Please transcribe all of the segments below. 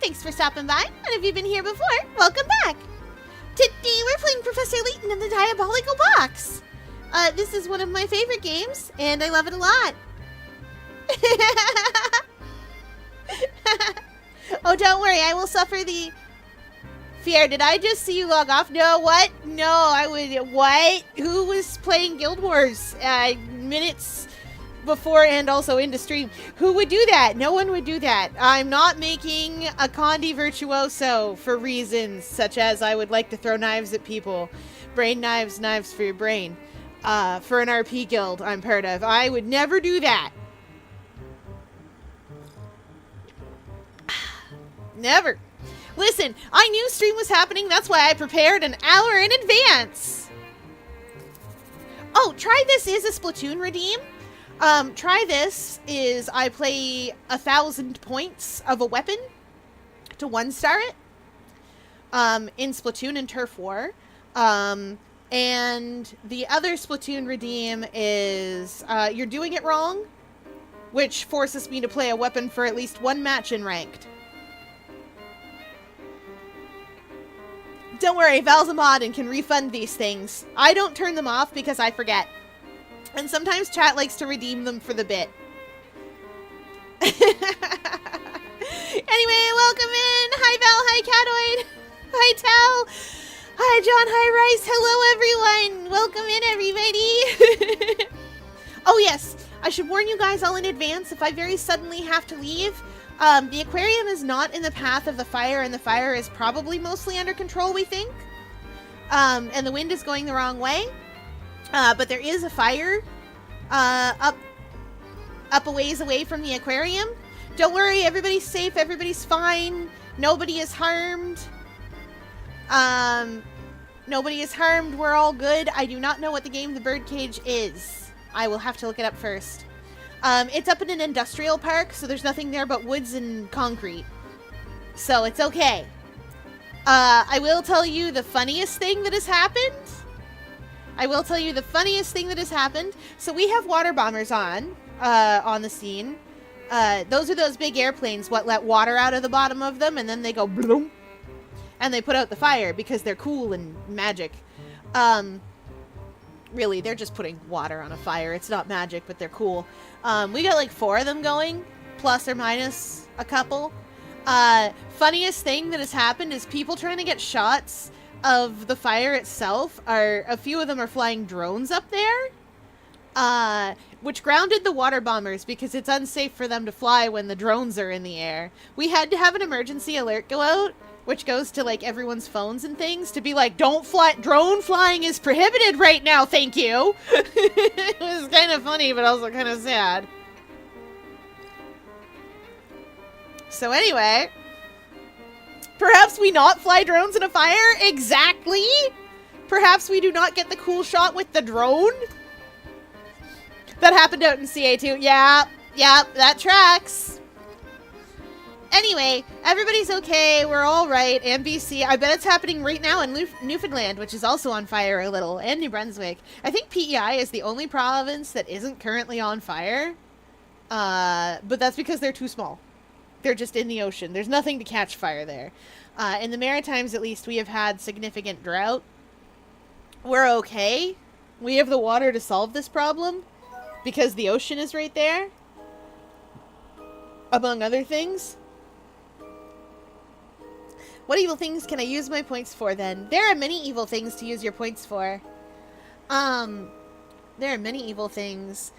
thanks for stopping by, and if you've been here before, welcome back. Today we're playing Professor Layton and the Diabolical Box. This is one of my favorite games, and I love it a lot. Oh, don't worry, I will suffer the... Fear, did I just see you log off? No, what? No, I would... What? Who was playing Guild Wars minutes before and also into stream? Who would do that? No one would do that. I'm not making a Condi Virtuoso for reasons such as I would like to throw knives at people. Brain knives, knives for your brain. For an RP guild I'm part of. I would never do that. Never. Listen, I knew stream was happening. That's why I prepared an hour in advance. Oh, try this is a Splatoon redeem. Try this is I play 1,000 points of a weapon to 1-star it. In Splatoon and Turf War. And the other Splatoon redeem is you're doing it wrong, which forces me to play a weapon for at least one match in ranked. Don't worry, Val's a mod and can refund these things. I don't turn them off because I forget. And sometimes chat likes to redeem them for the bit. Anyway, welcome in! Hi Val, hi Catoid! Hi Tal! Hi John, hi Rice! Hello everyone! Welcome in everybody! Oh yes, I should warn you guys all in advance if I very suddenly have to leave. The aquarium is not in the path of the fire, and the fire is probably mostly under control, we think. And the wind is going the wrong way. But there is a fire up a ways away from the aquarium. Don't worry, everybody's safe, everybody's fine. Nobody is harmed. Nobody is harmed, we're all good. I do not know what the game The Birdcage is. I will have to look it up first. It's up in an industrial park, so there's nothing there but woods and concrete. So it's okay. I will tell you the funniest thing that has happened. So we have water bombers on the scene. Those are those big airplanes what let water out of the bottom of them, and then they go bloom. And they put out the fire because they're cool and magic. Really, they're just putting water on a fire. It's not magic, but they're cool. We got like 4 of them going, plus or minus a couple. Funniest thing that has happened is people trying to get shots of the fire itself. A few of them are flying drones up there, which grounded the water bombers because it's unsafe for them to fly when the drones are in the air. We had to have an emergency alert go out, which goes to like everyone's phones and things to be like, don't fly, drone flying is prohibited right now, thank you. It was kind of funny, but also kind of sad. So anyway, perhaps we not fly drones in a fire? Exactly. Perhaps we do not get the cool shot with the drone. That happened out in CA2. Yeah, that tracks. Anyway, everybody's okay. We're all right. And BC, I bet it's happening right now in Newfoundland, which is also on fire a little, and New Brunswick. I think PEI is the only province that isn't currently on fire. But that's because they're too small. They're just in the ocean. There's nothing to catch fire there. In the Maritimes, at least, we have had significant drought. We're okay. We have the water to solve this problem because the ocean is right there, among other things. What evil things can I use my points for, then? There are many evil things to use your points for. There are many evil things,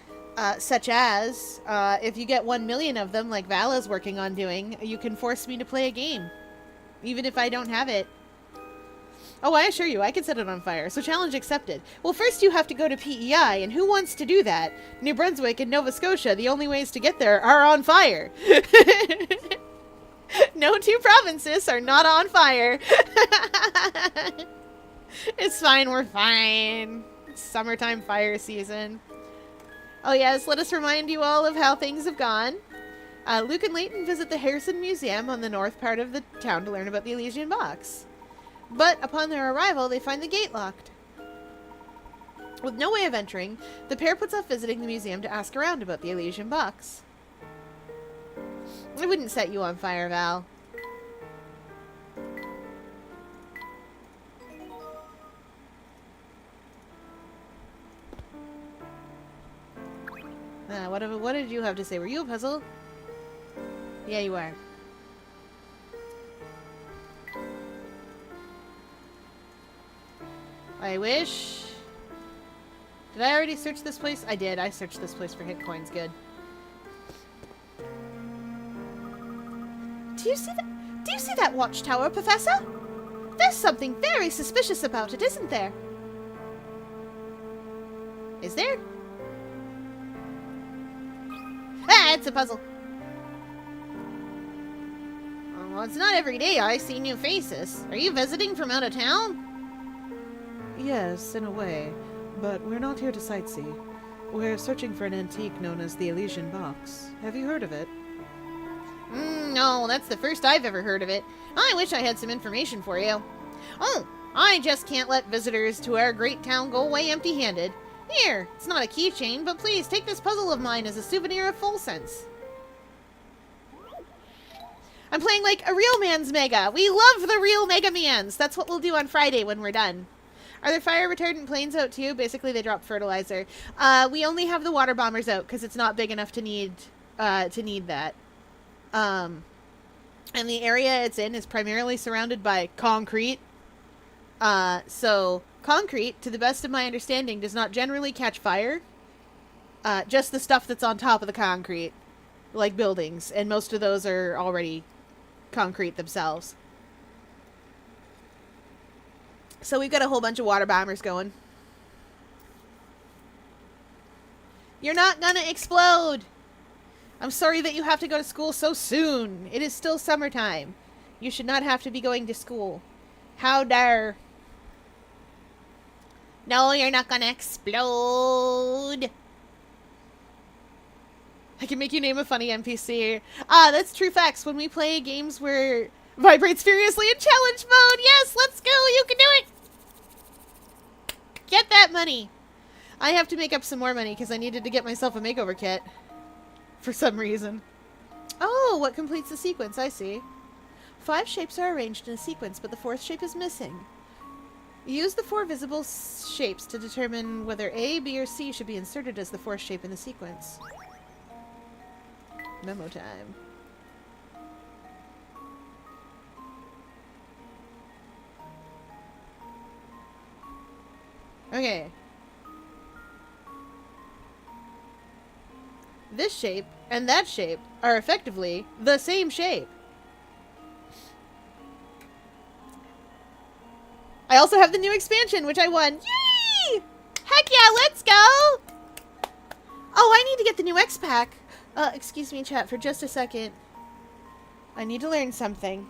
such as, if you get 1 million of them, like Val is working on doing, you can force me to play a game. Even if I don't have it. Oh, I assure you, I can set it on fire, so challenge accepted. Well, first you have to go to PEI, and who wants to do that? New Brunswick and Nova Scotia, the only ways to get there are on fire. No 2 provinces are not on fire. It's fine, we're fine. It's summertime fire season. Oh yes, let us remind you all of how things have gone. Luke and Layton visit the Harrison Museum on the north part of the town to learn about the Elysian Box. But upon their arrival, they find the gate locked. With no way of entering, the pair puts off visiting the museum to ask around about the Elysian Box. I wouldn't set you on fire, Val. What did you have to say? Were you a puzzle? Yeah, you are. I wish... Did I already search this place? I did. I searched this place for hit coins. Good. Do you see that? Do you see that watchtower, Professor? There's something very suspicious about it, isn't there? Is there? Ah, it's a puzzle. Well, it's not every day I see new faces. Are you visiting from out of town? Yes, in a way. But we're not here to sightsee. We're searching for an antique known as the Elysian Box. Have you heard of it? No, that's the first I've ever heard of it. I wish I had some information for you. Oh, I just can't let visitors to our great town go away empty-handed. Here, it's not a keychain, but please take this puzzle of mine as a souvenir of Full Sense. I'm playing like a real man's Mega. We love the real Mega Mans. That's what we'll do on Friday when we're done. Are there fire retardant planes out too? Basically, they drop fertilizer. We only have the water bombers out because it's not big enough to need that. And the area it's in is primarily surrounded by concrete. So concrete, to the best of my understanding, does not generally catch fire. Just the stuff that's on top of the concrete, like buildings, and most of those are already concrete themselves. So we've got a whole bunch of water bombers going. You're not gonna explode! I'm sorry that you have to go to school so soon. It is still summertime. You should not have to be going to school. How dare. No, you're not gonna explode. I can make you name a funny NPC. Ah, that's true facts. When we play games where vibrates furiously in challenge mode. Yes, let's go. You can do it. Get that money. I have to make up some more money because I needed to get myself a makeover kit. For some reason. Oh, what completes the sequence? I see. 5 shapes are arranged in a sequence, but the 4th shape is missing. Use the 4 visible shapes to determine whether A, B, or C should be inserted as the 4th shape in the sequence. Memo time. Okay. This shape and that shape are effectively the same shape. I also have the new expansion, which I won. Yay! Heck yeah, let's go! Oh, I need to get the new X-Pack. Excuse me, chat, for just a second. I need to learn something.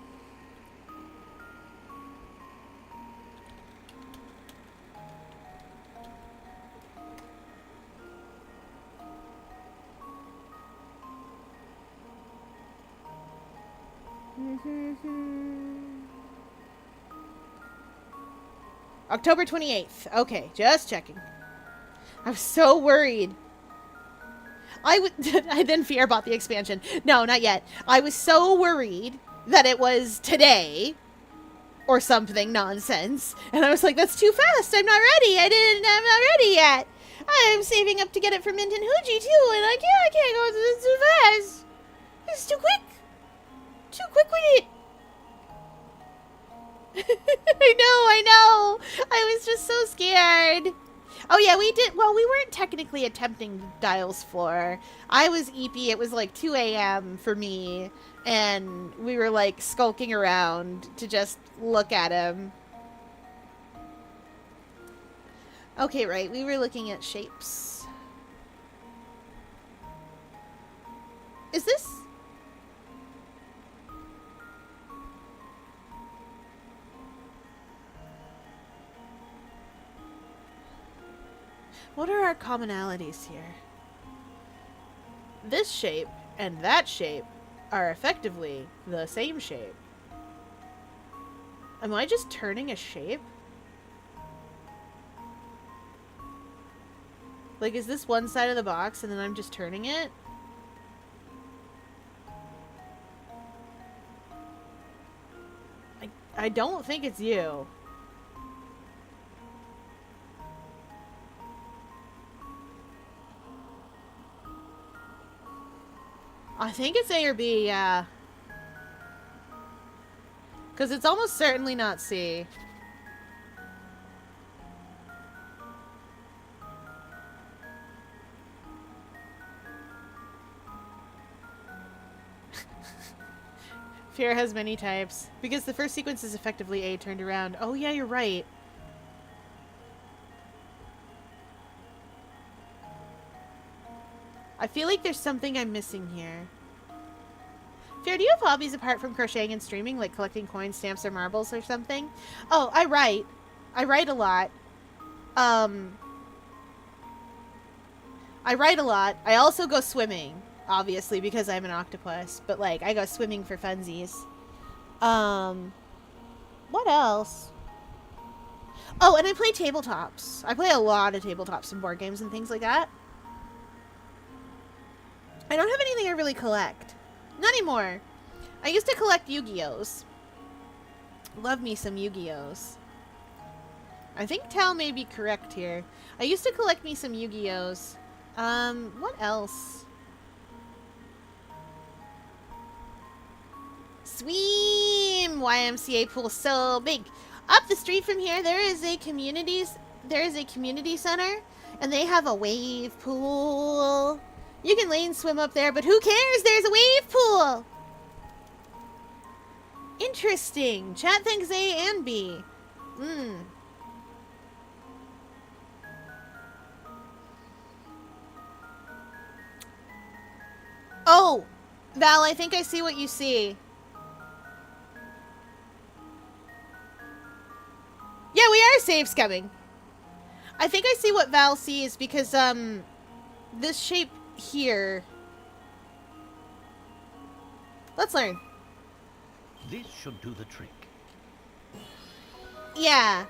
October 28th. Okay, just checking. I was so worried. I then fear bought the expansion. No, not yet. I was so worried that it was today or something nonsense. And I was like, that's too fast. I'm not ready. I'm not ready yet. I'm saving up to get it for Mint and Huji too, and I can't go too fast. It's too quick. Too quick with it. I know. I was just so scared. Oh yeah, we did. Well, we weren't technically attempting Dial's floor. I was EP. It was like 2 a.m. for me, and we were like skulking around to just look at him. Okay, right. We were looking at shapes. Is this? What are our commonalities here? This shape and that shape are effectively the same shape. Am I just turning a shape? Like, is this one side of the box and then I'm just turning it? I don't think it's you. I think it's A or B, yeah. Because it's almost certainly not C. Fear has many types. Because the first sequence is effectively A turned around. Oh yeah, you're right. I feel like there's something I'm missing here. Fear, do you have hobbies apart from crocheting and streaming, like collecting coins, stamps, or marbles or something? Oh, I write. I write a lot. I write a lot. I also go swimming, obviously, because I'm an octopus. But, like, I go swimming for funsies. What else? Oh, and I play tabletops. I play a lot of tabletops and board games and things like that. I don't have anything I really collect. Not anymore. I used to collect Yu-Gi-Ohs. Love me some Yu-Gi-Ohs. I think Tal may be correct here. I used to collect me some Yu-Gi-Ohs. What else? Sweem! YMCA pool so big. Up the street from here, there is a community center, and they have a wave pool. You can lane swim up there, but who cares? There's a wave pool! Interesting. Chat thinks A and B. Oh! Val, I think I see what you see. Yeah, we are save scumming. I think I see what Val sees because, this shape here. Let's learn. This should do the trick. Yeah.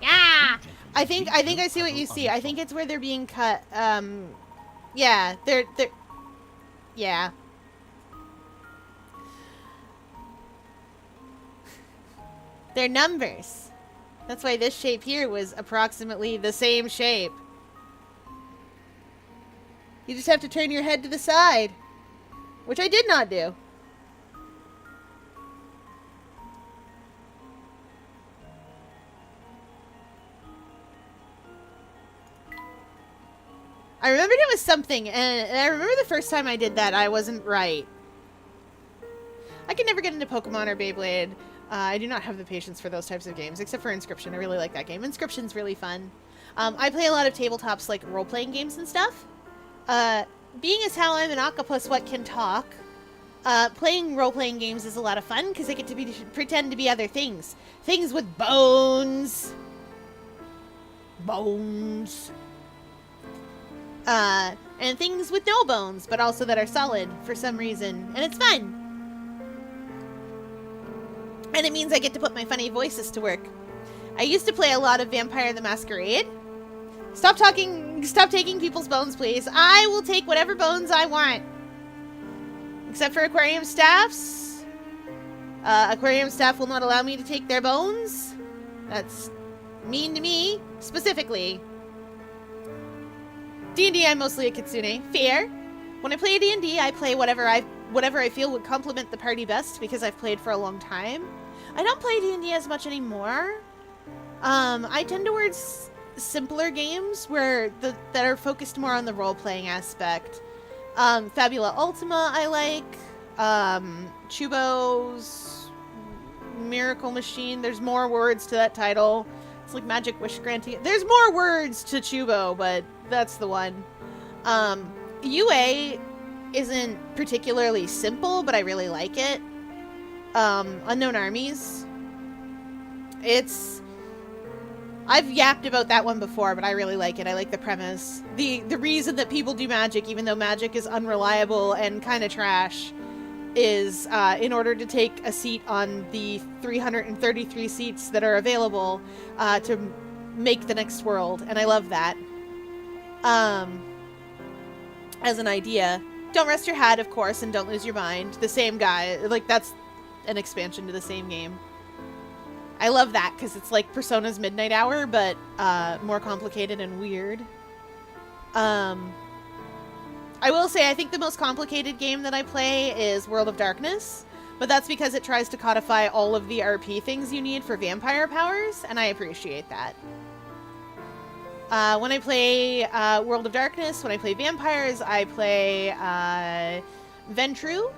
Yeah. I think I see what you see. I think it's where they're being cut. Yeah, they're yeah. They're numbers. That's why this shape here was approximately the same shape. You just have to turn your head to the side, which I did not do. I remembered it was something, and I remember the first time I did that, I wasn't right. I can never get into Pokemon or Beyblade. I do not have the patience for those types of games, except for Inscription. I really like that game. Inscription's really fun. I play a lot of tabletops, like role-playing games and stuff. Being as how I'm an octopus what can talk, playing role-playing games is a lot of fun, because I get to pretend to be other things. Things with bones. Bones. And things with no bones, but also that are solid for some reason. And it's fun. And it means I get to put my funny voices to work. I used to play a lot of Vampire the Masquerade. Stop taking people's bones, please. I will take whatever bones I want. Except for aquarium staffs. Aquarium staff will not allow me to take their bones. That's mean to me, specifically. D&D, I'm mostly a kitsune. Fair. When I play D&D, I play whatever I feel would complement the party best because I've played for a long time. I don't play D&D as much anymore. I tend towards simpler games that are focused more on the role-playing aspect. Fabula Ultima I like. Chubo's Miracle Machine. There's more words to that title. It's like Magic Wish Granting. There's more words to Chubo, but that's the one. UA isn't particularly simple, but I really like it. Unknown Armies. I've yapped about that one before, but I really like it. I like the premise. The reason that people do magic, even though magic is unreliable and kind of trash, is in order to take a seat on the 333 seats that are available to make the next world. And I love that. As an idea. Don't rest your hat, of course, and don't lose your mind. The same guy. Like, that's an expansion to the same game. I love that, because it's like Persona's Midnight Hour, but more complicated and weird. I will say I think the most complicated game that I play is World of Darkness, but that's because it tries to codify all of the RP things you need for vampire powers, and I appreciate that. When I play World of Darkness, when I play vampires, I play Ventrue.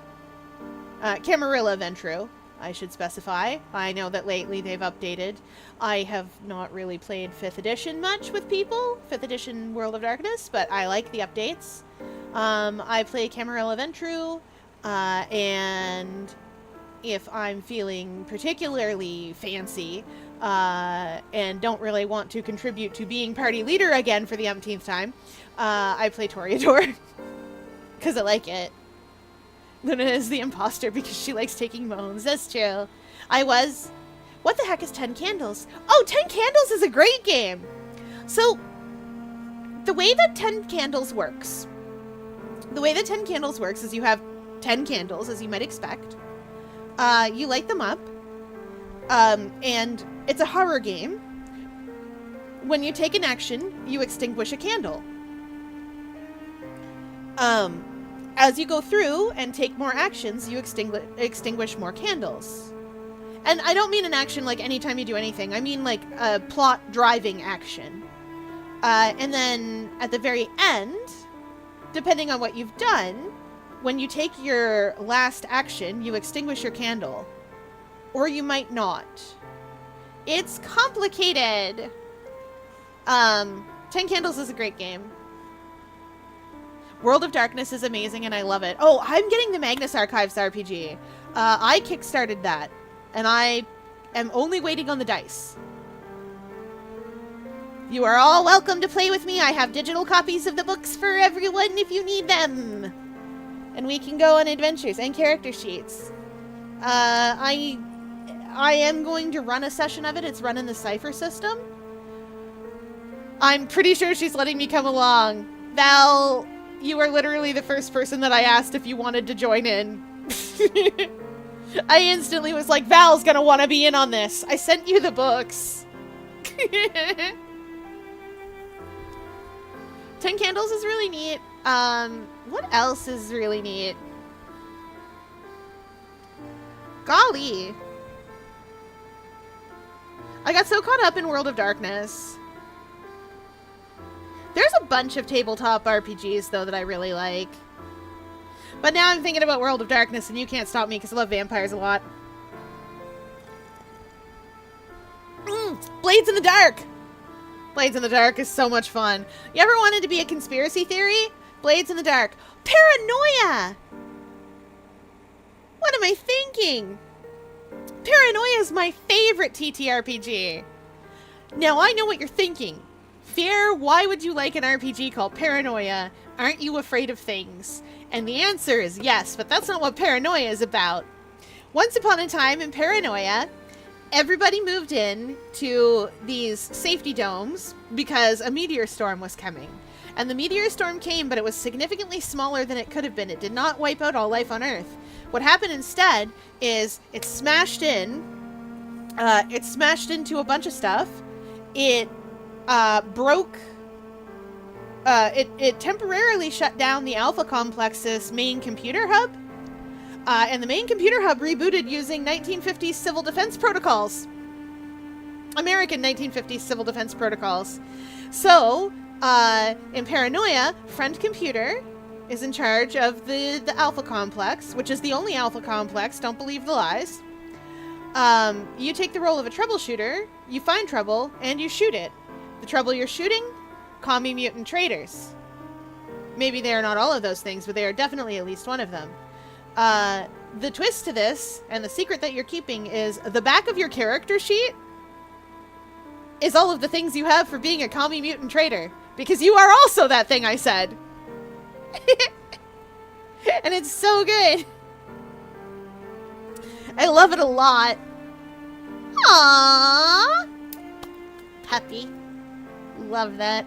Camarilla Ventrue, I should specify. I know that lately they've updated. I have not really played 5th edition much with people, 5th edition World of Darkness, but I like the updates. I play Camarilla Ventrue, and if I'm feeling particularly fancy, and don't really want to contribute to being party leader again for the umpteenth time, I play Toreador, because I like it. Luna is the imposter because she likes taking moans. That's true. What the heck is 10 Candles? Oh, 10 Candles is a great game! So, the way that 10 Candles works is you have 10 candles, as you might expect. You light them up, and it's a horror game. When you take an action, you extinguish a candle. As you go through and take more actions, you extinguish more candles. And I don't mean an action like anytime you do anything. I mean like a plot-driving action. And then at the very end, depending on what you've done, when you take your last action, you extinguish your candle. Or you might not. It's complicated. 10 Candles is a great game. World of Darkness is amazing and I love it. Oh, I'm getting the Magnus Archives RPG. I kickstarted that. And I am only waiting on the dice. You are all welcome to play with me. I have digital copies of the books for everyone if you need them. And we can go on adventures and character sheets. I am going to run a session of it. It's run in the Cypher system. I'm pretty sure she's letting me come along. Val, you are literally the first person that I asked if you wanted to join in. I instantly was like, Val's gonna want to be in on this. I sent you the books. 10 Candles is really neat. What else is really neat? Golly. I got so caught up in World of Darkness. There's a bunch of tabletop RPGs, though, that I really like. But now I'm thinking about World of Darkness, and you can't stop me because I love vampires a lot. Blades in the Dark! Blades in the Dark is so much fun. You ever wanted to be a conspiracy theory? Blades in the Dark. Paranoia! What am I thinking? Paranoia is my favorite TTRPG. Now I know what you're thinking. Fair, why would you like an RPG called Paranoia? Aren't you afraid of things? And the answer is yes, but that's not what Paranoia is about. Once upon a time in Paranoia, everybody moved in to these safety domes because a meteor storm was coming. And the meteor storm came, but it was significantly smaller than it could have been. It did not wipe out all life on Earth. What happened instead is it smashed into a bunch of stuff. It it temporarily shut down the Alpha Complex's main computer hub. And the main computer hub rebooted using 1950s civil defense protocols. American 1950s civil defense protocols. So, in Paranoia, Friend Computer is in charge of the Alpha Complex, which is the only Alpha Complex, don't believe the lies. You take the role of a troubleshooter, you find trouble, and you shoot it. The trouble you're shooting? Commie mutant traitors. Maybe they are not all of those things, but they are definitely at least one of them. The twist to this, and the secret that you're keeping, is the back of your character sheet is all of the things you have for being a commie mutant traitor. Because you are also that thing I said. And it's so good. I love it a lot. Aww. Puppy. Love that.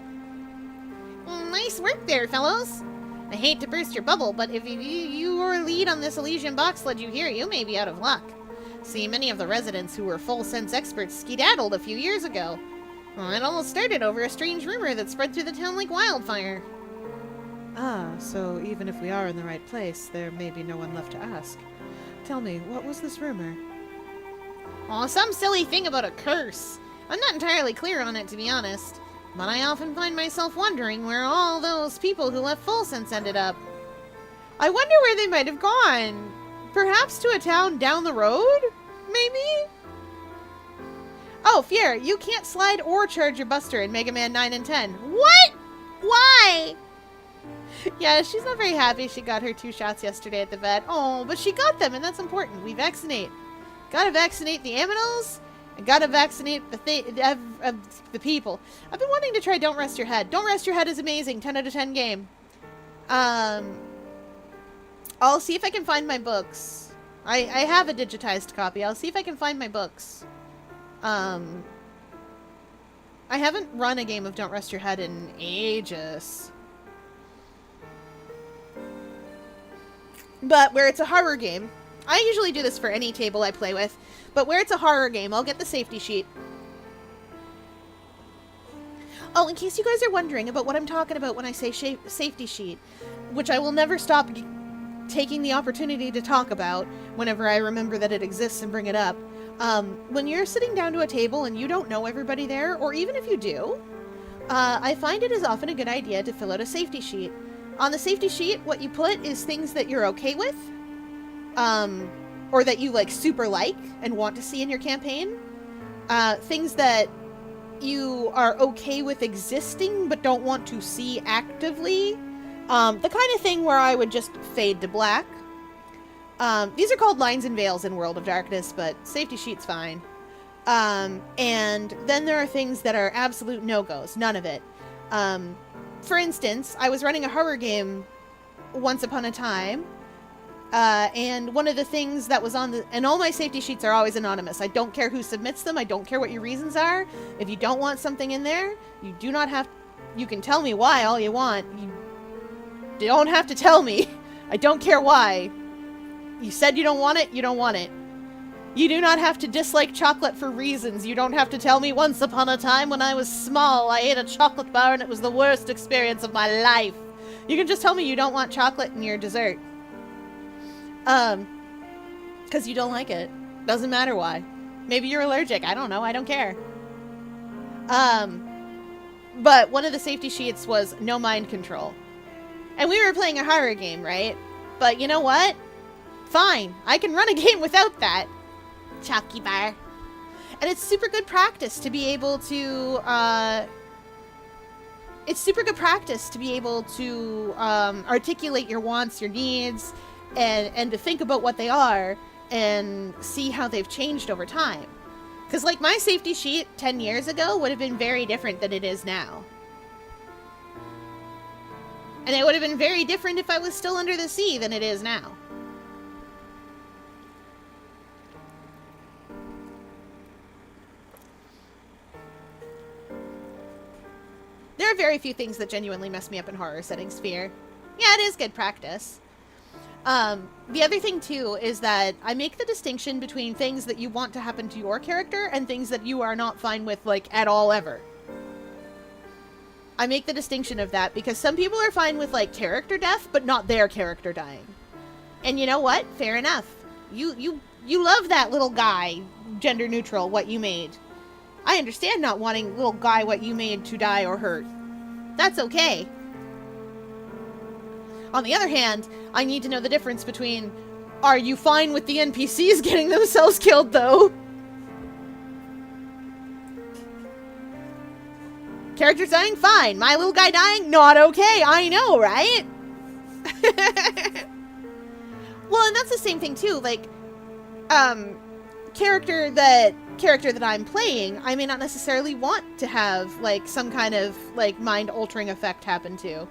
Nice work there, fellows. I hate to burst your bubble, but if you were lead on this Elysian box led you here, you may be out of luck. See, many of the residents who were full sense experts skedaddled a few years ago. Well, it almost started over a strange rumor that spread through the town like wildfire. Ah, so even if we are in the right place, there may be no one left to ask. Tell me, what was this rumor? Oh, some silly thing about a curse. I'm not entirely clear on it, to be honest. But I often find myself wondering where all those people who left Full Sense ended up. I wonder where they might have gone. Perhaps to a town down the road? Maybe? Oh, Fier, you can't slide or charge your Buster in Mega Man 9 and 10. What? Why? Yeah, she's not very happy she got her 2 shots yesterday at the vet. Oh, but she got them, and that's important. We vaccinate. Gotta vaccinate the aminals, and gotta vaccinate the people. I've been wanting to try Don't Rest Your Head. Don't Rest Your Head is amazing. 10 out of 10 game. I'll see if I can find my books. I have a digitized copy. I'll see if I can find my books. I haven't run a game of Don't Rest Your Head in ages. But where it's a horror game, I usually do this for any table I play with, but where it's a horror game, I'll get the safety sheet. Oh, in case you guys are wondering about what I'm talking about when I say safety sheet, which I will never stop taking the opportunity to talk about whenever I remember that it exists and bring it up. When you're sitting down to a table and you don't know everybody there, or even if you do, I find it is often a good idea to fill out a safety sheet. On the safety sheet, what you put is things that you're okay with, or that you super like and want to see in your campaign. Things that you are okay with existing but don't want to see actively. The kind of thing where I would just fade to black. These are called lines and veils in World of Darkness, but safety sheet's fine. And then there are things that are absolute no-goes. None of it. For instance, I was running a horror game once upon a time, and one of the things that was on and all my safety sheets are always anonymous. I don't care who submits them. I don't care what your reasons are. If you don't want something in there, you do not have, you can tell me why all you want. You don't have to tell me. I don't care why. You said you don't want it, you don't want it. You do not have to dislike chocolate for reasons. You don't have to tell me once upon a time when I was small, I ate a chocolate bar and it was the worst experience of my life. You can just tell me you don't want chocolate in your dessert. Because you don't like it. Doesn't matter why. Maybe you're allergic. I don't know. I don't care. But one of the safety sheets was no mind control. And we were playing a horror game, right? But you know what? Fine. I can run a game without that. Chalky bar. And it's super good practice to be able to, articulate your wants, your needs, and to think about what they are and see how they've changed over time. Because, my safety sheet 10 years ago would have been very different than it is now. And it would have been very different if I was still under the sea than it is now. There are very few things that genuinely mess me up in horror settings, Fear. Yeah, it is good practice. The other thing, too, is that I make the distinction between things that you want to happen to your character and things that you are not fine with, at all, ever. I make the distinction of that because some people are fine with, character death, but not their character dying. And you know what? Fair enough. You love that little guy, gender neutral, what you made. I understand not wanting little guy what you made to die or hurt. That's okay. On the other hand, I need to know the difference between, are you fine with the NPCs getting themselves killed, though? Characters dying? Fine. My little guy dying? Not okay. I know, right? Well, and that's the same thing, too. Character that I'm playing, I may not necessarily want to have, some kind of, mind-altering effect happen to.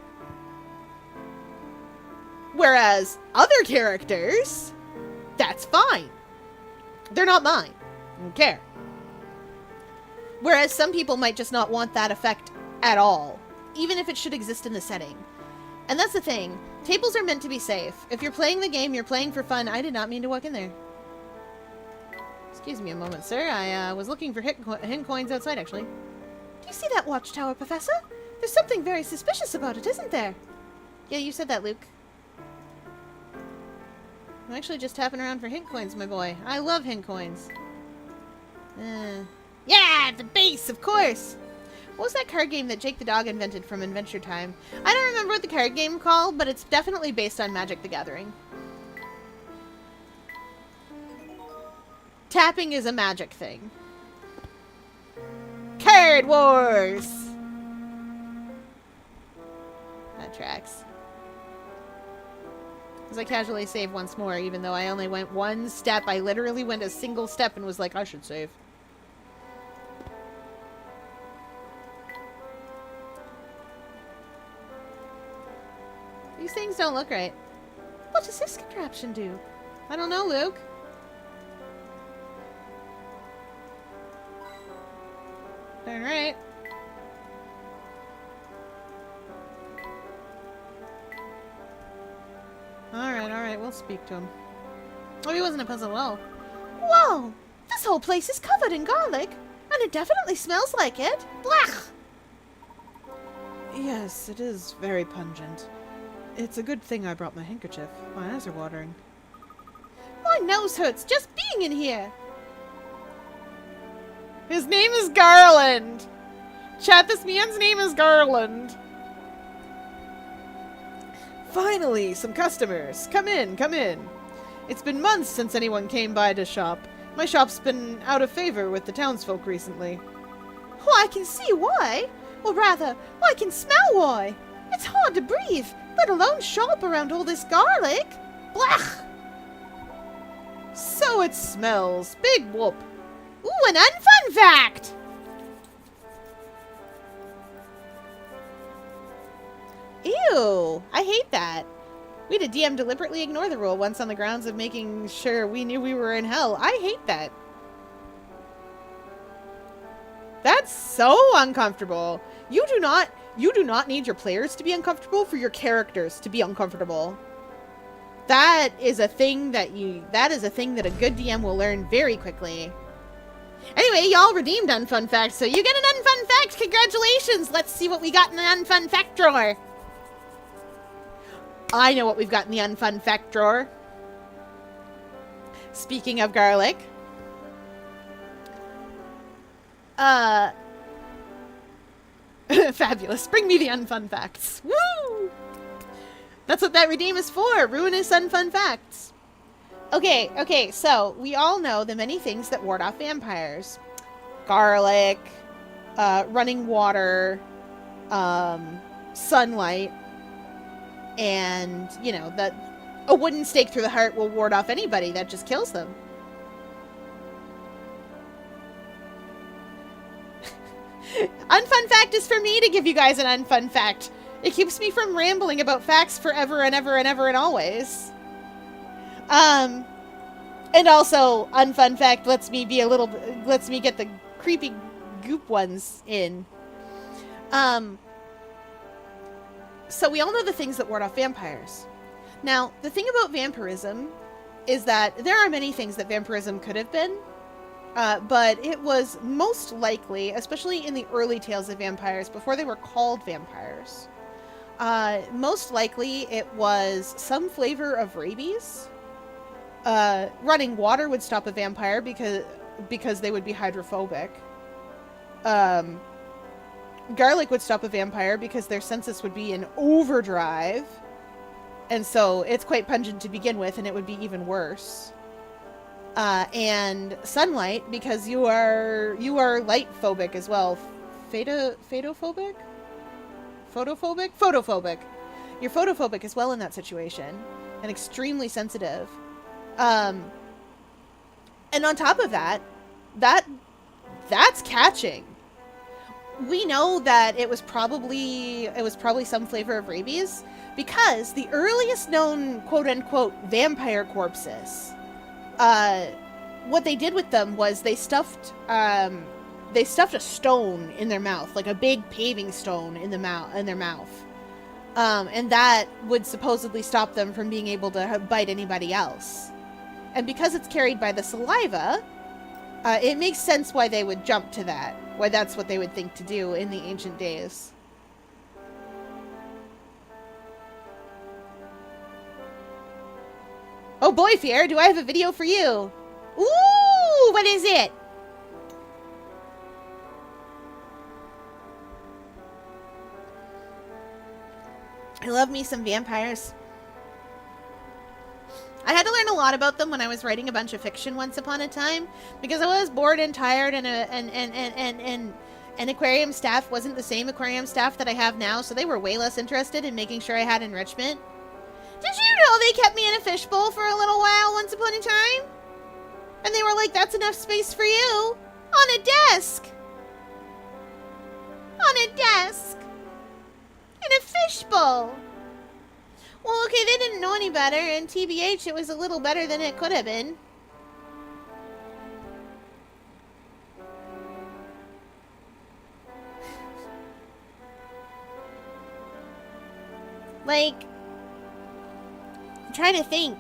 Whereas other characters, that's fine. They're not mine. I don't care. Whereas some people might just not want that effect at all, even if it should exist in the setting. And that's the thing. Tables are meant to be safe. If you're playing the game, you're playing for fun. I did not mean to walk in there. Excuse me a moment, sir. I was looking for hint coins outside, actually. Do you see that watchtower, Professor? There's something very suspicious about it, isn't there? Yeah, you said that, Luke. I'm actually just tapping around for hint coins, my boy. I love hint coins. Yeah, the base, of course! What was that card game that Jake the Dog invented from Adventure Time? I don't remember what the card game called, but it's definitely based on Magic the Gathering. Tapping is a magic thing. Card Wars! That tracks. Because I casually save once more, even though I only went one step. I literally went a single step and was like, I should save. These things don't look right. What does this contraption do? I don't know, Luke. Darn right. Alright, we'll speak to him. Oh, he wasn't a puzzle at all. Whoa! This whole place is covered in garlic, and it definitely smells like it. Blech! Yes, it is very pungent. It's a good thing I brought my handkerchief. My eyes are watering. My nose hurts just being in here. His name is Garland. Chat, this man's name is Garland. Finally, some customers. Come in, come in. It's been months since anyone came by to shop. My shop's been out of favor with the townsfolk recently. Oh, I can see why. Or rather, I can smell why. It's hard to breathe, let alone shop around all this garlic. Blech! So it smells. Big whoop. Ooh, an unfun fact! Ew, I hate that. We had a DM deliberately ignore the rule once on the grounds of making sure we knew we were in hell. I hate that. That's so uncomfortable. You do not need your players to be uncomfortable for your characters to be uncomfortable. That is a thing that a good DM will learn very quickly. Anyway, y'all redeemed Unfun Fact, so you get an Unfun Fact! Congratulations! Let's see what we got in the Unfun Fact drawer. I know what we've got in the Unfun Fact drawer. Speaking of garlic. Fabulous. Bring me the Unfun Facts. Woo! That's what that redeem is for. Ruinous Unfun Facts. Okay, so we all know the many things that ward off vampires. Garlic, running water, sunlight, and, you know, that a wooden stake through the heart will ward off anybody that just kills them. Unfun fact is for me to give you guys an unfun fact. It keeps me from rambling about facts forever and ever and ever and always. And also, unfun fact lets me get the creepy goop ones in. So we all know the things that ward off vampires. Now, the thing about vampirism is that there are many things that vampirism could have been, but it was most likely, especially in the early tales of vampires, before they were called vampires, most likely it was some flavor of rabies. Running water would stop a vampire because they would be hydrophobic. Garlic would stop a vampire because their senses would be in overdrive. And so it's quite pungent to begin with, and it would be even worse. And sunlight, because you are light phobic as well. Photophobic? Photophobic. You're photophobic as well in that situation. And extremely sensitive. And on top of that, that's catching. We know that it was probably some flavor of rabies because the earliest known quote-unquote vampire corpses, what they did with them was they stuffed a stone in their mouth, like a big paving stone in their mouth. And that would supposedly stop them from being able to bite anybody else. And because it's carried by the saliva, it makes sense why they would jump to that. Why that's what they would think to do in the ancient days. Oh boy, Fier, do I have a video for you? Ooh, what is it? I love me some vampires. I had to learn a lot about them when I was writing a bunch of fiction once upon a time, because I was bored and tired, and aquarium staff wasn't the same aquarium staff that I have now, so they were way less interested in making sure I had enrichment. Did you know they kept me in a fishbowl for a little while once upon a time? And they were like, that's enough space for you. On a desk. On a desk. In a fishbowl. Well, okay, they didn't know any better, and TBH, it was a little better than it could have been. Like, I'm trying to think.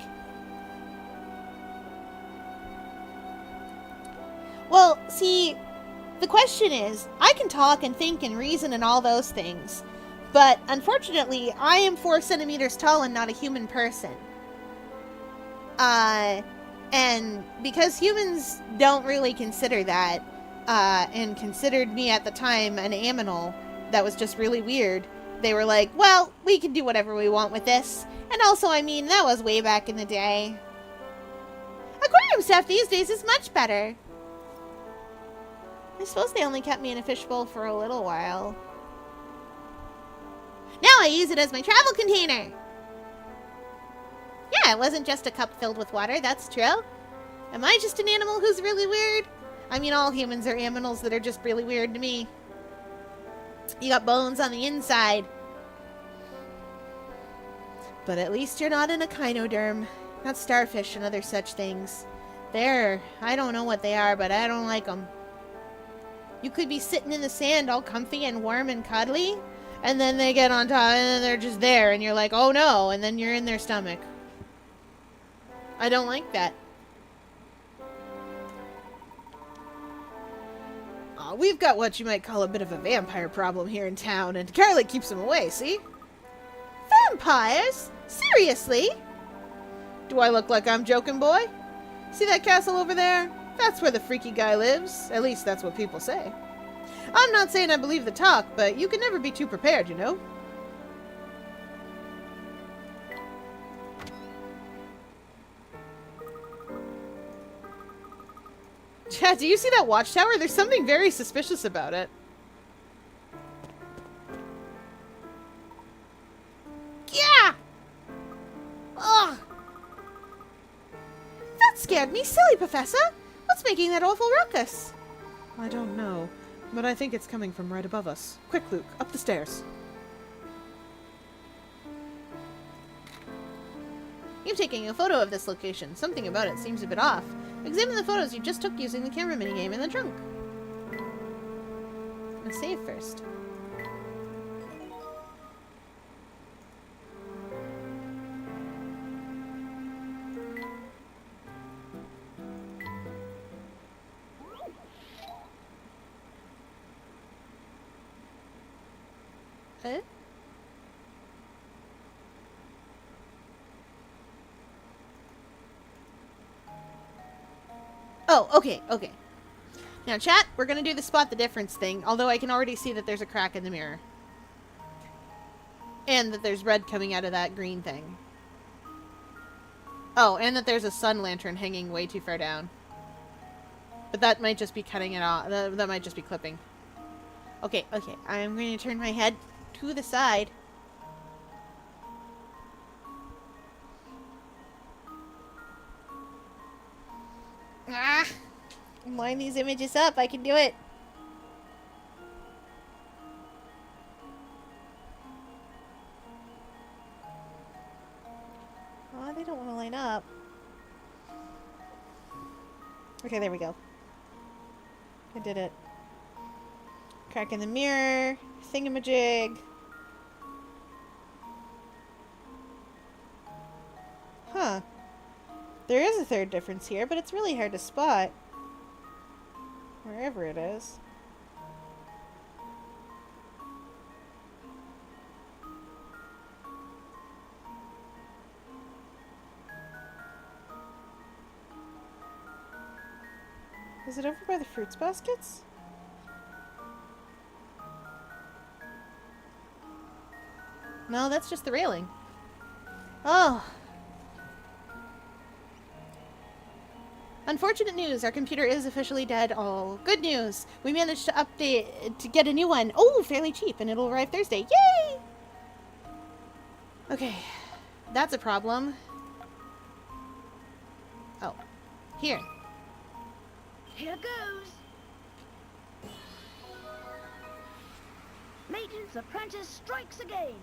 Well, see, the question is, I can talk and think and reason and all those things. But unfortunately, I am 4 centimeters tall and not a human person. And because humans don't really consider that, and considered me at the time an aminal that was just really weird, they were like, well, we can do whatever we want with this. And also, I mean, that was way back in the day. Aquarium staff these days is much better. I suppose they only kept me in a fishbowl for a little while. Now I use it as my travel container. Yeah, it wasn't just a cup filled with water, that's true. Am I just an animal who's really weird? I mean, all humans are animals that are just really weird to me. You got bones on the inside. But at least you're not an echinoderm, not starfish and other such things. I don't know what they are, but I don't like them. You could be sitting in the sand all comfy and warm and cuddly, and then they get on top, and then they're just there, and you're like, oh no, and then you're in their stomach. I don't like that. We've got what you might call a bit of a vampire problem here in town, and Carly keeps them away, see? Vampires? Seriously? Do I look like I'm joking, boy? See that castle over there? That's where the freaky guy lives. At least that's what people say. I'm not saying I believe the talk, but you can never be too prepared, you know? Chad, do you see that watchtower? There's something very suspicious about it. Yeah! Ugh! That scared me silly, Professor! What's making that awful ruckus? I don't know, but I think it's coming from right above us. Quick, Luke, up the stairs. You're taking a photo of this location. Something about it seems a bit off. Examine the photos you just took using the camera minigame in the trunk. Let's save first. Oh, okay. Now, chat, we're going to do the spot the difference thing, although I can already see that there's a crack in the mirror. And that there's red coming out of that green thing. Oh, and that there's a sun lantern hanging way too far down. But that might just be cutting it off. That might just be clipping. Okay. I'm going to turn my head to the side. Line these images up. I can do it. Oh, they don't want to line up. Okay, there we go. I did it. Crack in the mirror. Thingamajig. Huh. There is a third difference here, but it's really hard to spot. Wherever it is. Is it over by the fruits baskets? No, that's just the railing. Oh. Unfortunate news. Our computer is officially dead. Oh, good news. We managed to update to get a new one. Oh, fairly cheap, and it'll arrive Thursday. Yay! Okay. That's a problem. Oh. Here. Here goes. Maintenance apprentice strikes again.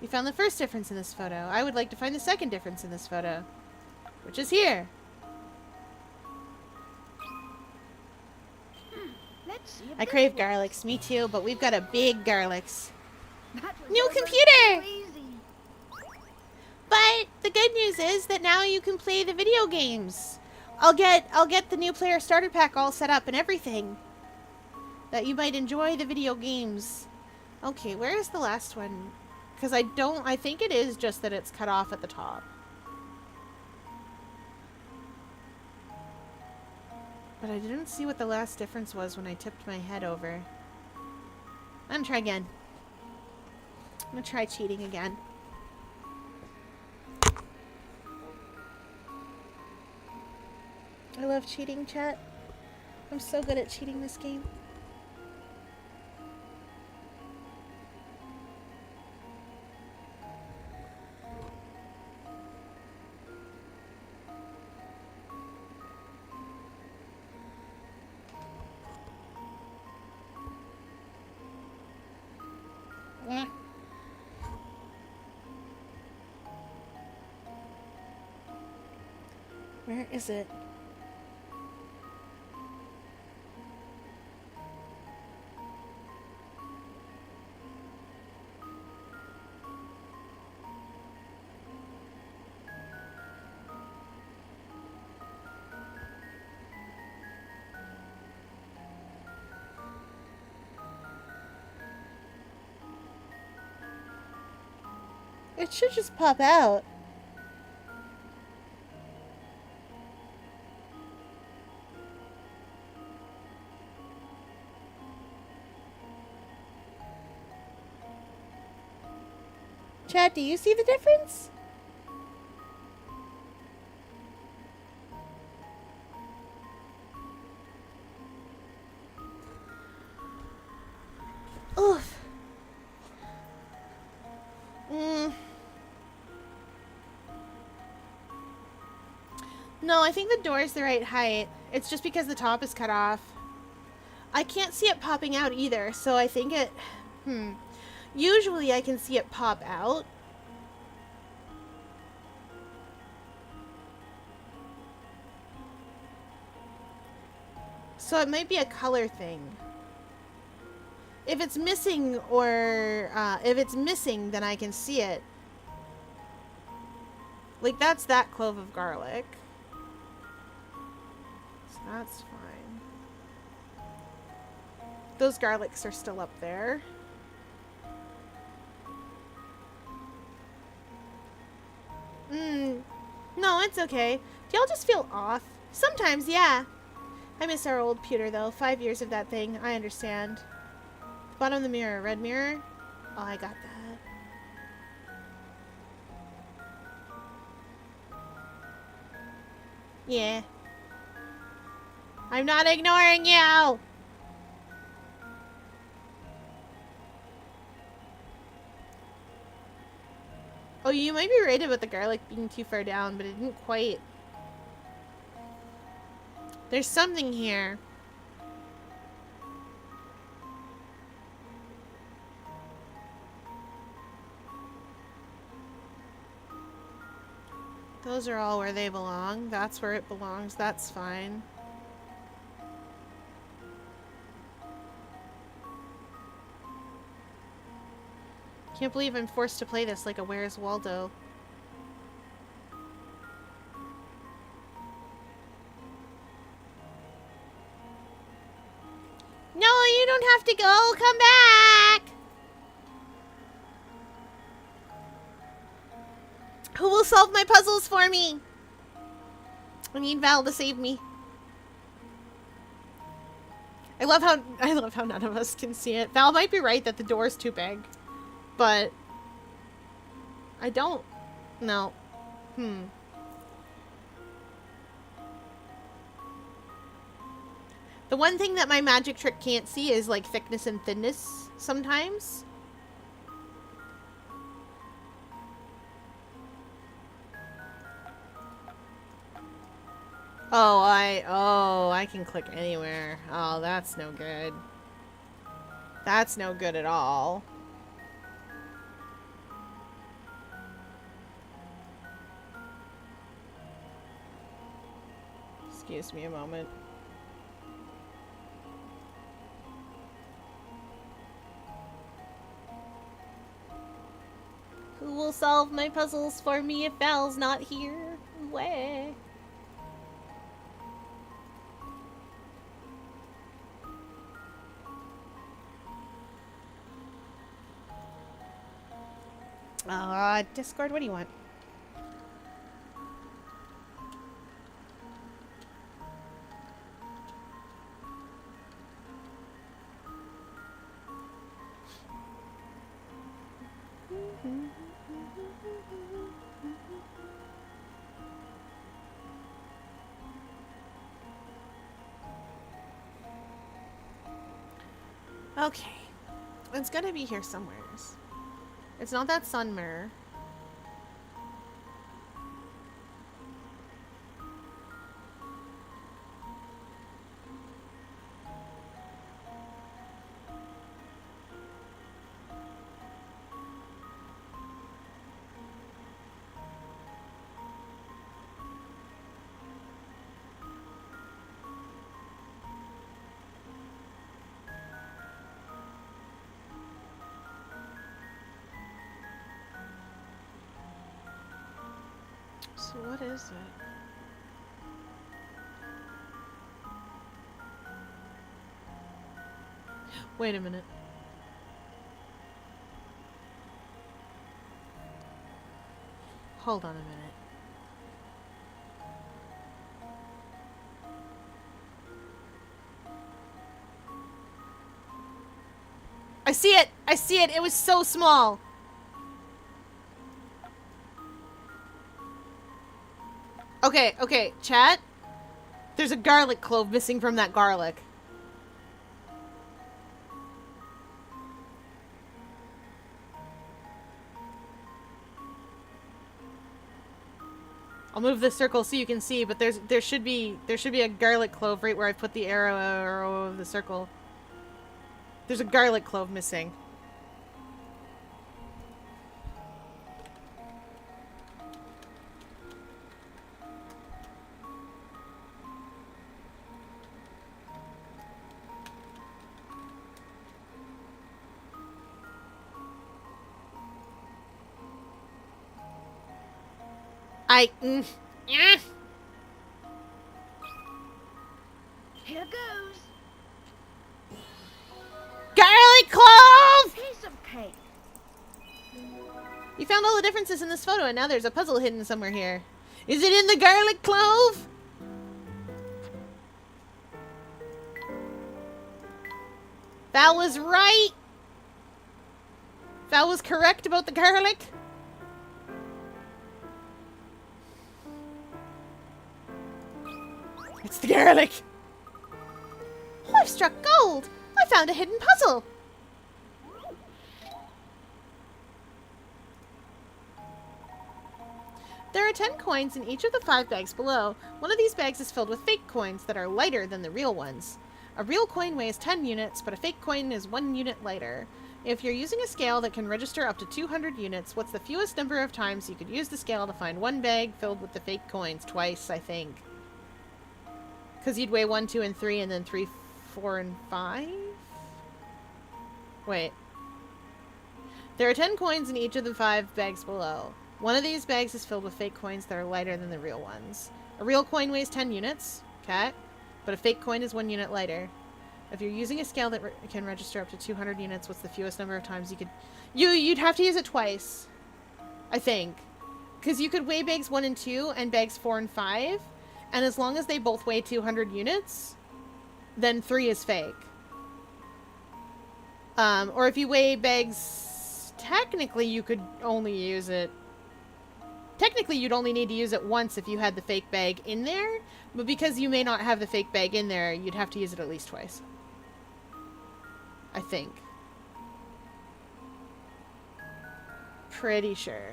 We found the first difference in this photo. I would like to find the second difference in this photo, which is here. Let's see if I this crave works. garlics. Me too, but we've got a big garlics. That was New almost computer! too easy. But the good news is that now you can play the video games. I'll get the new player starter pack all set up and everything. That you might enjoy the video games. Okay, where is the last one? Because I think it is just that it's cut off at the top. But I didn't see what the last difference was when I tipped my head over. I'm gonna try again. I'm gonna try cheating again. I love cheating, chat. I'm so good at cheating this game. Yeah. Where is it? It should just pop out. Chad, do you see the difference? Oof. No, I think the door is the right height. It's just because the top is cut off. I can't see it popping out either, so I think it... Usually I can see it pop out. So it might be a color thing. If it's missing or... if it's missing, then I can see it. Like, that's that clove of garlic. So that's fine. Those garlics are still up there. No, it's okay. Do y'all just feel off? Sometimes, yeah. I miss our old pewter, though. 5 years of that thing. I understand. Bottom of the mirror. Red mirror? Oh, I got that. Yeah. I'm not ignoring you! Oh, you might be right about the garlic being too far down, but it didn't quite. There's something here. Those are all where they belong. That's where it belongs. That's fine. Can't believe I'm forced to play this like a Where's Waldo. No, you don't have to go. Come back. Who will solve my puzzles for me? I need Val to save me. I love how none of us can see it. Val might be right that the door's too big, but I don't know. The one thing that my magic trick can't see is like thickness and thinness sometimes. Oh, I can click anywhere. Oh, that's no good. That's no good at all. Excuse me a moment. Who will solve my puzzles for me if Val's not here? Way. Discord, what do you want? Okay. It's gotta be here somewhere. It's not that sun mirror. So what is it? Wait a minute. Hold on a minute. I see it! I see it! It was so small! Okay, okay, chat. There's a garlic clove missing from that garlic. I'll move the circle so you can see, but there should be a garlic clove right where I put the arrow of the circle. There's a garlic clove missing. Here goes. Garlic clove! Piece of cake. You found all the differences in this photo, and now there's a puzzle hidden somewhere here. Is it in the garlic clove? Val was right. Val was correct about the garlic. It's the garlic. Oh, I've struck gold. I found a hidden puzzle. There are 10 coins in each of the 5 bags below. One of these bags is filled with fake coins that are lighter than the real ones. A real coin weighs 10 units, but a fake coin is 1 unit lighter. If you're using a scale that can register up to 200 units, what's the fewest number of times you could use the scale to find one bag filled with the fake coins? Twice, I think. Because you'd weigh 1, 2, and 3, and then 3, 4, and 5? Wait. There are 10 coins in each of the 5 bags below. One of these bags is filled with fake coins that are lighter than the real ones. A real coin weighs 10 units, okay? But a fake coin is 1 unit lighter. If you're using a scale that can register up to 200 units, what's the fewest number of times you could... You'd have to use it twice. I think. Because you could weigh bags 1 and 2 and bags 4 and 5. And as long as they both weigh 200 units, then 3 is fake. Or if you weigh bags, technically you could only use it. Technically you'd only need to use it once if you had the fake bag in there. But because you may not have the fake bag in there, you'd have to use it at least twice. I think. Pretty sure.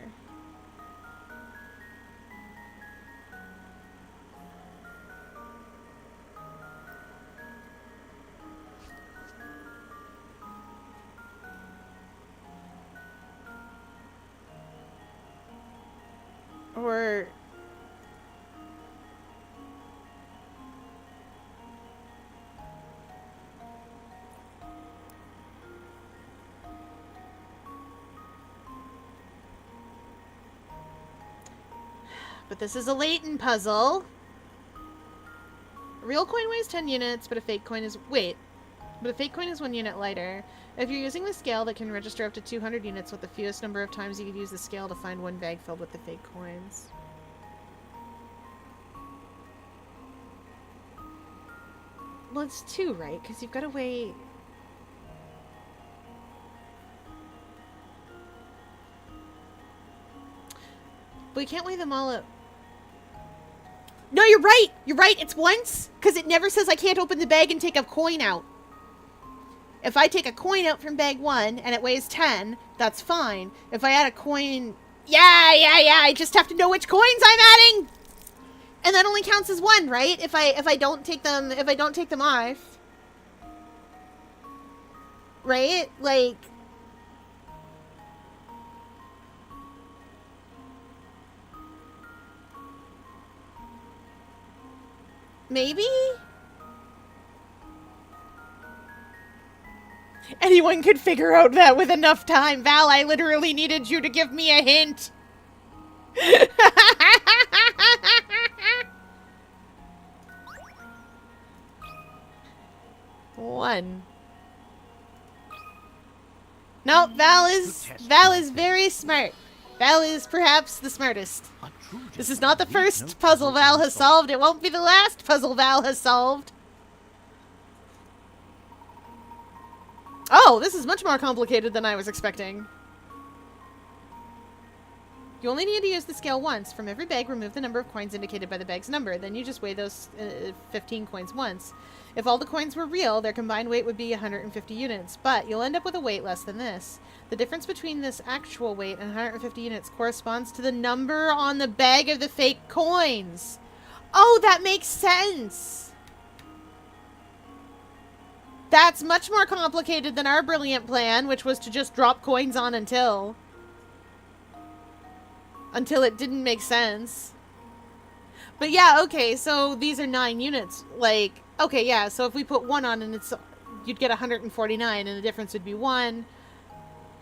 Or... But this is a Layton puzzle. A real coin weighs 10 units, but a fake coin is... Wait. But a fake coin is 1 unit lighter. If you're using the scale that can register up to 200 units with the fewest number of times you could use the scale to find 1 bag filled with the fake coins. Well, it's 2, right? Because you've got to weigh... But we can't weigh them all up. No, you're right! You're right! It's once! Because it never says I can't open the bag and take a coin out. If I take a coin out from bag 1 and it weighs 10, that's fine. If I add a coin... Yeah! I just have to know which coins I'm adding! And that only counts as 1, right? If I don't take them off. Right? Like... Maybe? Anyone could figure out that with enough time. Val, I literally needed you to give me a hint. One. No, Val is very smart. Val is perhaps the smartest. This is not the first puzzle Val has solved. It won't be the last puzzle Val has solved. Oh, this is much more complicated than I was expecting. You only need to use the scale once. From every bag, remove the number of coins indicated by the bag's number. Then you just weigh those 15 coins once. If all the coins were real, their combined weight would be 150 units. But you'll end up with a weight less than this. The difference between this actual weight and 150 units corresponds to the number on the bag of the fake coins. Oh, that makes sense. That's much more complicated than our brilliant plan, which was to just drop coins on until it didn't make sense. But yeah, okay, so these are 9 units. Like, okay, yeah, so if we put 1 on and you'd get 149 and the difference would be 1.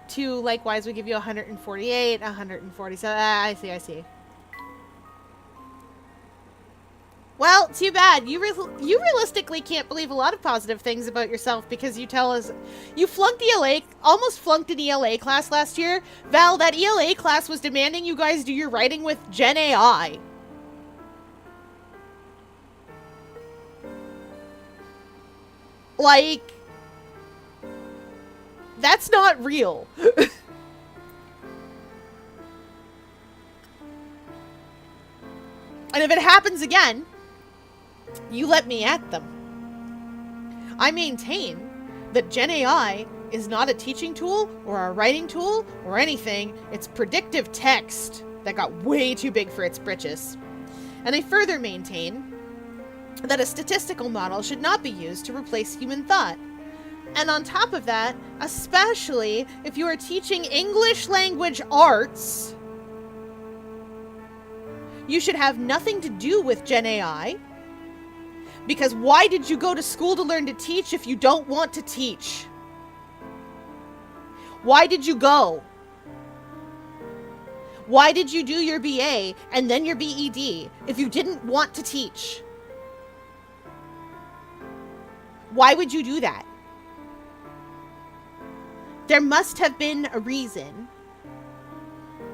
2, likewise, would give you 148, 147. I see. Well, too bad. You realistically can't believe a lot of positive things about yourself because you tell us you flunked ELA, almost flunked an ELA class last year. Val, that ELA class was demanding you guys do your writing with Gen AI. Like, that's not real. And if it happens again, you let me at them. I maintain that Gen AI is not a teaching tool or a writing tool or anything. It's predictive text that got way too big for its britches. And I further maintain that a statistical model should not be used to replace human thought. And on top of that, especially if you are teaching English language arts, you should have nothing to do with Gen AI. Because why did you go to school to learn to teach if you don't want to teach? Why did you go? Why did you do your BA and then your BEd if you didn't want to teach? Why would you do that? There must have been a reason.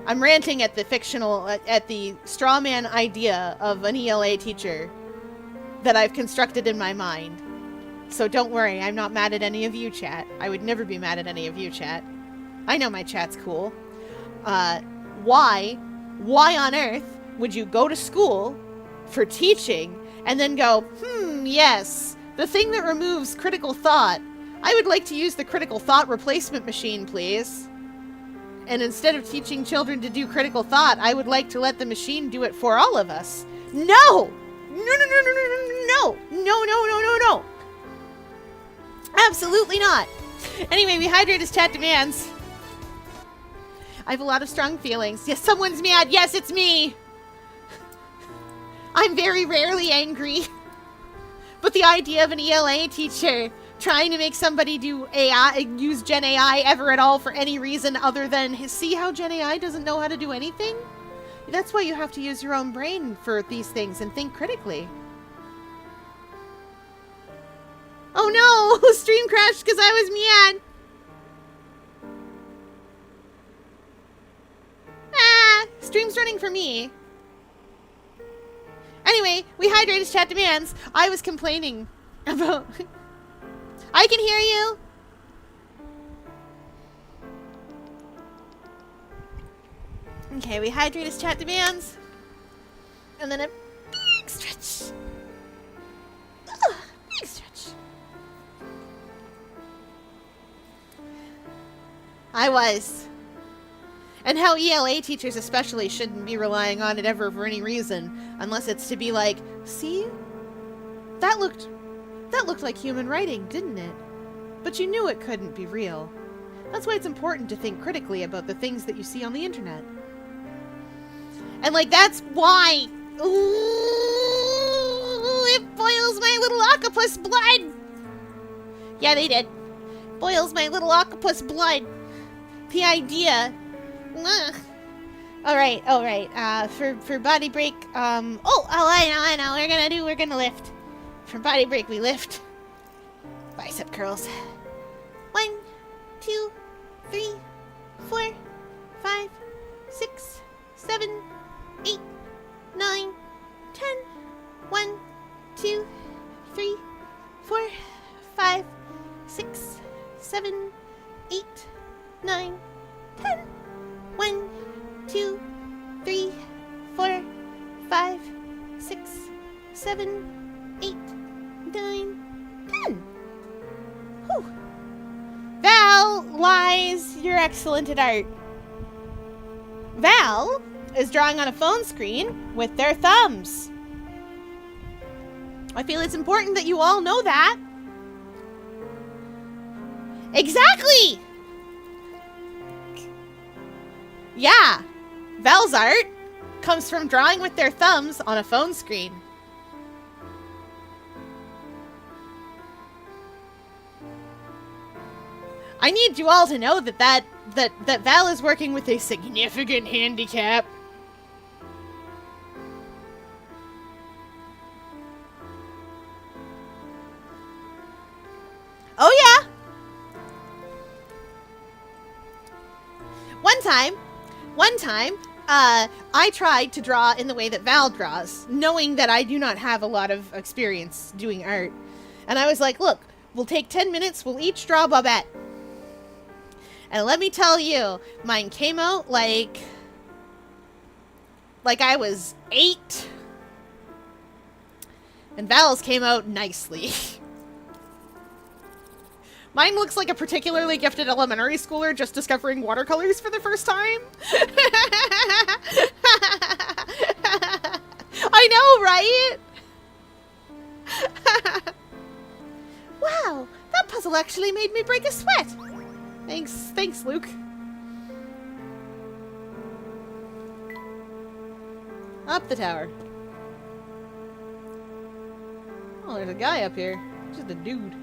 I'm ranting at the fictional, at the straw man idea of an ELA teacher that I've constructed in my mind. So don't worry, I'm not mad at any of you, chat. I would never be mad at any of you, chat. I know my chat's cool. Why on earth would you go to school for teaching and then go, yes, the thing that removes critical thought. I would like to use the critical thought replacement machine, please. And instead of teaching children to do critical thought, I would like to let the machine do it for all of us. No! No. Absolutely not. Anyway, we hydrate as chat demands. I have a lot of strong feelings. Yes, someone's mad. Yes, it's me. I'm very rarely angry. But the idea of an ELA teacher trying to make somebody do AI, use Gen AI ever at all for any reason other than see how Gen AI doesn't know how to do anything? That's why you have to use your own brain for these things and think critically. Oh no! Stream crashed because I was mad! Stream's running for me. Anyway, we hydrate as chat demands. I was complaining about... I can hear you! Okay, we hydrate as chat demands. And then a big stretch. Big stretch. I was. And how ELA teachers especially shouldn't be relying on it ever for any reason. Unless it's to be like, see? That looked like human writing, didn't it? But you knew it couldn't be real. That's why it's important to think critically about the things that you see on the internet. And like, that's why... Ooh, it boils my little octopus blood! Yeah, they did. Boils my little octopus blood. The idea... Ugh. Alright, for body break, I know, we're gonna lift. For body break, we lift. Bicep curls. 1, 2, 3, 4, 5, 6, 7, 8, 9, 10. 1, 2, 3, 4, 5, 6, 7, 8, 9, 10. 1, 2, 3, 4, 5, 6, 7, 8, 9, 10. Whew. Val lies, you're excellent at art. Val is drawing on a phone screen with their thumbs. I feel it's important that you all know that. Exactly! Yeah, Val's art comes from drawing with their thumbs on a phone screen. I need you all to know that Val is working with a significant handicap. Oh yeah! One time, I tried to draw in the way that Val draws, knowing that I do not have a lot of experience doing art. And I was like, look, we'll take 10 minutes, we'll each draw Bobette. And let me tell you, mine came out like I was 8. And Val's came out nicely. Mine looks like a particularly gifted elementary schooler just discovering watercolors for the first time. I know, right? Wow, that puzzle actually made me break a sweat. Thanks, Luke. Up the tower. Oh, there's a guy up here. Just a dude.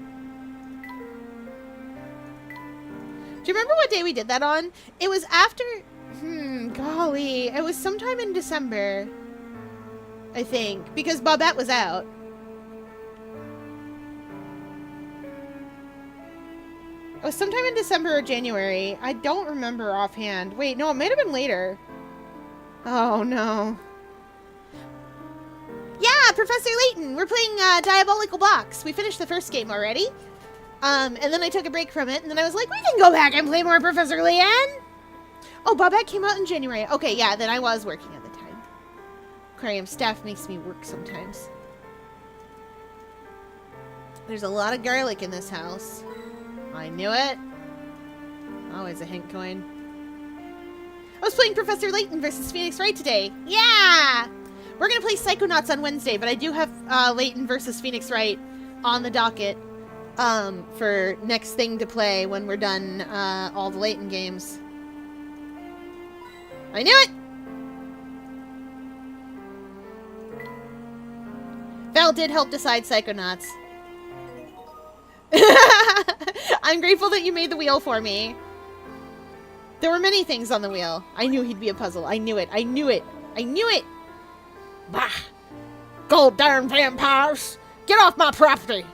Do you remember what day we did that on? It was after... golly. It was sometime in December. I think. Because Bobette was out. It was sometime in December or January. I don't remember offhand. Wait, no, it might have been later. Oh, no. Yeah, Professor Layton! We're playing Diabolical Box. We finished the first game already. And then I took a break from it, and then I was like, we can go back and play more Professor Layton! Oh, Bobette came out in January. Okay, yeah, then I was working at the time. Aquarium staff makes me work sometimes. There's a lot of garlic in this house. I knew it. Always a hint coin. I was playing Professor Layton versus Phoenix Wright today. Yeah! We're gonna play Psychonauts on Wednesday, but I do have Layton versus Phoenix Wright on the docket for next thing to play when we're done all the Layton games. I knew it! Val did help decide Psychonauts. I'm grateful that you made the wheel for me. There were many things on the wheel. I knew he'd be a puzzle. I knew it. I knew it. I knew it! Bah! God darn vampires! Get off my property!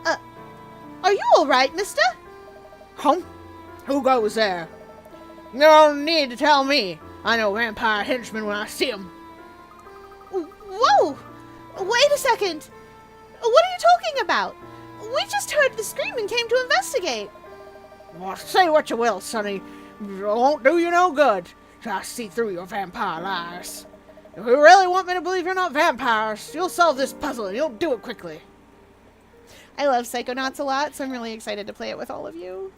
Are you alright, mister? Huh? Who goes there? You don't need to tell me. I know vampire henchmen when I see them. Whoa! Wait a second! What are you talking about? We just heard the scream and came to investigate. Well, say what you will, Sonny. It won't do you no good. I see through your vampire lies. If you really want me to believe you're not vampires, you'll solve this puzzle and you'll do it quickly. I love Psychonauts a lot, so I'm really excited to play it with all of you.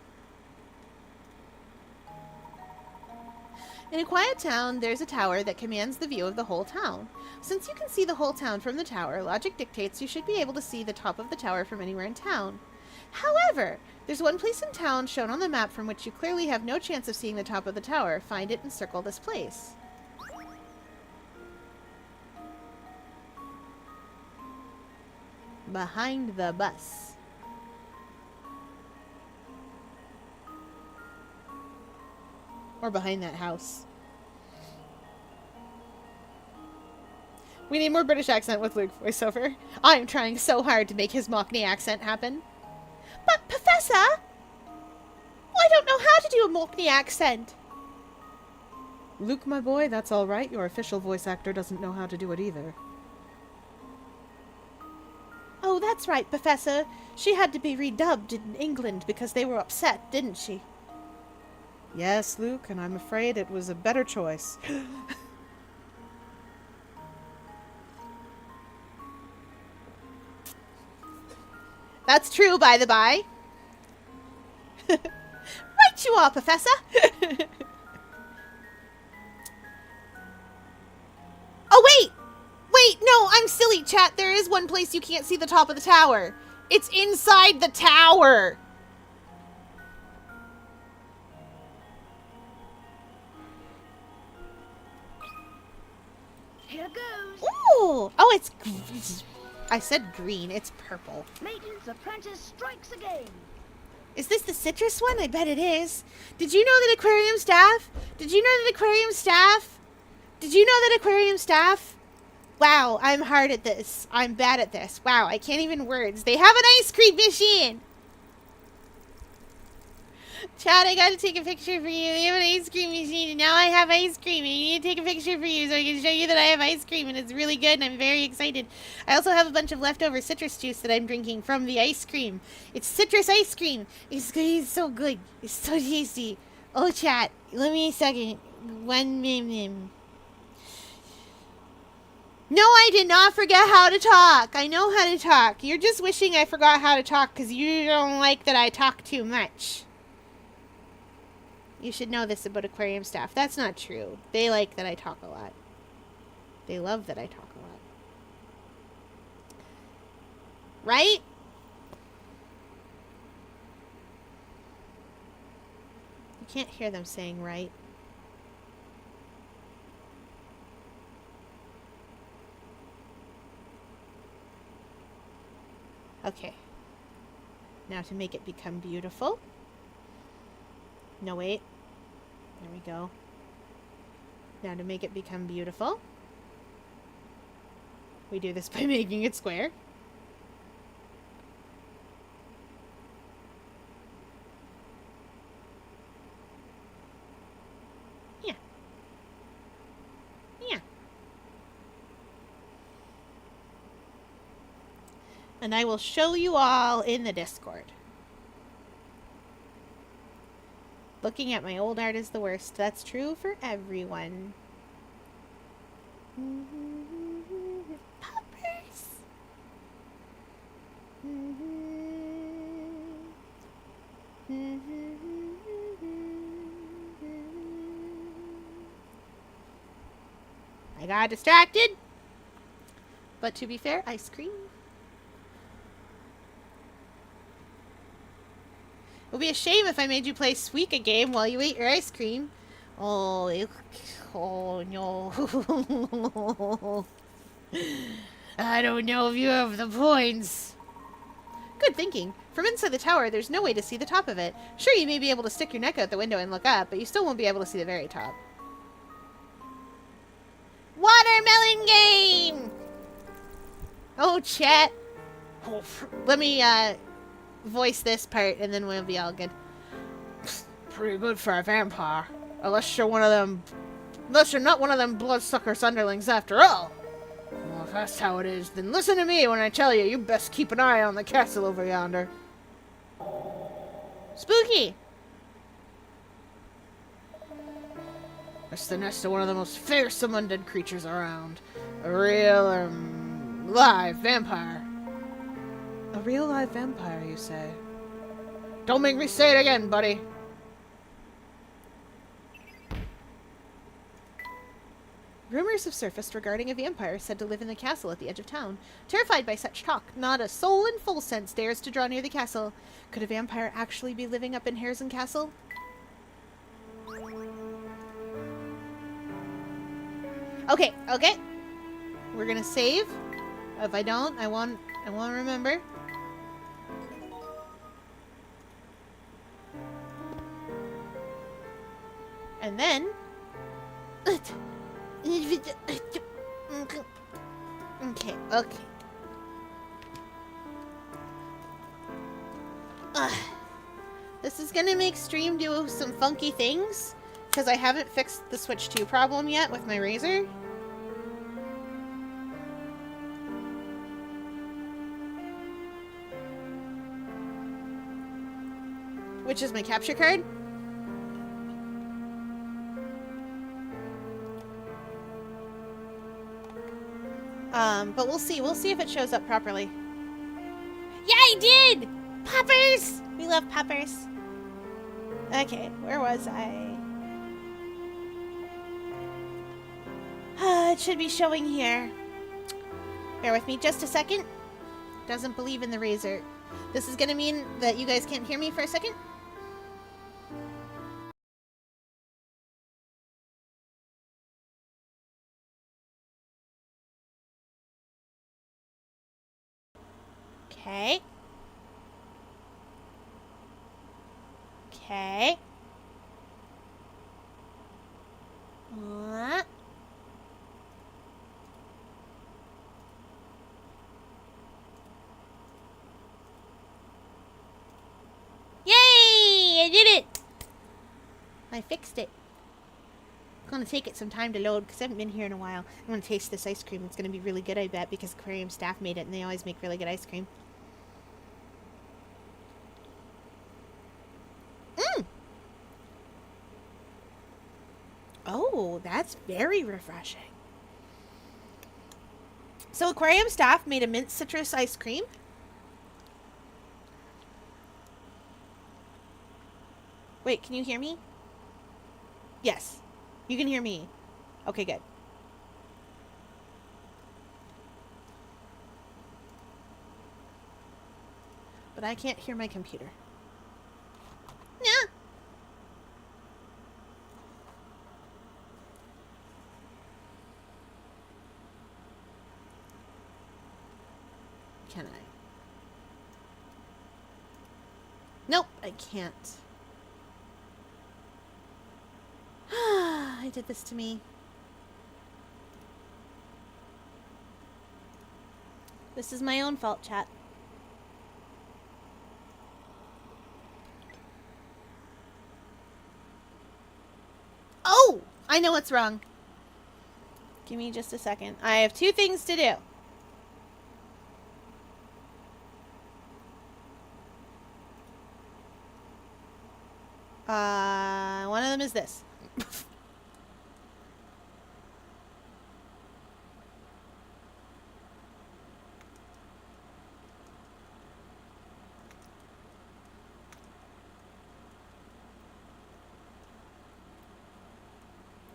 In a quiet town, there's a tower that commands the view of the whole town. Since you can see the whole town from the tower, logic dictates you should be able to see the top of the tower from anywhere in town. However, there's one place in town shown on the map from which you clearly have no chance of seeing the top of the tower. Find it and circle this place. Behind the bus. Or behind that house. We need more British accent with Luke voiceover. I'm trying so hard to make his Mockney accent happen. But, Professor! I don't know how to do a Mockney accent. Luke, my boy, that's all right. Your official voice actor doesn't know how to do it either. Oh, that's right, Professor. She had to be redubbed in England because they were upset, didn't she? Yes, Luke, and I'm afraid it was a better choice. That's true, by the by. Right you are, Professor. Oh, wait! Wait, no, I'm silly, chat. There is one place you can't see the top of the tower. It's inside the tower. Here goes. Ooh! Oh, it's... I said green. It's purple. Layton's apprentice strikes again. Is this the citrus one? I bet it is. Did you know that aquarium staff? Did you know that aquarium staff? Did you know that aquarium staff? Wow, I'm hard at this. I'm bad at this. Wow, I can't even words. They have an ice cream machine. Chad, I gotta take a picture for you. They have an ice cream machine, and now I have ice cream. And I need to take a picture for you so I can show you that I have ice cream, and it's really good, and I'm very excited. I also have a bunch of leftover citrus juice that I'm drinking from the ice cream. It's citrus ice cream. It's so good. It's so tasty. Oh, chat, let me a second. One minute. No, I did not forget how to talk. I know how to talk. You're just wishing I forgot how to talk because you don't like that I talk too much. You should know this about aquarium staff. That's not true. They like that I talk a lot. They love that I talk a lot. Right? You can't hear them saying right. Okay. Now to make it become beautiful. No, wait. There we go. Now to make it become beautiful, we do this by making it square. Yeah. And I will show you all in the Discord. Looking at my old art is the worst. That's true for everyone. Poppers! I got distracted. But to be fair, ice cream. It would be a shame if I made you play Suika game while you ate your ice cream. Oh, oh no. I don't know if you have the points. Good thinking. From inside the tower, there's no way to see the top of it. Sure, you may be able to stick your neck out the window and look up, but you still won't be able to see the very top. Watermelon game! Oh, chat. Oh, let me, voice this part, and then we'll be all good. Pretty good for a vampire. Unless you're not one of them bloodsucker underlings after all. Well, if that's how it is, then listen to me when I tell you, you best keep an eye on the castle over yonder. Spooky! It's the nest of one of the most fearsome undead creatures around. A real, live vampire. A real live vampire, you say? Don't make me say it again, buddy. Rumors have surfaced regarding a vampire said to live in the castle at the edge of town. Terrified by such talk, not a soul in full sense dares to draw near the castle. Could a vampire actually be living up in Harrison Castle? Okay, okay. We're gonna save. If I don't, I won't remember. And then okay. This is gonna make stream do some funky things because I haven't fixed the Switch 2 problem yet with my Razer. Which is my capture card. But we'll see. We'll see if it shows up properly. Yeah, I did! Poppers! We love poppers. Okay, where was I? It should be showing here. Bear with me just a second. Doesn't believe in the Razer. This is gonna mean that you guys can't hear me for a second. Okay. Okay. Yay! I did it! I fixed it. It's gonna take it some time to load because I haven't been here in a while. I'm gonna taste this ice cream. It's gonna be really good, I bet, because aquarium staff made it and they always make really good ice cream. Oh, that's very refreshing. So aquarium staff made a mint citrus ice cream. Wait, can you hear me? Yes. You can hear me. Okay, good. But I can't hear my computer. Yeah. Can I? Nope, I can't. I did this to me. This is my own fault, chat. Oh! I know what's wrong. Give me just a second. I have two things to do. is this?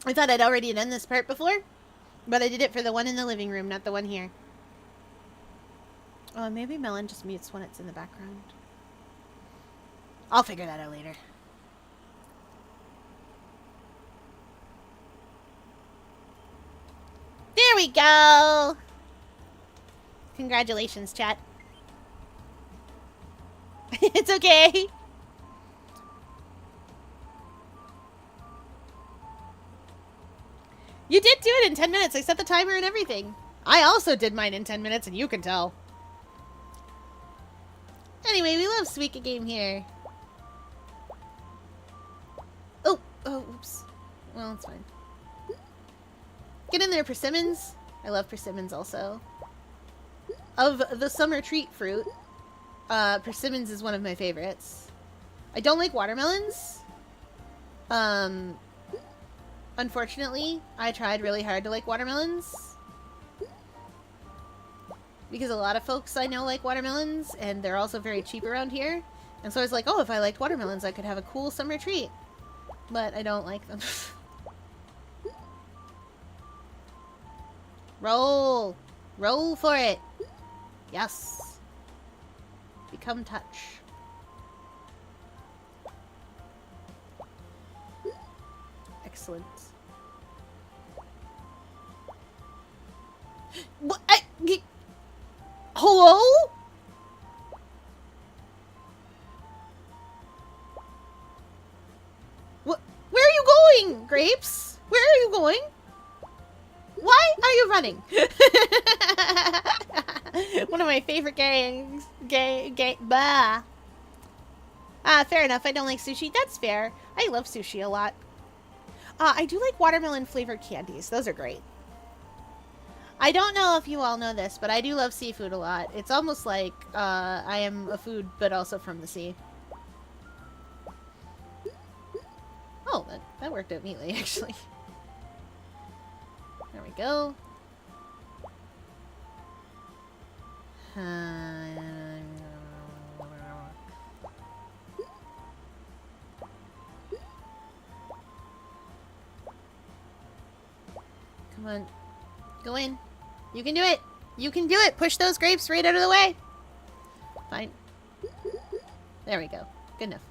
I thought I'd already done this part before, but I did it for the one in the living room, not the one here. Oh, maybe Melon just mutes when it's in the background. I'll figure that out later. There we go! Congratulations, chat. It's okay. You did do it in 10 minutes. I set the timer and everything. I also did mine in 10 minutes, and you can tell. Anyway, we love Suika Game here. Oh, oops. Well, it's fine. Get in there, persimmons. I love persimmons also. Of the summer treat fruit, persimmons is one of my favorites. I don't like watermelons. Unfortunately, I tried really hard to like watermelons. Because a lot of folks I know like watermelons, and they're also very cheap around here. And so I was like, oh, if I liked watermelons, I could have a cool summer treat. But I don't like them. Roll! Roll for it! Yes! Become touch. Excellent. What? Hello? What? Where are you going, Grapes? Where are you going? Why are you running? One of my favorite gangs. Bah. Ah, fair enough. I don't like sushi. That's fair. I love sushi a lot. I do like watermelon flavored candies. Those are great. I don't know if you all know this, but I do love seafood a lot. It's almost like I am a food, but also from the sea. Oh, that worked out neatly, actually. There we go. Come on. Go in. You can do it. You can do it. Push those grapes right out of the way. Fine. There we go. Good enough.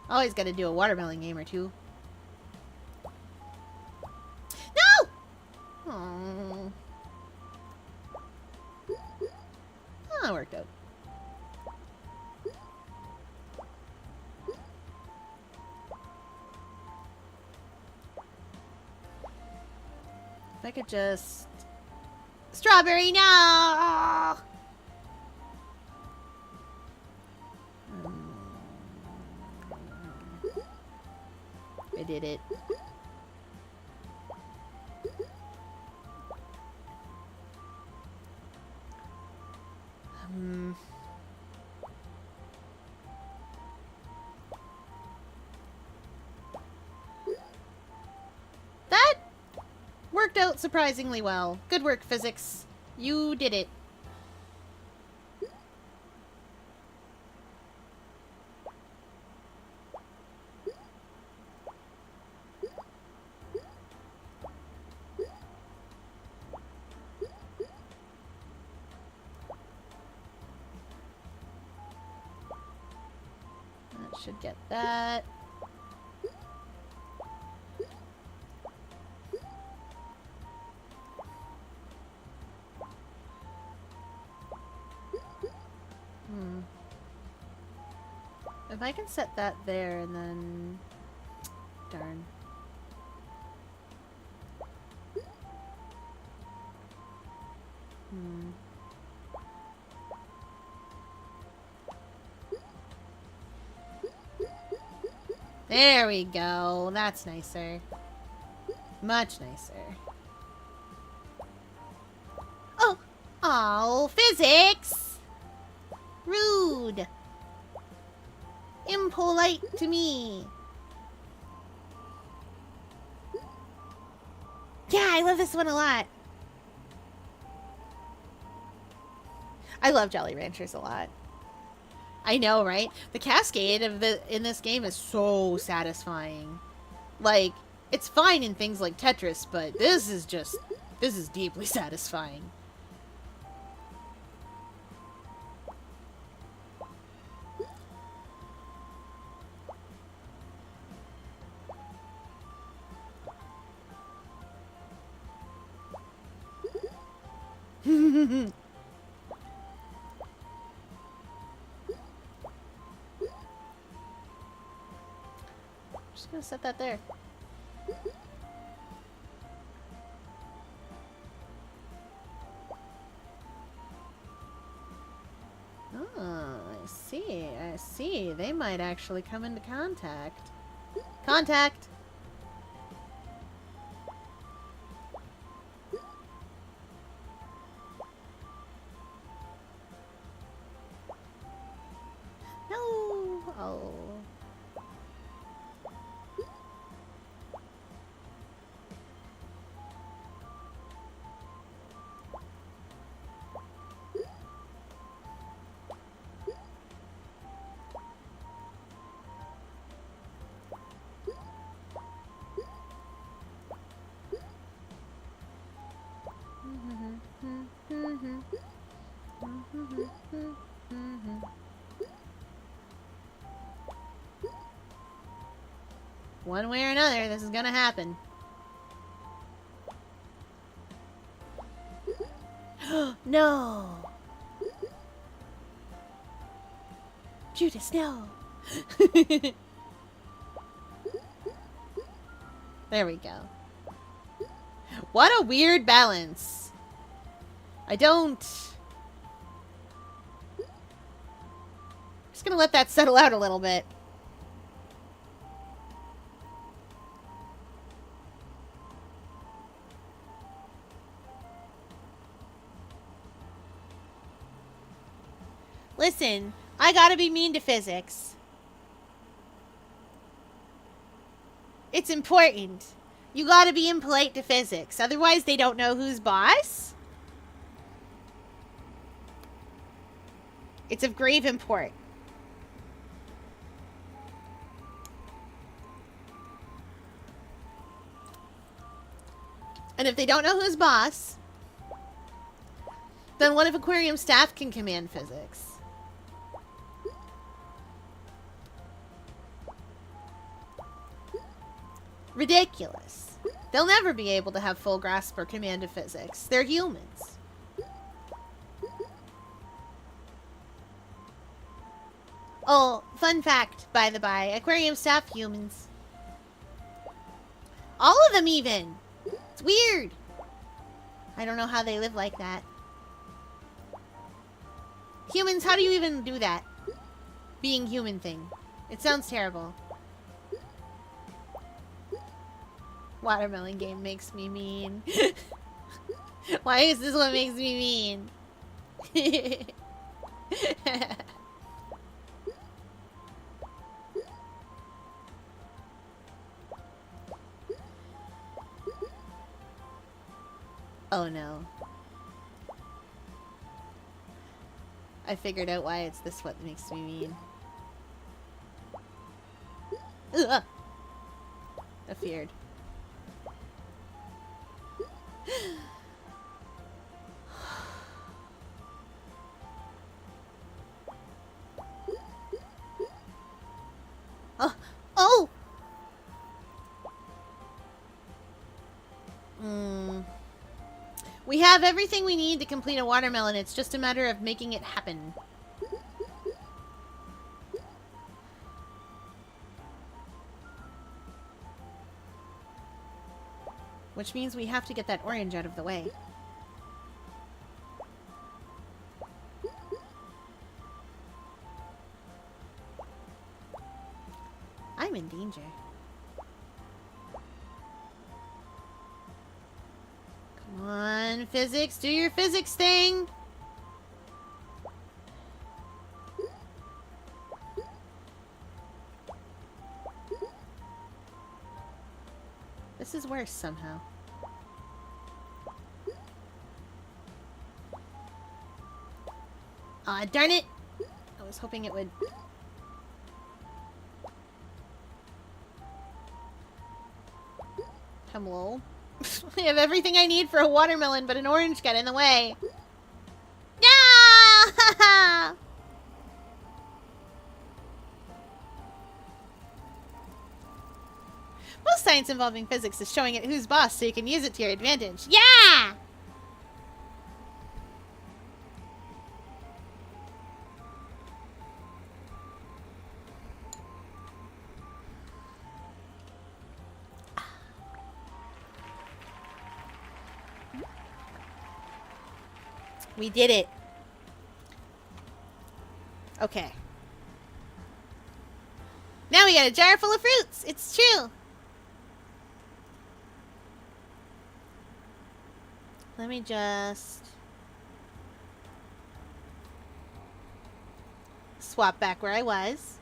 Always got to do a watermelon game or two. No! Oh, it worked out. If I could just... Strawberry, no! I did it. That worked out surprisingly well. Good work, physics. You did it. That should get that. If I can set that there and then... Darn. There we go. That's nicer. Much nicer. Oh! Oh, physics! Rude! impolite to me. Yeah, I love this one a lot. I love Jolly Ranchers a lot. I know, right? The cascade in this game is so satisfying. Like, it's fine in things like Tetris, but this is deeply satisfying. Just gonna set that there. Oh, I see. I see. They might actually come into contact. Contact! No! Oh. One way or another, this is gonna happen. No! Judas, no! There we go. What a weird balance. I don't... Just gonna let that settle out a little bit. Listen, I gotta be mean to physics. It's important. You gotta be impolite to physics, otherwise they don't know who's boss. It's of grave import. And if they don't know who's boss, then what if aquarium staff can command physics? Ridiculous. They'll never be able to have full grasp or command of physics. They're humans. Oh, fun fact, by the by. Aquarium staff, humans. All of them, even. It's weird. I don't know how they live like that. Humans, how do you even do that? Being human thing. It sounds terrible. Watermelon game makes me mean. Why is this what makes me mean? Oh no. I figured out why it's this what makes me mean. Ugh. I feared. Oh! Oh! We have everything we need to complete a watermelon. It's just a matter of making it happen. Which means we have to get that orange out of the way. I'm in danger. Come on, physics, do your physics thing! This is worse somehow. Aw, darn it! I was hoping it would... Hello? I have everything I need for a watermelon, but an orange got in the way. No! Most science involving physics is showing it who's boss so you can use it to your advantage. Yeah! We did it. Okay. Now we got a jar full of fruits. It's true. Let me just swap back where I was.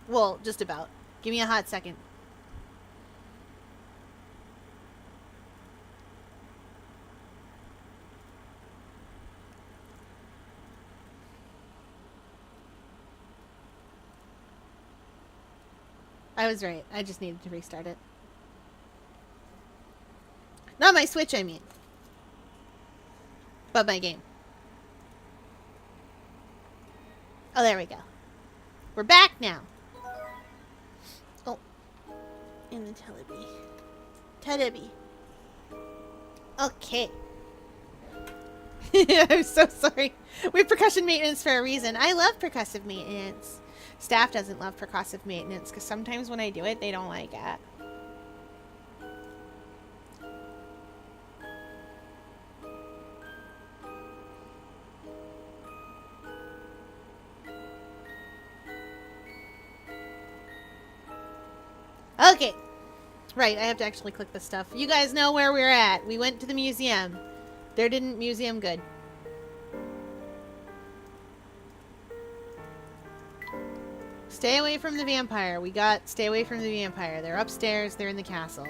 Well, just about. Give me a hot second. I was right. I just needed to restart it. Not my Switch, I mean. But my game. Oh, there we go. We're back now. Oh. In the Teletubby. Teletubby. Okay. I'm so sorry. We have percussion maintenance for a reason. I love percussive maintenance. Staff doesn't love percussive maintenance because sometimes when I do it, they don't like it. Okay. Right, I have to actually click the stuff. You guys know where we're at. We went to the museum. There didn't museum good. Stay away from the vampire. We got stay away from the vampire. They're upstairs. They're in the castle.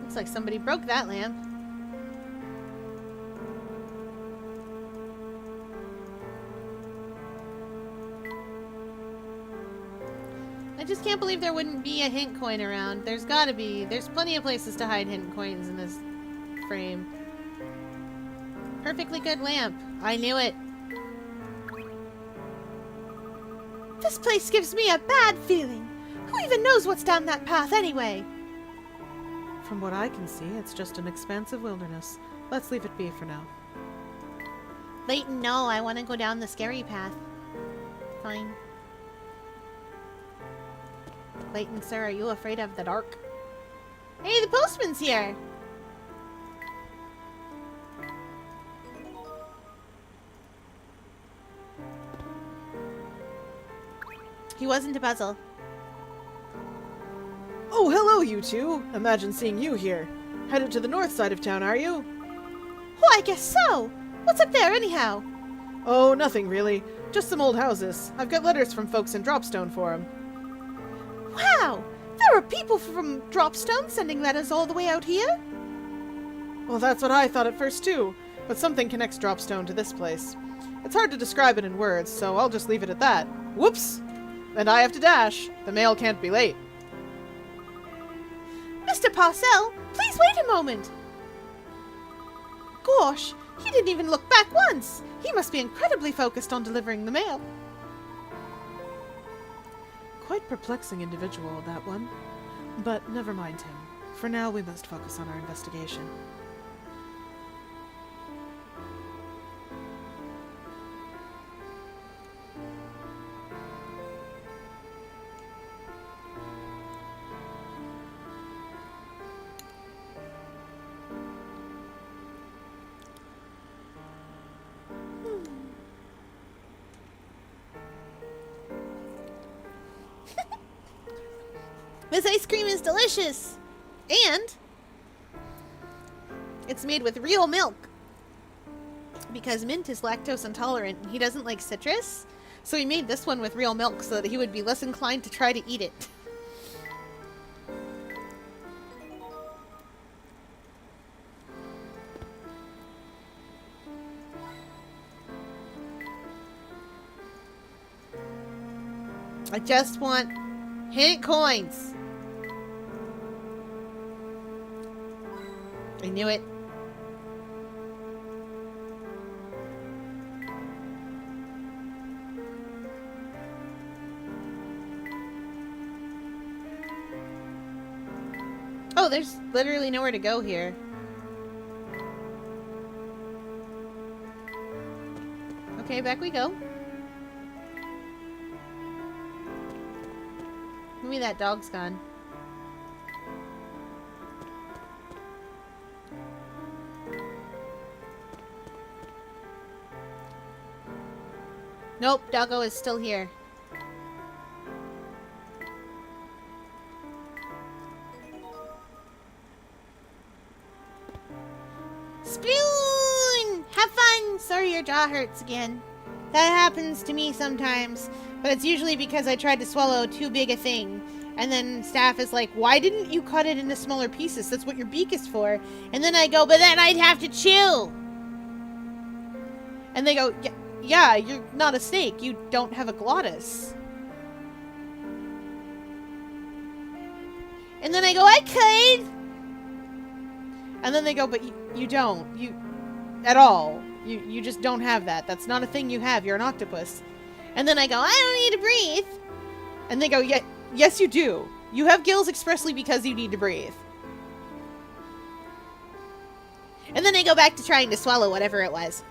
Looks like somebody broke that lamp. I just can't believe there wouldn't be a hint coin around. There's gotta be. There's plenty of places to hide hint coins in this frame. Perfectly good lamp. I knew it. This place gives me a bad feeling. Who even knows what's down that path anyway? From what I can see, it's just an expansive wilderness. Let's leave it be for now. Leighton, no, I want to go down the scary path. Fine. Leighton, sir, are you afraid of the dark? Hey, the postman's here! He wasn't a puzzle. Oh, hello, you two! Imagine seeing you here. Headed to the north side of town, are you? Oh, I guess so. What's up there anyhow? Oh, nothing really. Just some old houses. I've got letters from folks in Dropstone for 'em. Wow, there are people from Dropstone sending letters all the way out here? Well, that's what I thought at first, too. But something connects Dropstone to this place. It's hard to describe it in words, so I'll just leave it at that. Whoops! And I have to dash. The mail can't be late. Mr. Parcell, please wait a moment. Gosh, he didn't even look back once. He must be incredibly focused on delivering the mail. Quite perplexing individual, that one. But never mind him. For now, we must focus on our investigation. This ice cream is delicious! And it's made with real milk. Because Mint is lactose intolerant and he doesn't like citrus. So he made this one with real milk so that he would be less inclined to try to eat it. I just want hint coins. I knew it. Oh, there's literally nowhere to go here. Okay, back we go. Maybe that dog's gone. Nope, Doggo is still here. Spoon! Have fun! Sorry your jaw hurts again. That happens to me sometimes, but it's usually because I tried to swallow too big a thing. And then staff is like, why didn't you cut it into smaller pieces? That's what your beak is for. And then I go, but then I'd have to chew. And they go, yeah, you're not a snake. You don't have a glottis. And then I go, I could. And then they go, but you don't. You, at all. You just don't have that. That's not a thing you have. You're an octopus. And then I go, I don't need to breathe. And they go, yes you do. You have gills expressly because you need to breathe. And then I go back to trying to swallow whatever it was.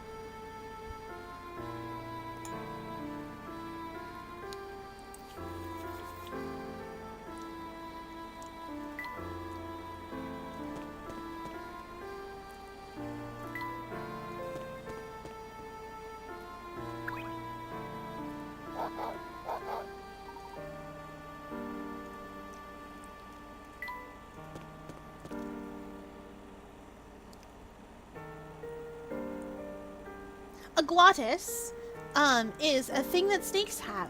A glottis is a thing that snakes have.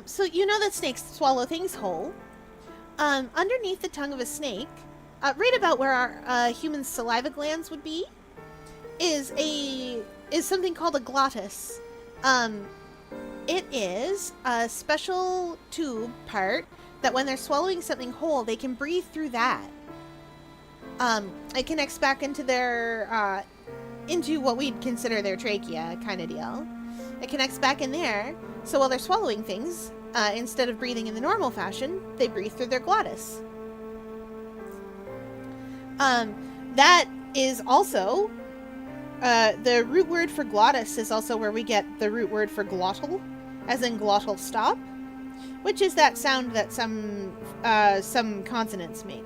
So you know that snakes swallow things whole. Underneath the tongue of a snake, right about where our human saliva glands would be, is something called a glottis. It is a special tube part that when they're swallowing something whole, they can breathe through that. It connects back into their into what we'd consider their trachea kind of deal. It connects back in there, so while they're swallowing things, instead of breathing in the normal fashion, they breathe through their glottis. That is also, the root word for glottis is also where we get the root word for glottal, as in glottal stop, which is that sound that some consonants make.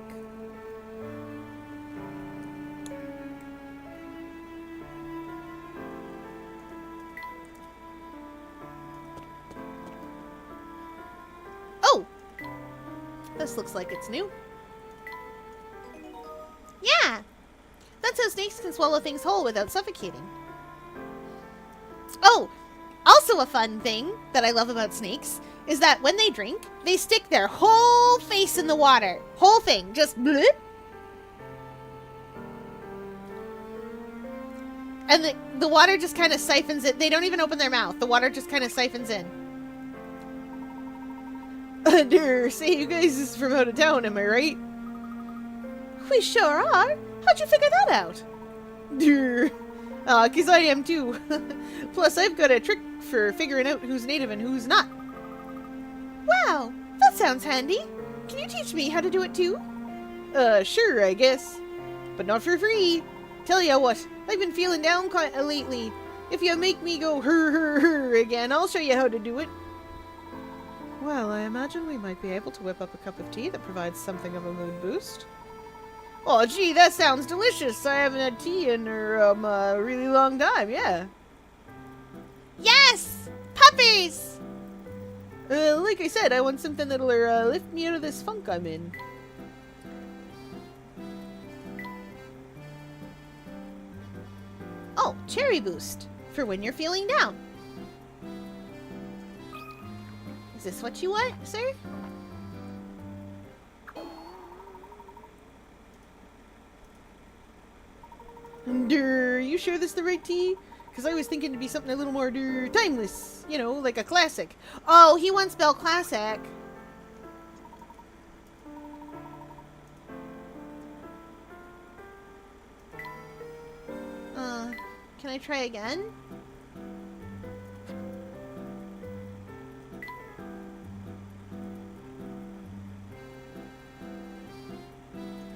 Oh! This looks like it's new. Yeah! That's how snakes can swallow things whole without suffocating. Oh! Also a fun thing that I love about snakes is that when they drink, they stick their whole face in the water. Whole thing. Just blip. And the water just kind of siphons it. They don't even open their mouth. The water just kind of siphons in. Dear, say you guys is from out of town, am I right? We sure are. How'd you figure that out? Dear. 'Cause I am too. Plus, I've got a trick for figuring out who's native and who's not. Wow, that sounds handy. Can you teach me how to do it too? Sure, I guess. But not for free. Tell ya what, I've been feeling down quite lately. If you make me go her again, I'll show you how to do it. Well, I imagine we might be able to whip up a cup of tea that provides something of a mood boost. Oh, gee, that sounds delicious. I haven't had tea in a really long time, yeah. Yes! Puppies! like I said, I want something that'll lift me out of this funk I'm in. Oh, cherry boost for when you're feeling down. Is this what you want, sir? You sure this is the right tea? Because I was thinking to be something a little more timeless. You know, like a classic. Oh, he wants Bell Classic. Can I try again?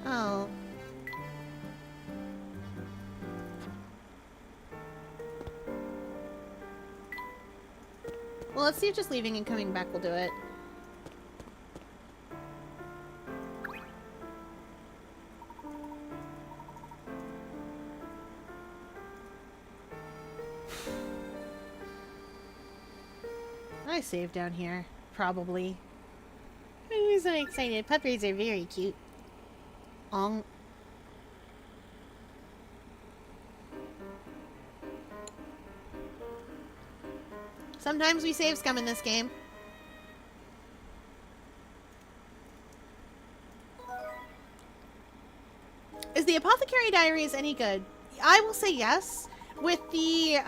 Oh. Well, let's see if just leaving and coming back will do it. I save down here, probably. I'm so excited. Puppies are very cute. Sometimes we save scum in this game. Is the Apothecary Diaries any good? I will say yes. With the,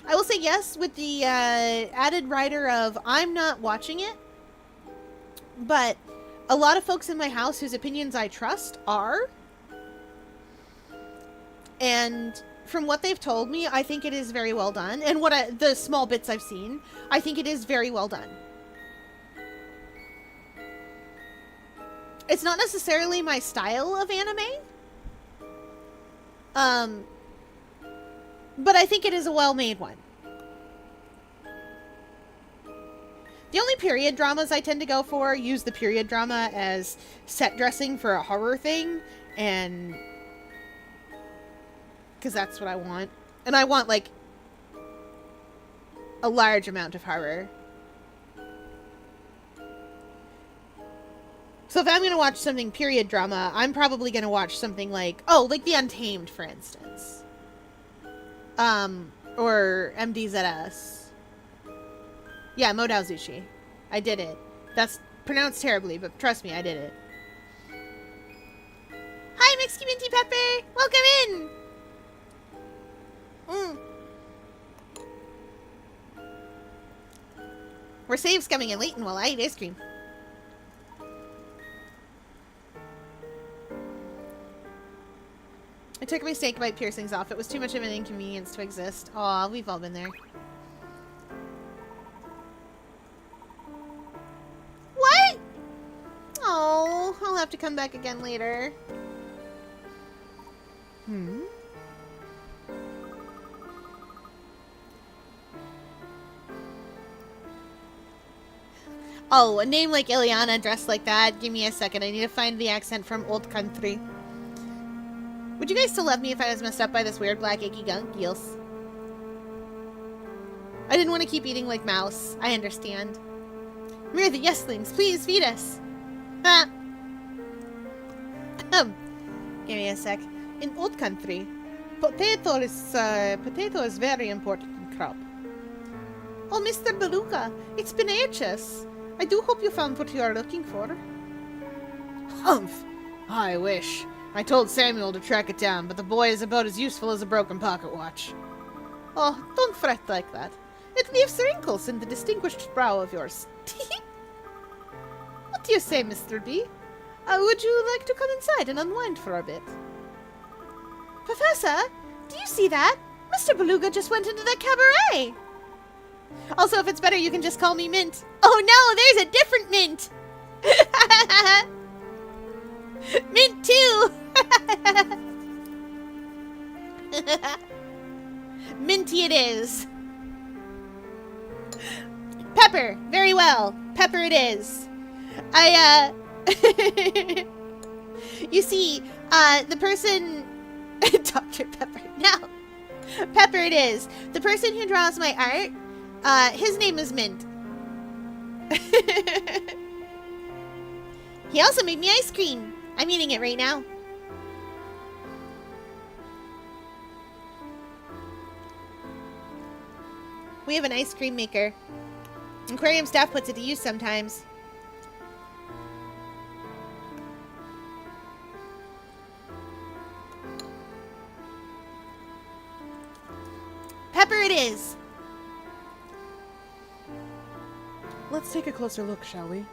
I will say yes with the added rider of I'm not watching it, but a lot of folks in my house whose opinions I trust are. And from what they've told me, I think it is very well done. And the small bits I've seen, I think it is very well done. It's not necessarily my style of anime. But I think it is a well-made one. The only period dramas I tend to go for use the period drama as set dressing for a horror thing, and because that's what I want. And I want, like, a large amount of horror. So if I'm going to watch something period drama, I'm probably going to watch something like, like The Untamed, for instance. Or MDZS. Yeah, Modao Zushi. I did it. That's pronounced terribly, but trust me, I did it. Hi, Mixed Minty Pepper! Welcome in! We're save scumming and Leighton while I eat ice cream. I took my snake bite piercings off. It was too much of an inconvenience to exist. Aw, we've all been there. What? Oh, I'll have to come back again later. Oh, a name like Ileana dressed like that? Give me a second. I need to find the accent from Old Country. Would you guys still love me if I was messed up by this weird black icky gunk? Yes. I didn't want to keep eating like mouse. I understand. We're the yeslings. Please feed us. Give me a sec. In Old Country, potato is very important crop. Oh, Mr. Beluga, it's been ages. I do hope you found what you are looking for. Humph! I wish. I told Samuel to track it down, but the boy is about as useful as a broken pocket watch. Oh, don't fret like that. It leaves wrinkles in the distinguished brow of yours. What do you say, Mr. B? Would you like to come inside and unwind for a bit? Professor, do you see that? Mr. Beluga just went into the cabaret. Also, if it's better, you can just call me Mint. Oh no, there's a different Mint! Mint 2! Minty it is. Pepper, very well. Pepper it is. You see, the person... Dr. Pepper, no. Pepper it is. The person who draws my art His name is Mint. He also made me ice cream. I'm eating it right now. We have an ice cream maker. Aquarium staff puts it to use sometimes. Pepper it is. Let's take a closer look, shall we?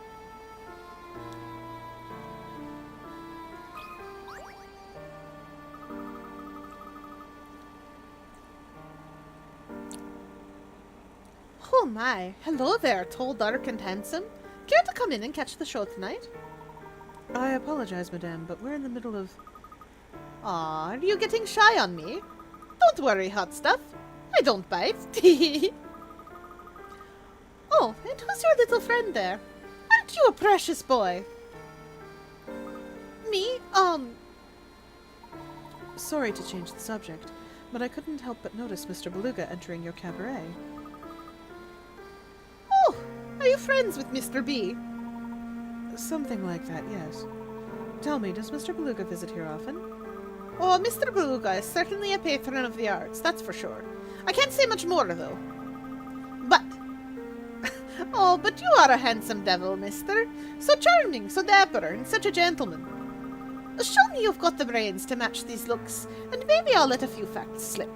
Oh my, hello there, tall, dark, and handsome. Care to come in and catch the show tonight? I apologize, madame, but we're in the middle of... Aw, are you getting shy on me? Don't worry, hot stuff. I don't bite. Oh, and who's your little friend there? Aren't you a precious boy? Me? Sorry to change the subject, but I couldn't help but notice Mr. Beluga entering your cabaret. Oh, are you friends with Mr. B? Something like that, yes. Tell me, does Mr. Beluga visit here often? Oh, Mr. Beluga is certainly a patron of the arts, that's for sure. I can't say much more, though. But... oh, but you are a handsome devil, mister. So charming, so dapper, and such a gentleman. Show me you've got the brains to match these looks, and maybe I'll let a few facts slip.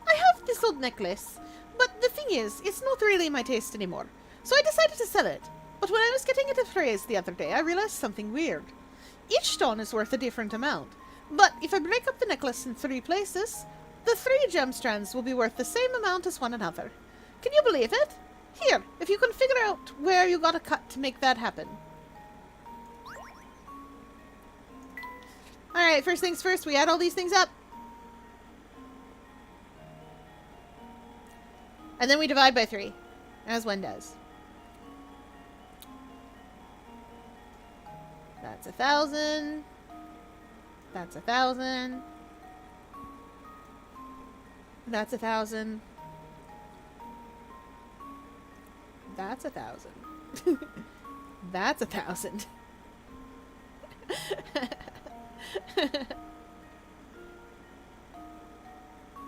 I have this old necklace, but the thing is, it's not really my taste anymore. So I decided to sell it. But when I was getting it appraised the other day, I realized something weird. Each stone is worth a different amount. But if I break up the necklace in 3 places, the 3 gem strands will be worth the same amount as one another. Can you believe it? Here, if you can figure out where you got to cut to make that happen. Alright, first things first, we add all these things up. And then we divide by 3, as one does. That's 1,000. That's 1,000. That's 1,000. That's 1,000. That's 1,000.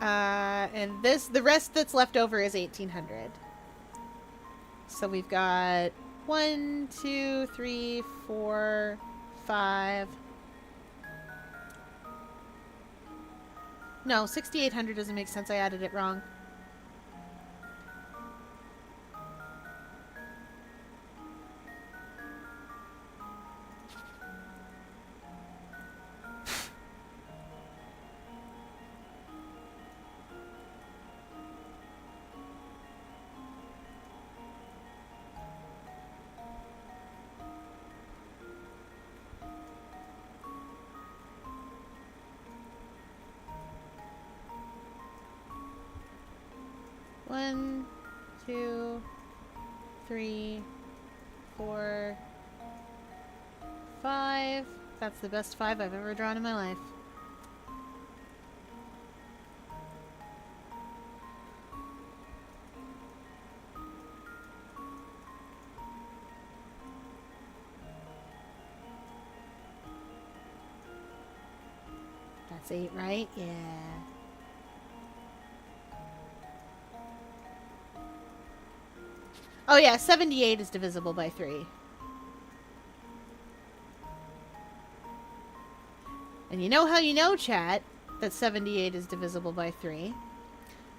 And the rest that's left over is 1,800. So we've got 1, 2, 3, 4, 5. No, 6,800 doesn't make sense. I added it wrong. One, 2, 3, 4, 5. That's the best 5 I've ever drawn in my life. That's 8, right? Yeah. Oh yeah, 78 is divisible by 3. And you know how you know, chat, that 78 is divisible by 3?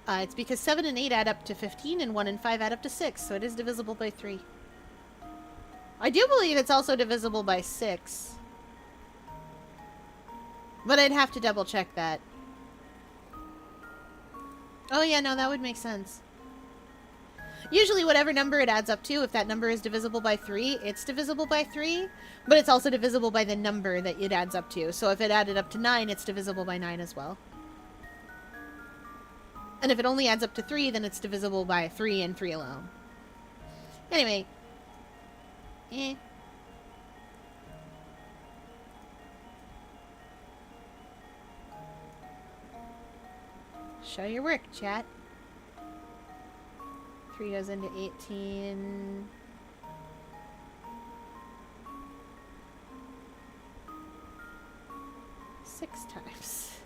It's because 7 and 8 add up to 15, and 1 and 5 add up to 6, so it is divisible by 3. I do believe it's also divisible by 6. But I'd have to double check that. Oh yeah, no, that would make sense. Usually whatever number it adds up to, if that number is divisible by 3, it's divisible by 3, but it's also divisible by the number that it adds up to. So if it added up to 9, it's divisible by 9 as well. And if it only adds up to 3, then it's divisible by 3 and 3 alone. Anyway. Show your work, chat. 3 goes into 18. Six times.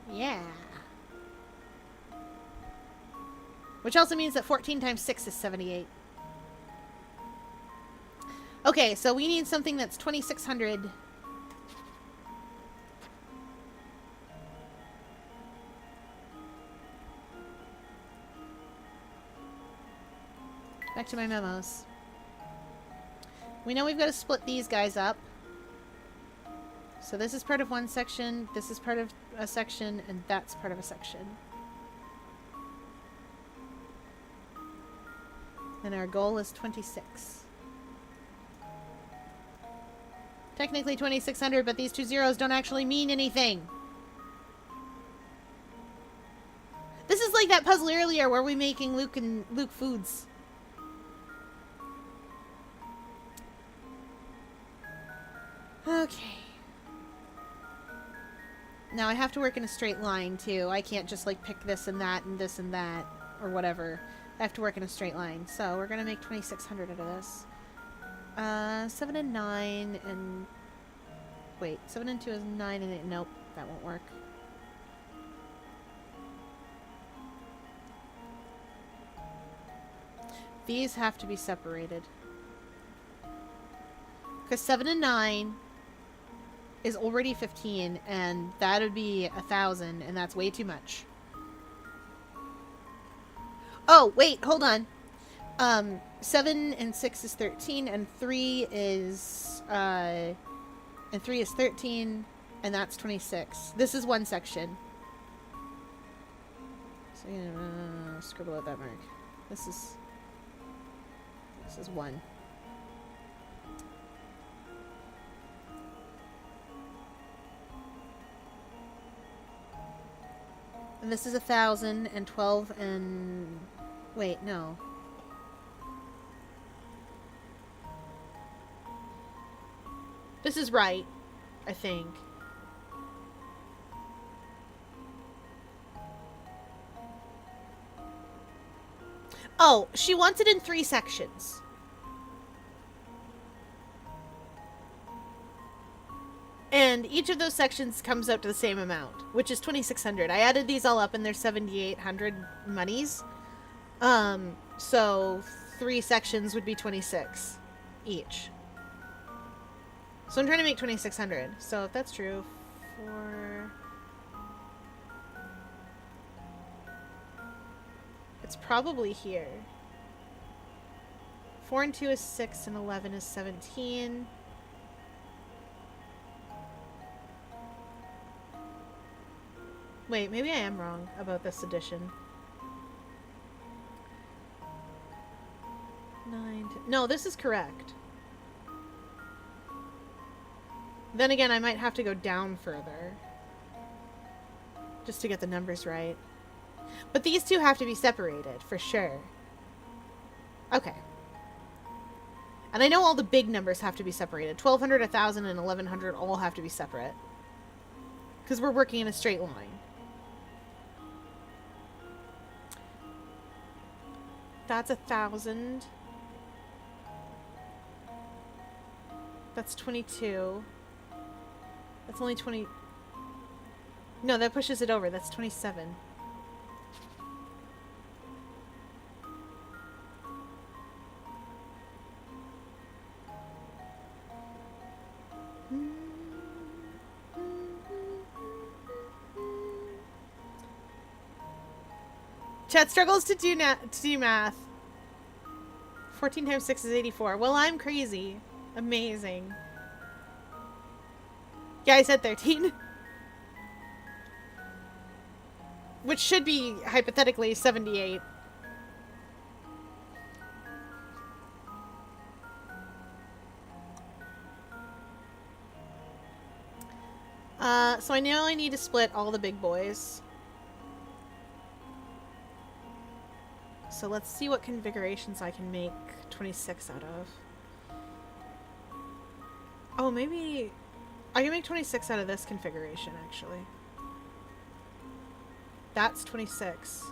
Yeah. Which also means that 14 times 6 is 78. Okay, so we need something that's 2,600. Back to my memos. We know we've got to split these guys up. So this is part of one section, this is part of a section, and that's part of a section. And our goal is 26. Technically 2,600, but these 2 zeros don't actually mean anything. This is like that puzzle earlier where we're making Luke foods. Okay. Now I have to work in a straight line too. I can't just like pick this and that and this and that or whatever. I have to work in a straight line. So we're gonna make 2,600 out of this. 7 and 9 and... Wait, 7 and 2 is 9 and 8. Nope, that won't work. These have to be separated. Because 7 and 9 is already 15, and that would be 1,000, and that's way too much. Oh, wait, hold on. 7 and 6 is 13, and 3 is 13, and that's 26. This is one section. So scribble out that mark. This is one. And this is 1,000 and 12 and... Wait, no. This is right, I think. Oh, she wants it in 3 sections. And each of those sections comes out to the same amount, which is 2,600. I added these all up and they're 7,800 monies. So 3 sections would be 26 each. So I'm trying to make 2,600. So if that's true, 4... It's probably here. 4 and 2 is 6 and 11 is 17. Wait, maybe I am wrong about this addition. 9... No, this is correct. Then again, I might have to go down further. Just to get the numbers right. But these two have to be separated, for sure. Okay. And I know all the big numbers have to be separated. 1,200, 1,000, and 1,100 all have to be separate. Because we're working in a straight line. That's 1,000. That's 22. That's only 20... No, that pushes it over. That's 27. Chat struggles to do math. 14 times 6 is 84. Well, I'm crazy. Amazing. Yeah, I said 13. Which should be, hypothetically, 78. So I know I need to split all the big boys. So let's see what configurations I can make 26 out of. Oh, maybe... I can make 26 out of this configuration, actually. That's 26.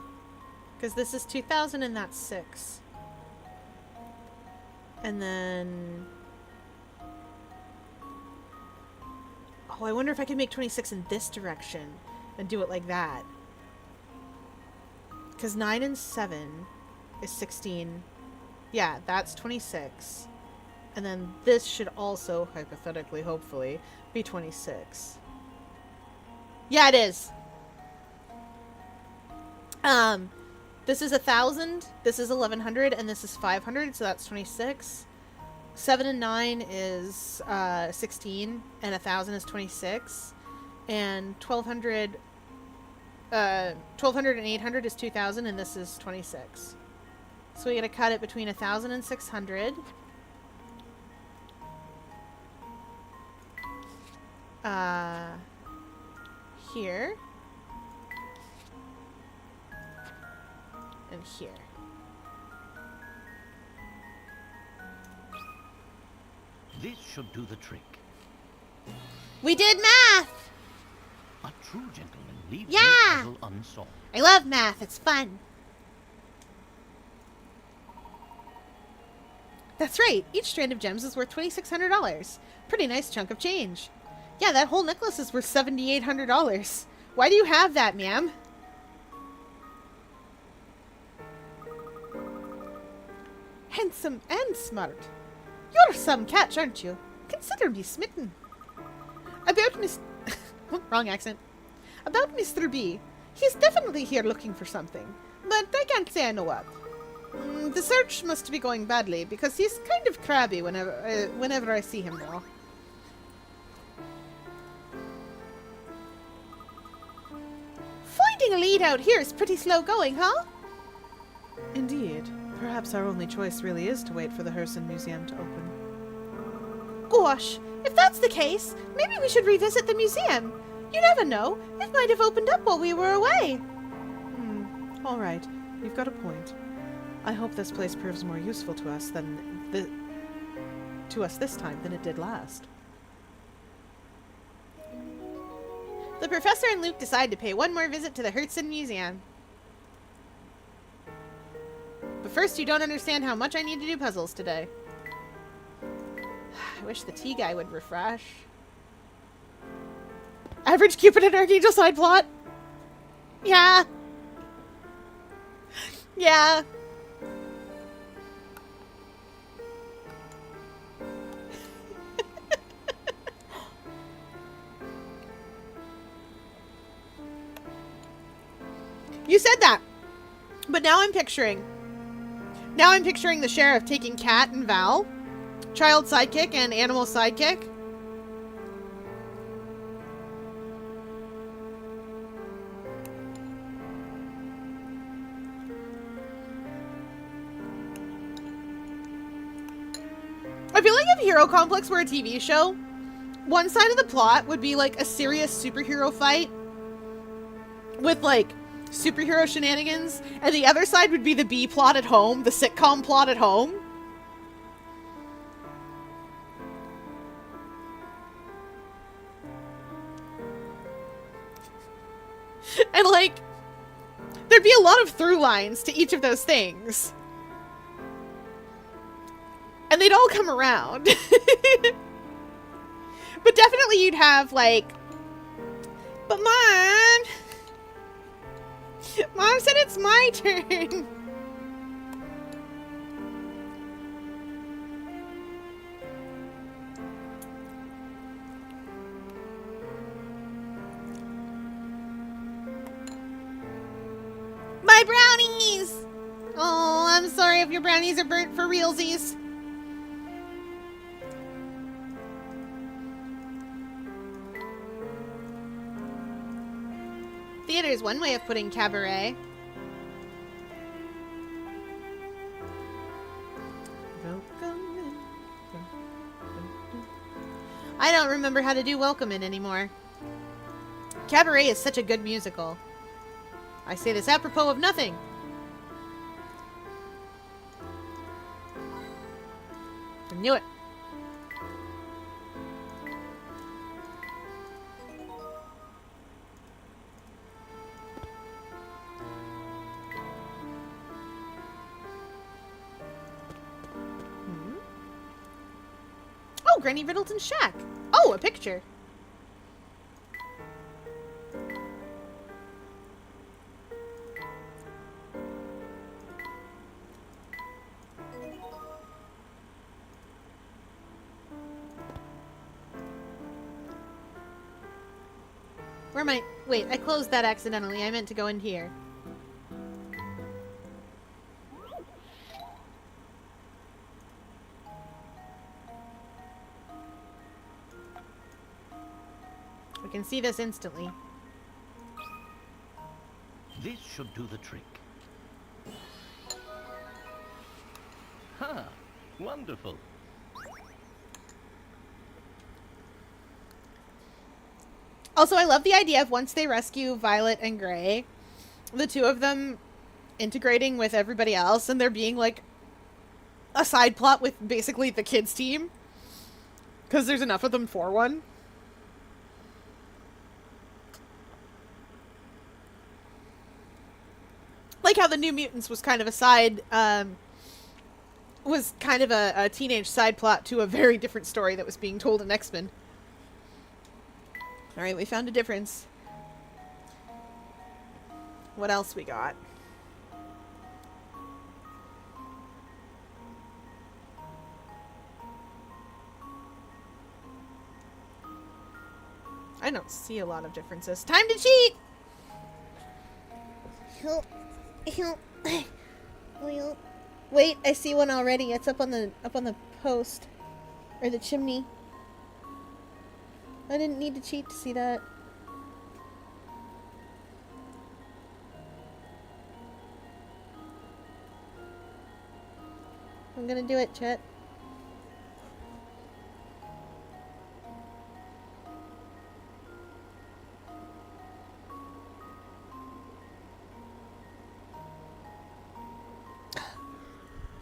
Because this is 2,000 and that's 6. And then... Oh, I wonder if I can make 26 in this direction and do it like that. Because 9 and 7 is 16. Yeah, that's 26. And then this should also, hypothetically, hopefully, be 26. Yeah, it is. This is 1,000, this is 1,100, and this is 500, so that's 26. 7 and 9 is 16, and 1,000 is 26. And 1,200 and 800 is 2,000, and this is 26. So we gotta cut it between 1,000 and 600. Here. And here. This should do the trick. We did math! A true gentleman leaves Yeah! no puzzle unsolved. I love math. It's fun. That's right. Each strand of gems is worth $2,600. Pretty nice chunk of change. Yeah, that whole necklace is worth $7,800. Why do you have that, ma'am? Handsome and smart. You're some catch, aren't you? Consider me smitten. About Miss... Wrong accent. About Mr. B. He's definitely here looking for something, but I can't say I know what. The search must be going badly, because he's kind of crabby whenever I see him now. Finding a lead out here is pretty slow going, huh? Indeed. Perhaps our only choice really is to wait for the Herson Museum to open. Gosh, if that's the case, maybe we should revisit the museum. You never know, it might have opened up while we were away. All right. You've got a point. I hope this place proves more useful to us this time than it did last. The professor and Luke decide to pay one more visit to the Herzen Museum. But first, you don't understand how much I need to do puzzles today. I wish the tea guy would refresh. Average Cupid and Archangel side plot. Yeah. Yeah. You said that. But now I'm picturing the sheriff taking Cat and Val, child sidekick and animal sidekick. I feel like if Hero Complex were a TV show, one side of the plot would be like a serious superhero fight with like superhero shenanigans, and the other side would be the B plot at home, the sitcom plot at home. And like, there'd be a lot of through lines to each of those things. And they'd all come around. But definitely you'd have like, but Mom said it's my turn. My brownies! Oh, I'm sorry if your brownies are burnt for realsies. Theater is one way of putting cabaret. I don't remember how to do Welcome In anymore. Cabaret is such a good musical. I say this apropos of nothing. I knew it. Granny Riddleton's shack. Oh, a picture. Where am I? Wait, I closed that accidentally. I meant to go in here. We can see this instantly. This should do the trick. Ha! Wonderful. Also, I love the idea of once they rescue Violet and Gray, the two of them integrating with everybody else and there being like a side plot with basically the kids team. Because there's enough of them for one. Like how the New Mutants was kind of a side, was kind of a teenage side plot to a very different story that was being told in X-Men. Alright, we found a difference. What else we got? I don't see a lot of differences. Time to cheat! Wait, I see one already. It's up on the post. Or the chimney. I didn't need to cheat to see that. I'm gonna do it, Chet.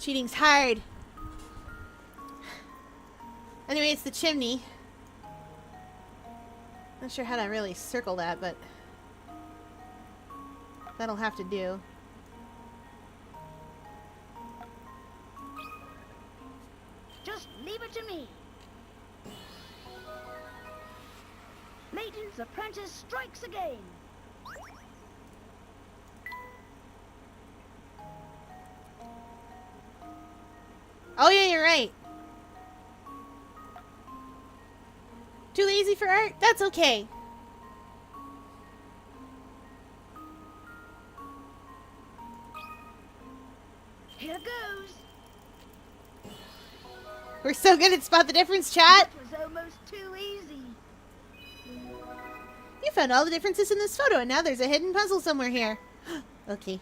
Cheating's hard. Anyway, it's the chimney. Not sure how to really circle that, but that'll have to do. Just leave it to me. Layton's apprentice strikes again. Oh yeah, you're right. Too lazy for art? That's okay. Here goes. We're so good at spot the difference, chat. That was almost too easy. You found all the differences in this photo, and now there's a hidden puzzle somewhere here. Okay.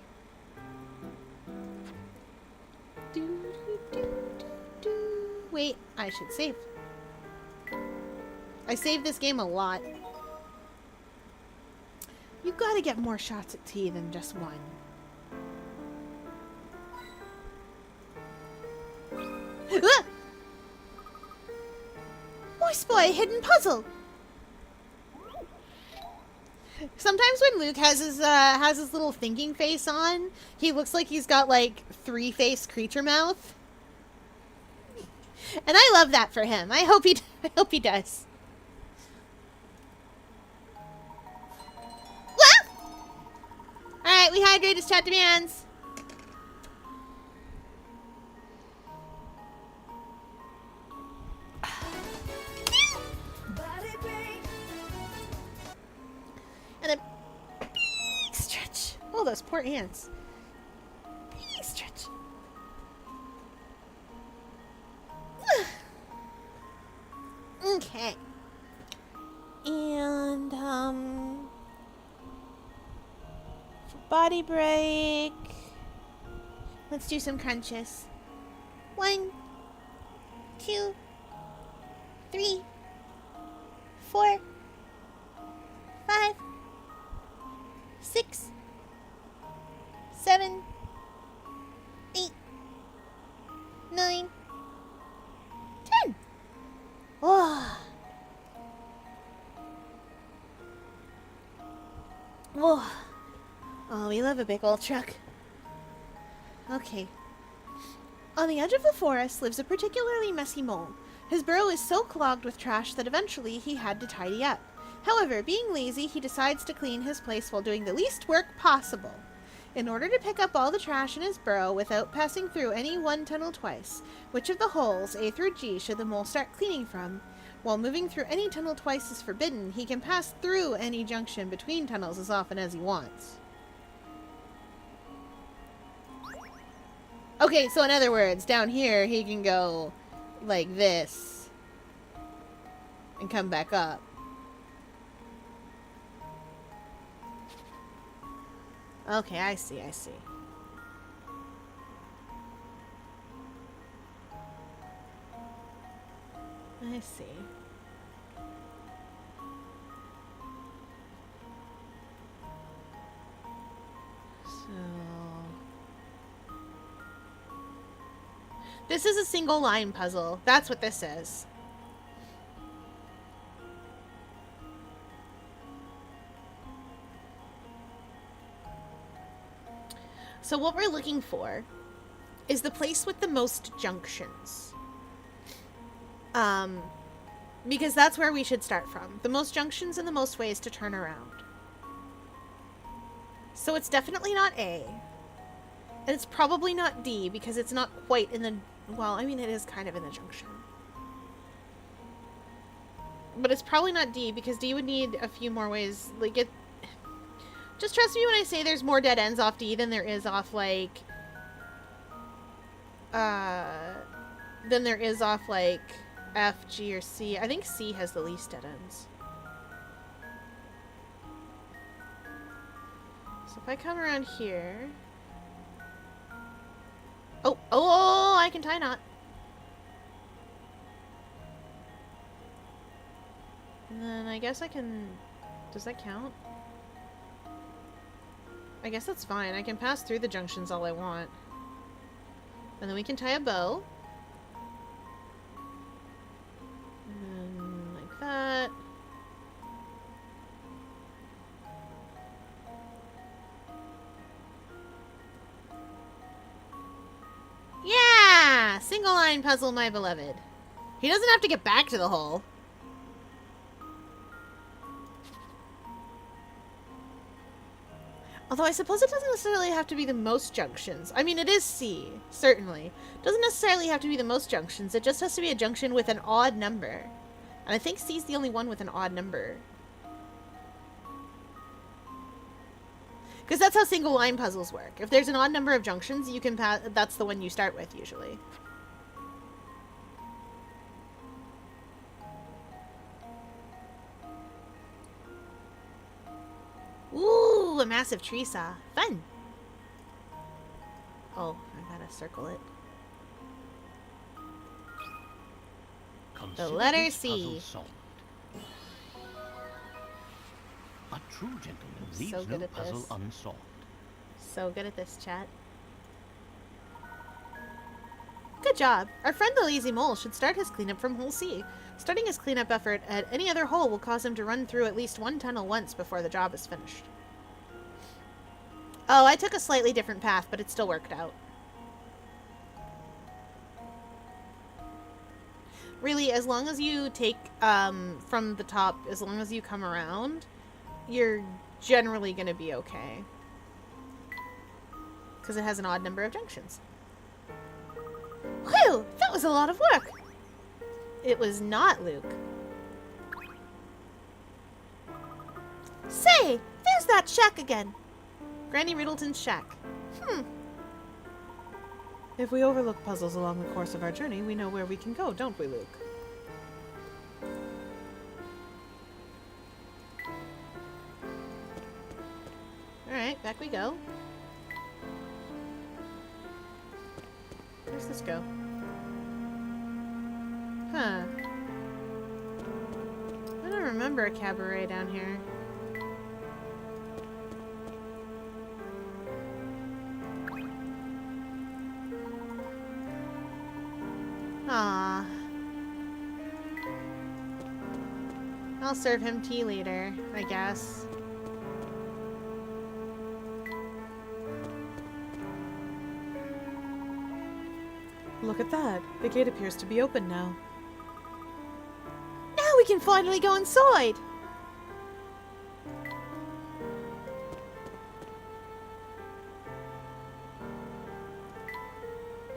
Wait, I should save. I save this game a lot. You gotta get more shots at T than just one. Ah! Moist boy, hidden puzzle. Sometimes when Luke has his little thinking face on, he looks like he's got like 3-faced creature mouth. And I love that for him. I hope he does. Alright, we hydrate as chat demands. And a big stretch. Oh, those poor ants. Big stretch. Okay. And, for body break, let's do some crunches. 1, 2, 3, 4, 5, 6, 7, 8, 9, 10. Oh. Oh. Oh, we love a big old truck. Okay. On the edge of the forest lives a particularly messy mole. His burrow is so clogged with trash that eventually he had to tidy up. However, being lazy, he decides to clean his place while doing the least work possible. In order to pick up all the trash in his burrow without passing through any one tunnel twice, which of the holes, A through G, should the mole start cleaning from? While moving through any tunnel twice is forbidden, he can pass through any junction between tunnels as often as he wants. Okay, so in other words, down here he can go like this and come back up. Okay, I see, I see. I see. So... this is a single line puzzle. That's what this is. So what we're looking for is the place with the most junctions. Because that's where we should start from. The most junctions and the most ways to turn around. So it's definitely not A. And it's probably not D because it's not quite in the... well, I mean, it is kind of in the junction. But it's probably not D because D would need a few more ways. Like, it... just trust me when I say there's more dead ends off D than there is off, like... than there is off, like, F, G, or C. I think C has the least dead ends. So if I come around here... oh, I can tie a knot. And then I guess I can... does that count? I guess that's fine. I can pass through the junctions all I want. And then we can tie a bow. And then like that. Yeah! Single line puzzle, my beloved. He doesn't have to get back to the hole. Although I suppose it doesn't necessarily have to be the most junctions. I mean, it is C, certainly. It doesn't necessarily have to be the most junctions. It just has to be a junction with an odd number. And I think C's the only one with an odd number. Because that's how single line puzzles work. If there's an odd number of junctions, you can pass. That's the one you start with, usually. Ooh, a massive tree saw. Fun! Oh, I gotta circle it. Consider letter this C. puzzle solved. A true gentleman So leaves good no at puzzle this. unsolved. So good at this, chat. Good job. Our friend the Lazy Mole should start his cleanup from hole C. Starting his cleanup effort at any other hole will cause him to run through at least one tunnel once before the job is finished. Oh, I took a slightly different path, but it still worked out. Really, as long as you take from the top, as long as you come around, you're generally going to be okay. Because it has an odd number of junctions. Whew! That was a lot of work! It was not, Luke. Say! There's that shack again! Granny Riddleton's shack. If we overlook puzzles along the course of our journey, we know where we can go, don't we, Luke? Alright, back we go. Where's this go? Huh. I don't remember a cabaret down here. Aww. I'll serve him tea later, I guess. Look at that. The gate appears to be open now. can finally go inside.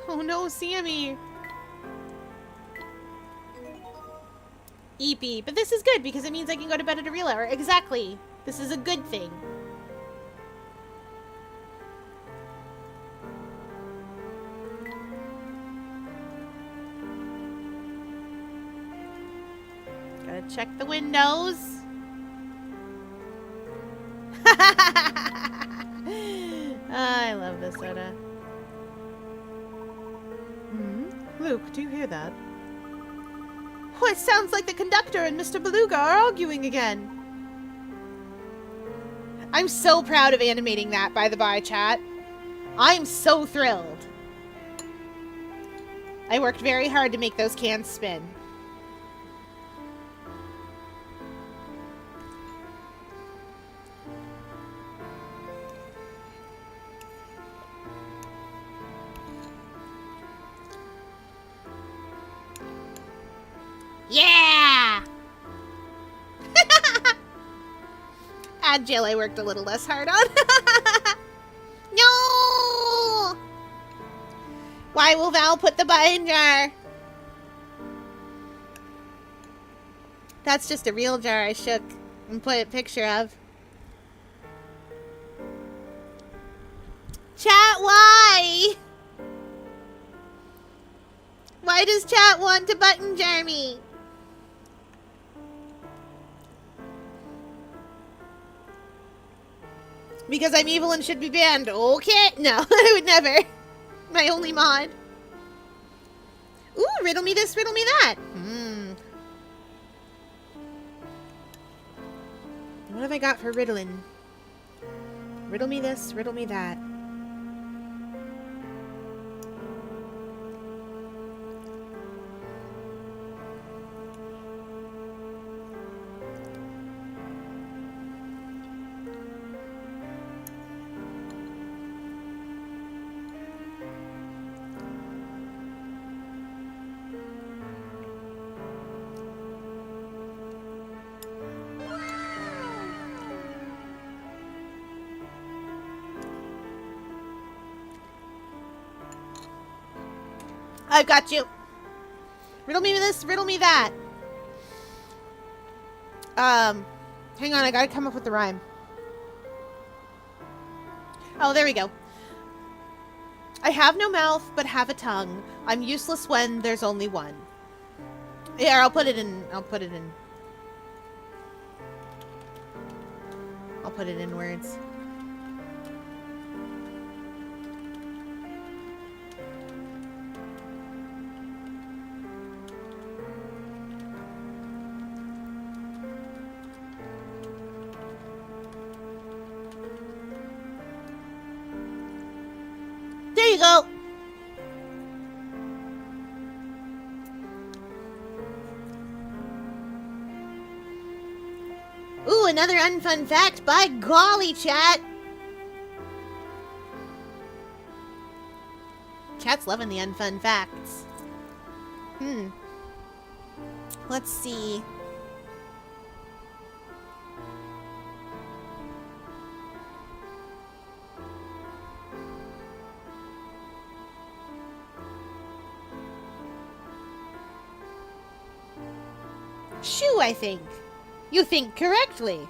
Oh no, Sammy. Eepy. But this is good because it means I can go to bed at a real hour. Exactly. This is a good thing. Gotta check the windows. I love this soda. Luke, do you hear that? Oh, it sounds like the conductor and Mr. Beluga are arguing again. I'm so proud of animating that, by the by, chat. I'm so thrilled. I worked very hard to make those cans spin. Yeah! Add Jill I worked a little less hard on. No! Why will Val put the butt in jar? That's just a real jar I shook and put a picture of. Chat, why? Why does chat want to button jar me? Because I'm evil and should be banned. Okay. No, I would never. My only mod. Ooh, riddle me this, riddle me that. What have I got for riddling? Riddle me this, riddle me that. I've got you. Riddle me this, riddle me that. Hang on, I gotta come up with the rhyme. Oh, there we go. I have no mouth, but have a tongue. I'm useless when there's only one. Here, I'll put it in words. There you go. Ooh, another unfun fact. By golly, chat. Chat's loving the unfun facts. Let's see. Shoo, I think. You think correctly.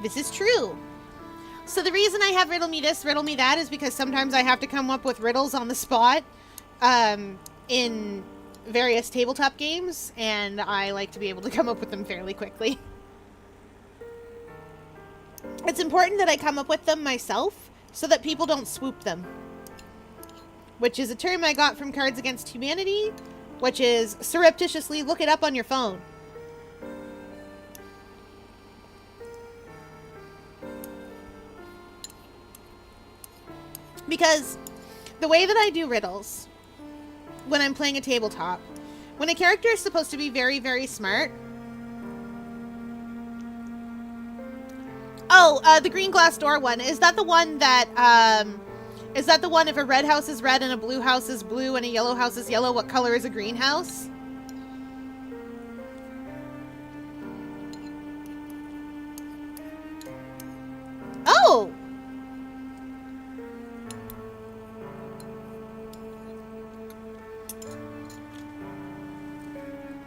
This is true. So the reason I have riddle me this, riddle me that is because sometimes I have to come up with riddles on the spot in various tabletop games, and I like to be able to come up with them fairly quickly. It's important that I come up with them myself so that people don't swoop them. Which is a term I got from Cards Against Humanity, which is surreptitiously look it up on your phone. Because the way that I do riddles when I'm playing a tabletop, when a character is supposed to be very, very smart. Oh, the green glass door one. Is that the one that, is that the one if a red house is red and a blue house is blue and a yellow house is yellow, what color is a greenhouse?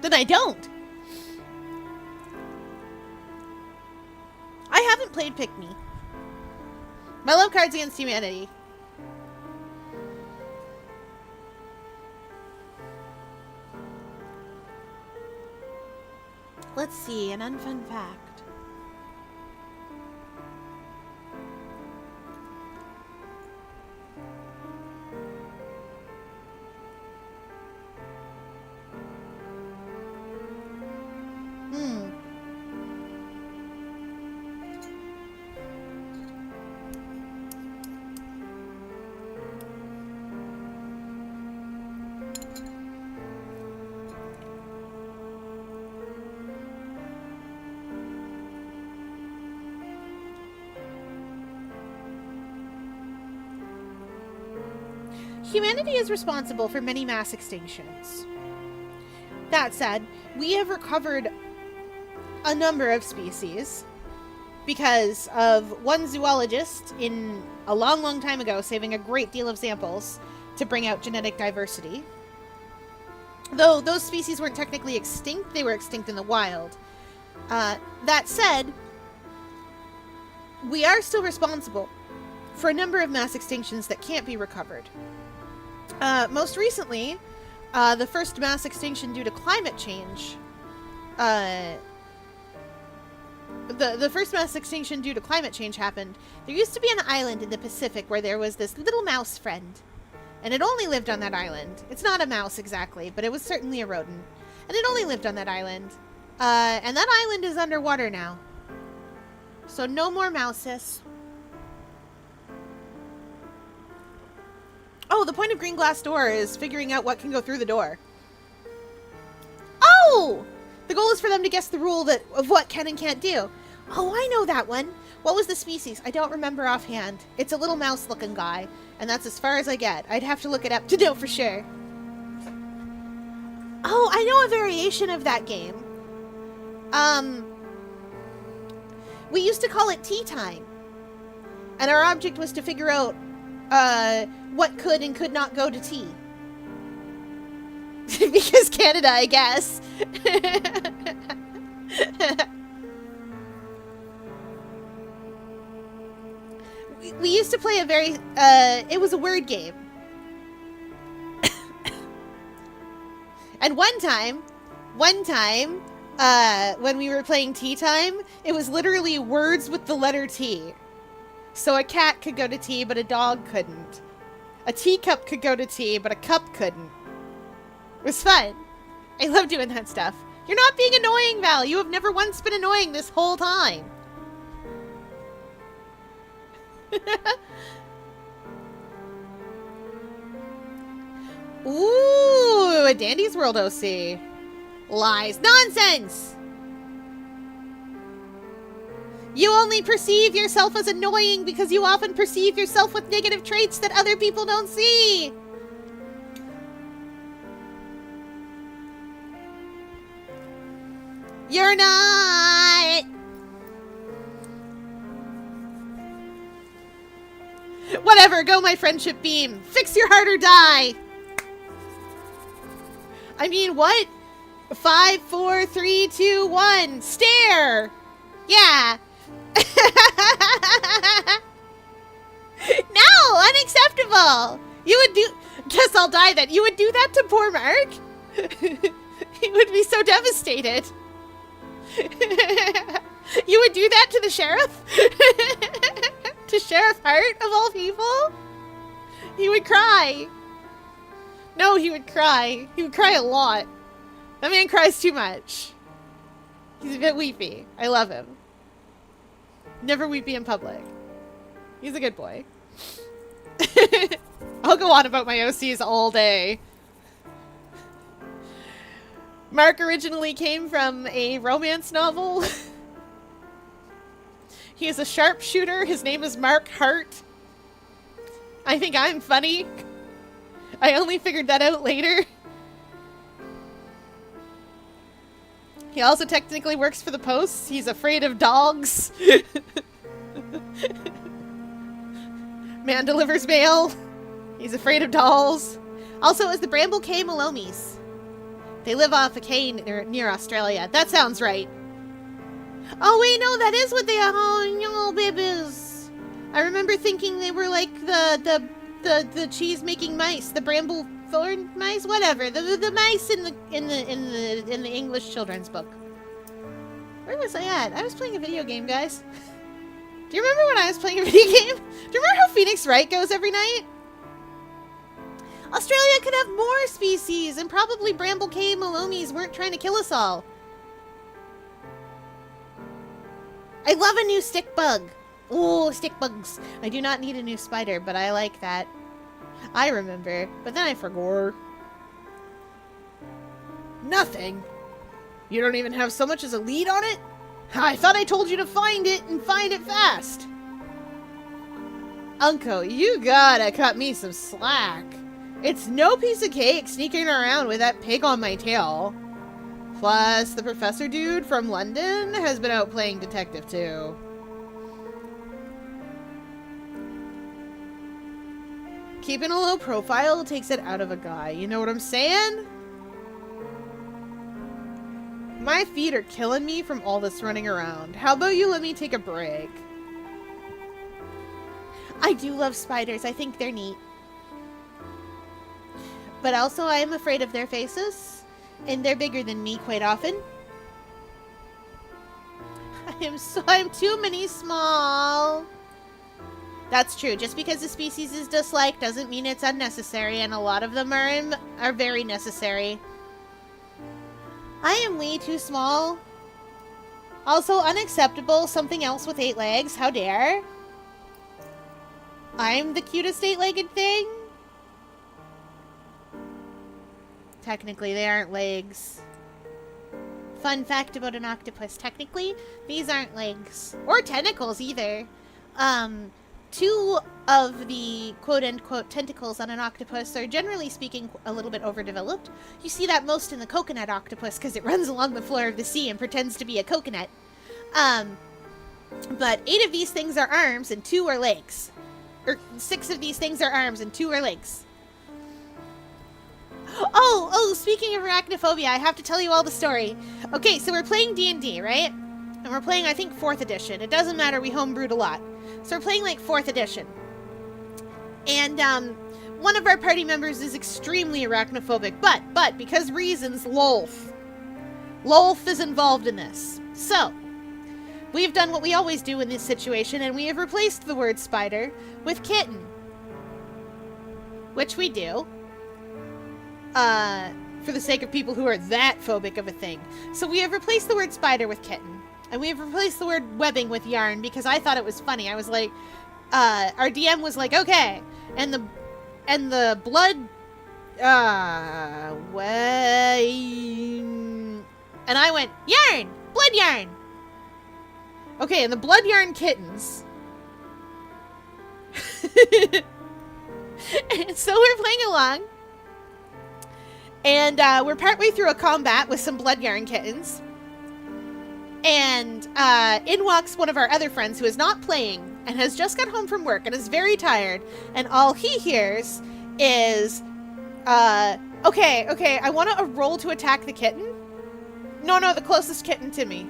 then I don't. I haven't played Pick Me. I love Cards Against Humanity. Let's see, an unfun fact. Humanity is responsible for many mass extinctions. That said, we have recovered a number of species because of one zoologist in a long, long time ago saving a great deal of samples to bring out genetic diversity. Though those species weren't technically extinct, they were extinct in the wild. That said, we are still responsible for a number of mass extinctions that can't be recovered. Most recently, the first mass extinction due to climate change. The first mass extinction due to climate change happened. There used to be an island in the Pacific where there was this little mouse friend. And it only lived on that island. It's not a mouse exactly, but it was certainly a rodent. And it only lived on that island. And that island is underwater now. So no more mouses. Oh, the point of Green Glass Door is figuring out what can go through the door. Oh! The goal is for them to guess the rule of what can and can't do. Oh, I know that one. What was the species? I don't remember offhand. It's a little mouse-looking guy, and that's as far as I get. I'd have to look it up to know for sure. Oh, I know a variation of that game. We used to call it Tea Time. And our object was to figure out what could and could not go to tea. Because Canada, I guess. we used to play a very, it was a word game. And one time, when we were playing Tea Time, it was literally words with the letter T. So a cat could go to tea, but a dog couldn't. A teacup could go to tea, but a cup couldn't. It was fun. I love doing that stuff. You're not being annoying, Val. You have never once been annoying this whole time. Ooh, a Dandy's World OC. Lies. Nonsense! You only perceive yourself as annoying because you often perceive yourself with negative traits that other people don't see. You're not! Whatever, go my friendship beam. Fix your heart or die. I mean, what? 5, 4, 3, 2, 1. Stare! Yeah. No, unacceptable. You would do... Guess I'll die then. You would do that to poor Mark? He would be so devastated. You would do that to the sheriff? To Sheriff Hart, of all people? He would cry. No, he would cry. He would cry a lot. That man cries too much. He's a bit weepy. I love him. Never weepy in public. He's a good boy. I'll go on about my OCs all day. Mark originally came from a romance novel. He is a sharpshooter. His name is Mark Hart. I think I'm funny. I only figured that out later. He also technically works for the Post. He's afraid of dogs. Man delivers mail. He's afraid of dolls. Also, is the Bramble K Malomies. They live off a Caye near Australia. That sounds right. Oh, wait, no, that is what they are. Oh, no, babies. I remember thinking they were like the cheese-making mice, the bramble thorn mice, whatever. The mice in the English children's book. Where was I at? I was playing a video game, guys. Do you remember when I was playing a video game? Do you remember how Phoenix Wright goes every night? Australia could have more species, and probably Bramble Caye Malomies weren't trying to kill us all. I love a new stick bug. Ooh, stick bugs. I do not need a new spider, but I like that. I remember, but then I forgot. Nothing? You don't even have so much as a lead on it? I thought I told you to find it and find it fast. Uncle, you gotta cut me some slack. It's no piece of cake sneaking around with that pig on my tail. Plus, the professor dude from London has been out playing detective too. Keeping a low profile takes it out of a guy, you know what I'm saying? My feet are killing me from all this running around. How about you let me take a break? I do love spiders. I think they're neat. But also I am afraid of their faces. And they're bigger than me quite often. I'm too many small. That's true. Just because a species is disliked doesn't mean it's unnecessary, and a lot of them are very necessary. I am way too small. Also unacceptable. Something else with 8 legs. How dare? I'm the cutest 8-legged thing. Technically, they aren't legs. Fun fact about an octopus. Technically, these aren't legs. Or tentacles, either. 2 of the quote-unquote tentacles on an octopus are, generally speaking, a little bit overdeveloped. You see that most in the coconut octopus because it runs along the floor of the sea and pretends to be a coconut. But 8 of these things are arms and 2 are legs. Or 6 of these things are arms and 2 are legs. Oh, speaking of arachnophobia, I have to tell you all the story. Okay, so we're playing D&D, right? And we're playing, I think, 4th edition. It doesn't matter, we homebrewed a lot. So we're playing, like, 4th edition. And, one of our party members is extremely arachnophobic, but, because reasons, Lolf is involved in this. So, we've done what we always do in this situation, and we have replaced the word spider with kitten. Which we do. For the sake of people who are that phobic of a thing. So we have replaced the word spider with kitten. And we have replaced the word webbing with yarn because I thought it was funny. I was like, our DM was like, okay. And the blood, and I went, yarn! Blood yarn! Okay, and the blood yarn kittens. And so we're playing along. And we're partway through a combat with some blood yarn kittens. And in walks one of our other friends who is not playing and has just got home from work and is very tired. And all he hears is, okay, I want to roll to attack the kitten. No, the closest kitten to me.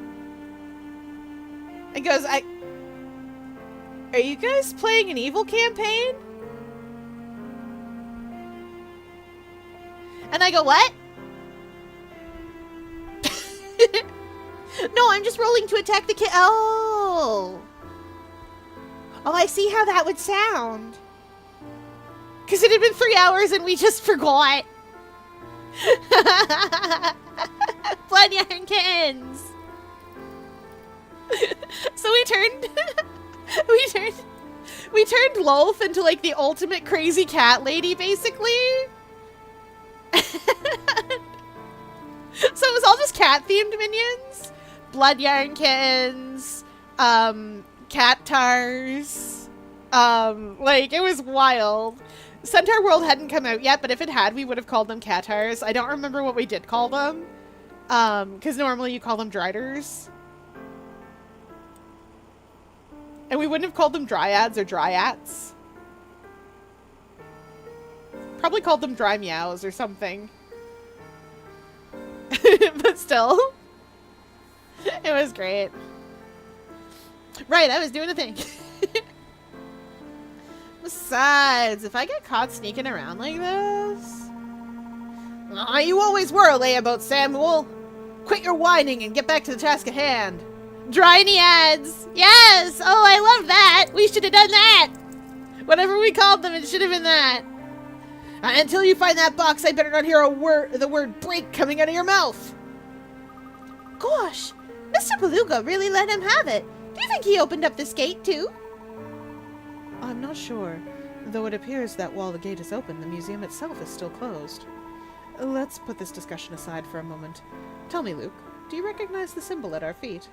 And goes, are you guys playing an evil campaign? And I go, what? No, I'm just rolling to attack the kid. Oh, I see how that would sound. Because it had been 3 hours and we just forgot. Blood yarn kittens. So we turned Lolf into like the ultimate crazy cat lady, basically. So it was all just cat-themed minions. Blood yarn kittens, cat tars, like, it was wild. Centaur World hadn't come out yet, but if it had, we would have called them catars. I don't remember what we did call them, because normally you call them driders. And we wouldn't have called them dryads or dryats. Probably called them dry meows or something. but still. It was great. Right, I was doing a thing. Besides, if I get caught sneaking around like this... Aw, you always were a layabout, Samuel. Quit your whining and get back to the task at hand. Dryny ads! Yes! Oh, I love that! We should have done that! Whatever we called them, it should have been that. Until you find that box, I better not hear the word break coming out of your mouth. Gosh, Mr. Beluga really let him have it. Do you think he opened up this gate, too? I'm not sure, though it appears that while the gate is open, the museum itself is still closed. Let's put this discussion aside for a moment. Tell me, Luke, do you recognize the symbol at our feet?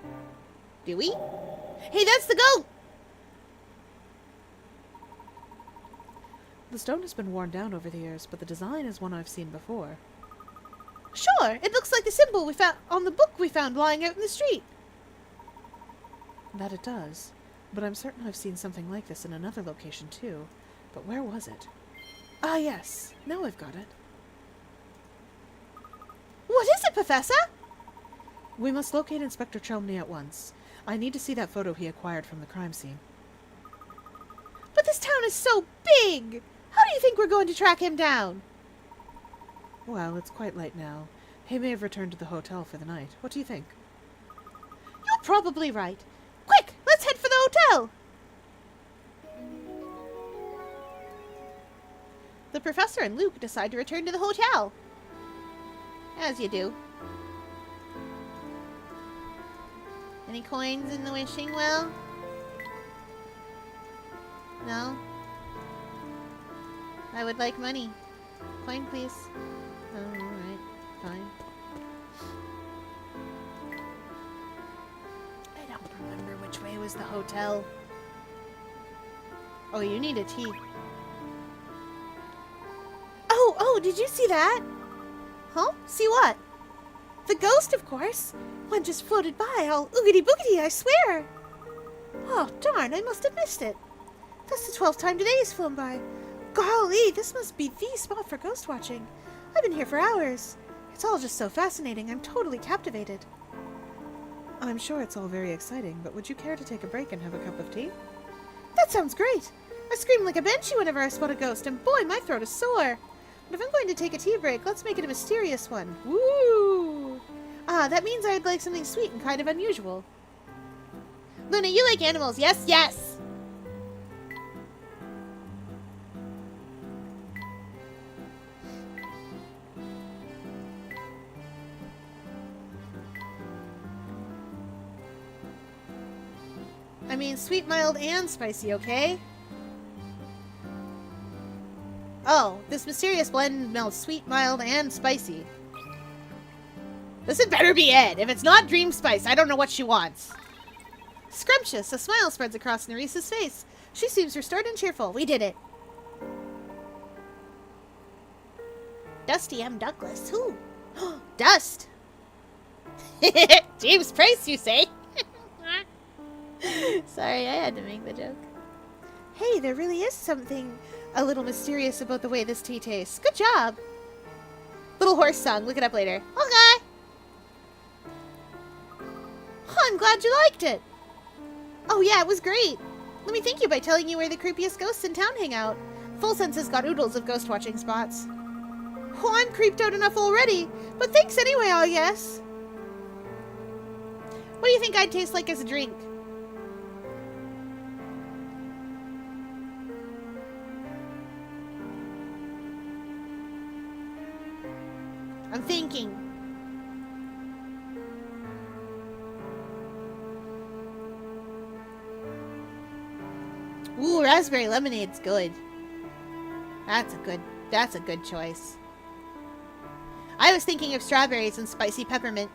Do we? Hey, that's the goat! The stone has been worn down over the years, but the design is one I've seen before. Sure, it looks like the symbol we found on the book we found lying out in the street. That it does, but I'm certain I've seen something like this in another location too. But where was it? Ah, yes, now I've got it. What is it, Professor? We must locate Inspector Chelmney at once. I need to see that photo he acquired from the crime scene. But this town is so big! How do you think we're going to track him down? Well, it's quite late now. He may have returned to the hotel for the night. What do you think? You're probably right. Quick, let's head for the hotel! The professor and Luke decide to return to the hotel. As you do. Any coins in the wishing well? No? I would like money. Coin, please. Oh, alright. Fine. I don't remember which way was the hotel. Oh, you need a tea. Oh, did you see that? Huh? See what? The ghost, of course. One just floated by, all oogity-boogity, I swear. Oh, darn, I must have missed it. That's the 12th time today has flown by. Golly, this must be the spot for ghost watching. I've been here for hours. It's all just so fascinating. I'm totally captivated. I'm sure it's all very exciting, but would you care to take a break and have a cup of tea? That sounds great. I scream like a banshee whenever I spot a ghost, and boy, my throat is sore. But if I'm going to take a tea break, let's make it a mysterious one. Woo! Ah, that means I'd like something sweet and kind of unusual. Luna, you like animals. Yes, yes! I mean, sweet, mild, and spicy, okay? Oh, this mysterious blend smells sweet, mild, and spicy. This had better be it. If it's not Dream Spice, I don't know what she wants. Scrumptious. A smile spreads across Neresa's face. She seems restored and cheerful. We did it. Dusty M. Douglas. Who? Dust. James Price, you say? Sorry, I had to make the joke. Hey, there really is something a little mysterious about the way this tea tastes. Good job. Little horse song. Look it up later. Okay. Oh, I'm glad you liked it. Oh, yeah, it was great. Let me thank you by telling you where the creepiest ghosts in town hang out. Full Sense has got oodles of ghost watching spots. Oh, I'm creeped out enough already. But thanks anyway, I guess. What do you think I'd taste like as a drink? I'm thinking. Ooh, raspberry lemonade's good. That's a good choice. I was thinking of strawberries and spicy peppermint.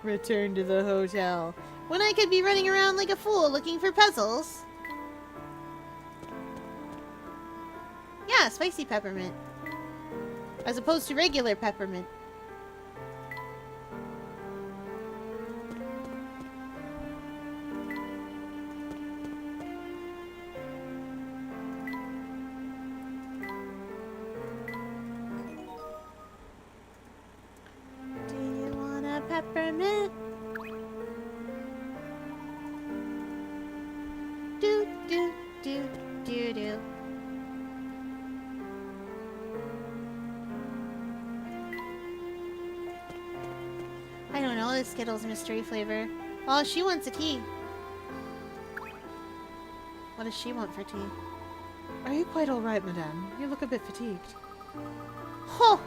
Return to the hotel. When I could be running around like a fool looking for puzzles. Yeah, spicy peppermint. As opposed to regular peppermint. meh. Do, do, do, do, do. I don't know, the Skittles mystery flavor. Oh, she wants a tea. What does she want for tea? Are you quite all right, madame? You look a bit fatigued. Huh.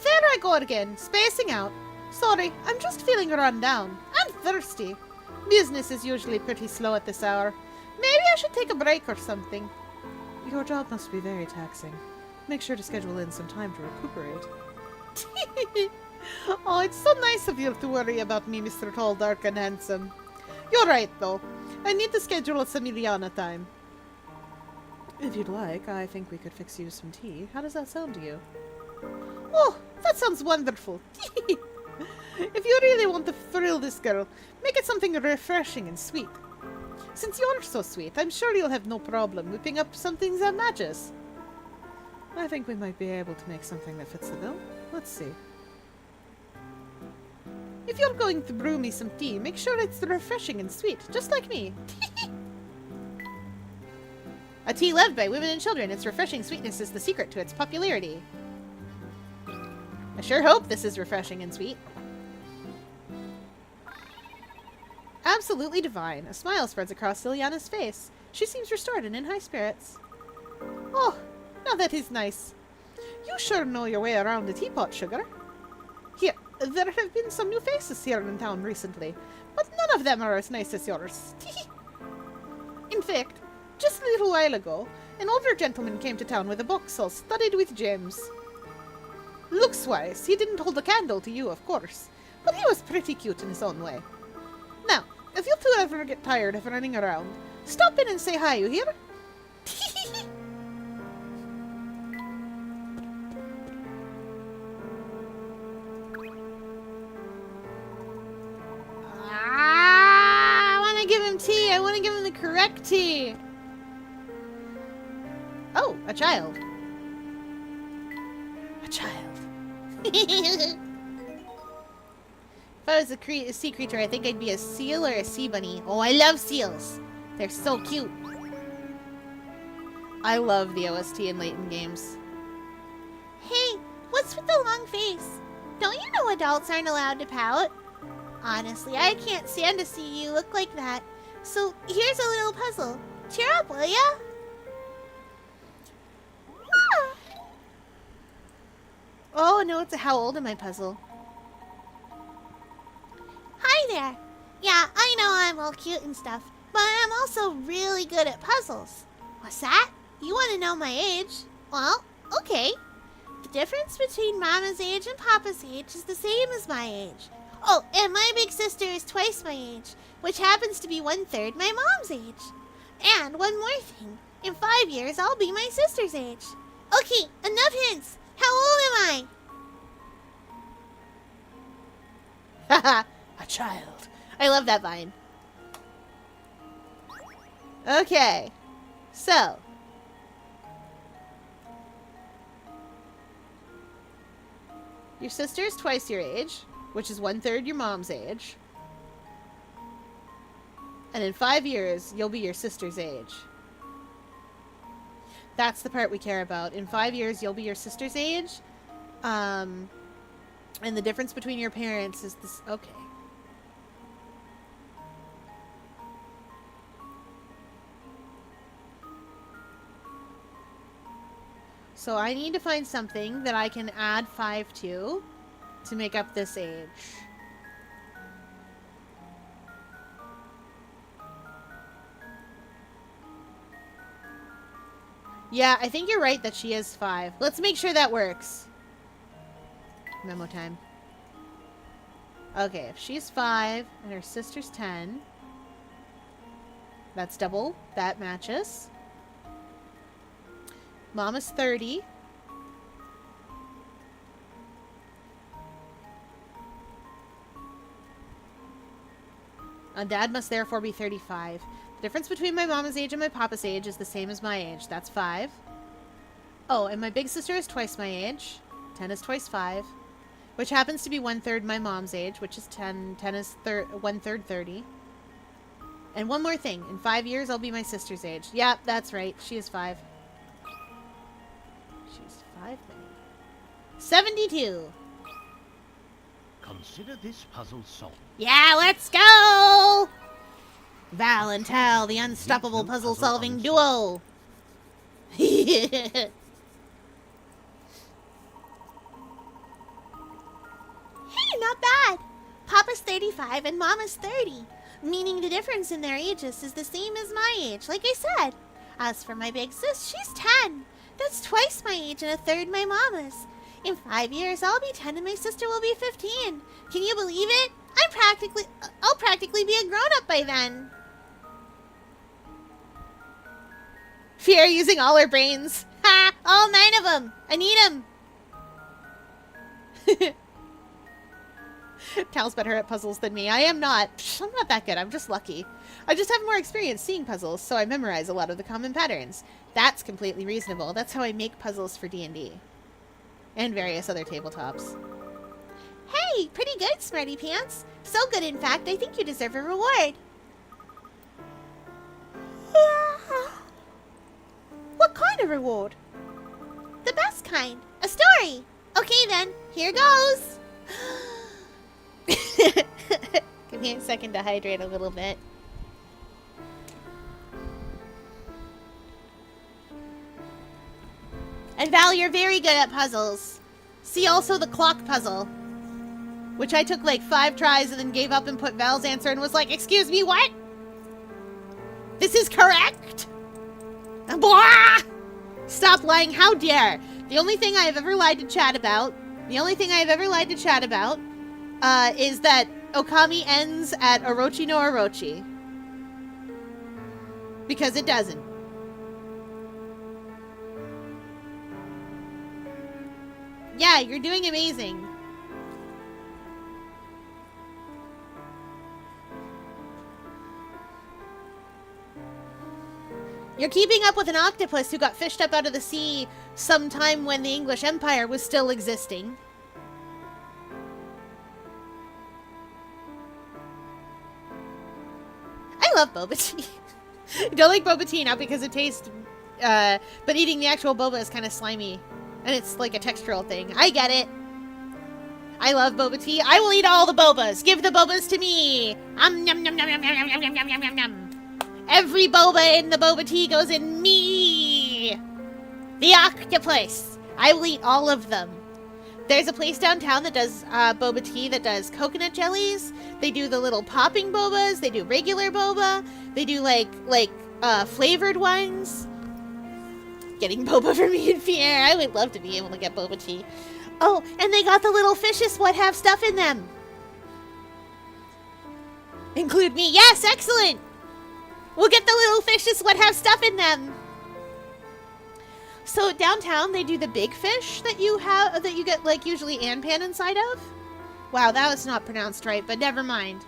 There I go again, spacing out. Sorry, I'm just feeling run down. And thirsty. Business is usually pretty slow at this hour. Maybe I should take a break or something. Your job must be very taxing. Make sure to schedule in some time to recuperate. Oh, it's so nice of you to worry about me, Mr. Tall, Dark, and Handsome. You're right, though. I need to schedule some Iliana time. If you'd like, I think we could fix you some tea. How does that sound to you? Oh, that sounds wonderful. If you really want to thrill this girl, make it something refreshing and sweet. Since you're so sweet, I'm sure you'll have no problem whipping up something that matches. I think we might be able to make something that fits the bill. Let's see. If you're going to brew me some tea, make sure it's refreshing and sweet, just like me. A tea loved by women and children, its refreshing sweetness is the secret to its popularity. I sure hope this is refreshing and sweet. Absolutely divine. A smile spreads across Liliana's face. She seems restored and in high spirits. Oh, now that is nice. You sure know your way around the teapot, Sugar. Here, there have been some new faces here in town recently, but none of them are as nice as yours. In fact, just a little while ago, an older gentleman came to town with a box all studded with gems. Looks-wise, he didn't hold a candle to you, of course, but he was pretty cute in his own way. Now, if you two ever get tired of running around, stop in and say hi, you hear? I want to give him tea. I want to give him the correct tea. Oh, a child. A child. If I was a sea creature, I think I'd be a seal or a sea bunny. Oh, I love seals. They're so cute. I love the OST in Layton games. Hey, what's with the long face? Don't you know adults aren't allowed to pout? Honestly, I can't stand to see you look like that. So here's a little puzzle. Cheer up, will ya? Ah. Oh, no, it's a how old am I puzzle. Hi there. Yeah, I know I'm all cute and stuff, but I'm also really good at puzzles. What's that? You want to know my age? Well, okay. The difference between Mama's age and Papa's age is the same as my age. Oh, and my big sister is twice my age, which happens to be 1/3 my mom's age. And one more thing. In 5 years, I'll be my sister's age. Okay, enough hints. How old am I? Haha, a child. I love that vine. Okay, so. Your sister is twice your age, which is 1/3 your mom's age. And in 5 years, you'll be your sister's age. That's the part we care about. In 5 years, you'll be your sister's age. And the difference between your parents is this. Okay. So I need to find something that I can add 5 to make up this age. Yeah, I think you're right that she is 5. Let's make sure that works. Memo time. Okay, if she's 5 and her sister's 10, that's double. That matches. Mama's 30. Dad must therefore be 35. The difference between my mama's age and my papa's age is the same as my age. That's 5. Oh, and my big sister is twice my age. 10 is twice 5. which happens to be 1/3 my mom's age, which is 10. 10 is 1/3 30. And one more thing. In 5 years, I'll be my sister's age. Yep, that's right. She is 5. She's 5 then. 72. Consider this puzzle solved. Yeah, let's go! Val and Tal, the unstoppable No puzzle-solving puzzle duo. Hey, not bad. Papa's 35 and Mama's 30, meaning the difference in their ages is the same as my age, like I said. As for my big sis, she's 10. That's twice my age and 1/3 my mama's. In 5 years, I'll be 10 and my sister will be 15. Can you believe it? I'll practically be a grown-up by then. Fear using all her brains. Ha! All 9 of them. I need them. Tal's better at puzzles than me. I am not. Psh, I'm not that good. I'm just lucky. I just have more experience seeing puzzles, so I memorize a lot of the common patterns. That's completely reasonable. That's how I make puzzles for D&D. And various other tabletops. Hey, pretty good, Smarty Pants. So good, in fact, I think you deserve a reward. What kind of reward? The best kind. A story. Okay then, here goes. Give me a second to hydrate a little bit. And Val, you're very good at puzzles. See also the clock puzzle, which I took like 5 tries and then gave up and put Val's answer and was like, excuse me, what? This is correct? Blah! Stop lying, how dare. The only thing I have ever lied to chat about, is that Okami ends at Orochi no Orochi. Because it doesn't. Yeah, you're doing amazing. You're keeping up with an octopus who got fished up out of the sea sometime when the English Empire was still existing. I love boba tea. I don't like boba tea now because it tastes, but eating the actual boba is kind of slimy. And it's like a textural thing. I get it. I love boba tea. I will eat all the bobas. Give the bobas to me. Yum, yum, yum, yum, yum, yum, yum, yum, yum, yum, yum. Every boba in the boba tea goes in me. The octopus. I will eat all of them. There's a place downtown that does boba tea that does coconut jellies. They do the little popping bobas. They do regular boba. They do like flavored ones. Getting boba for me and Pierre. I would love to be able to get boba tea. Oh, and they got the little fishes what have stuff in them. Include me. Yes, excellent. We'll get the little fishes what have stuff in them. So downtown they do the big fish that you get like usually Anpan inside of. Wow, that was not pronounced right, but never mind.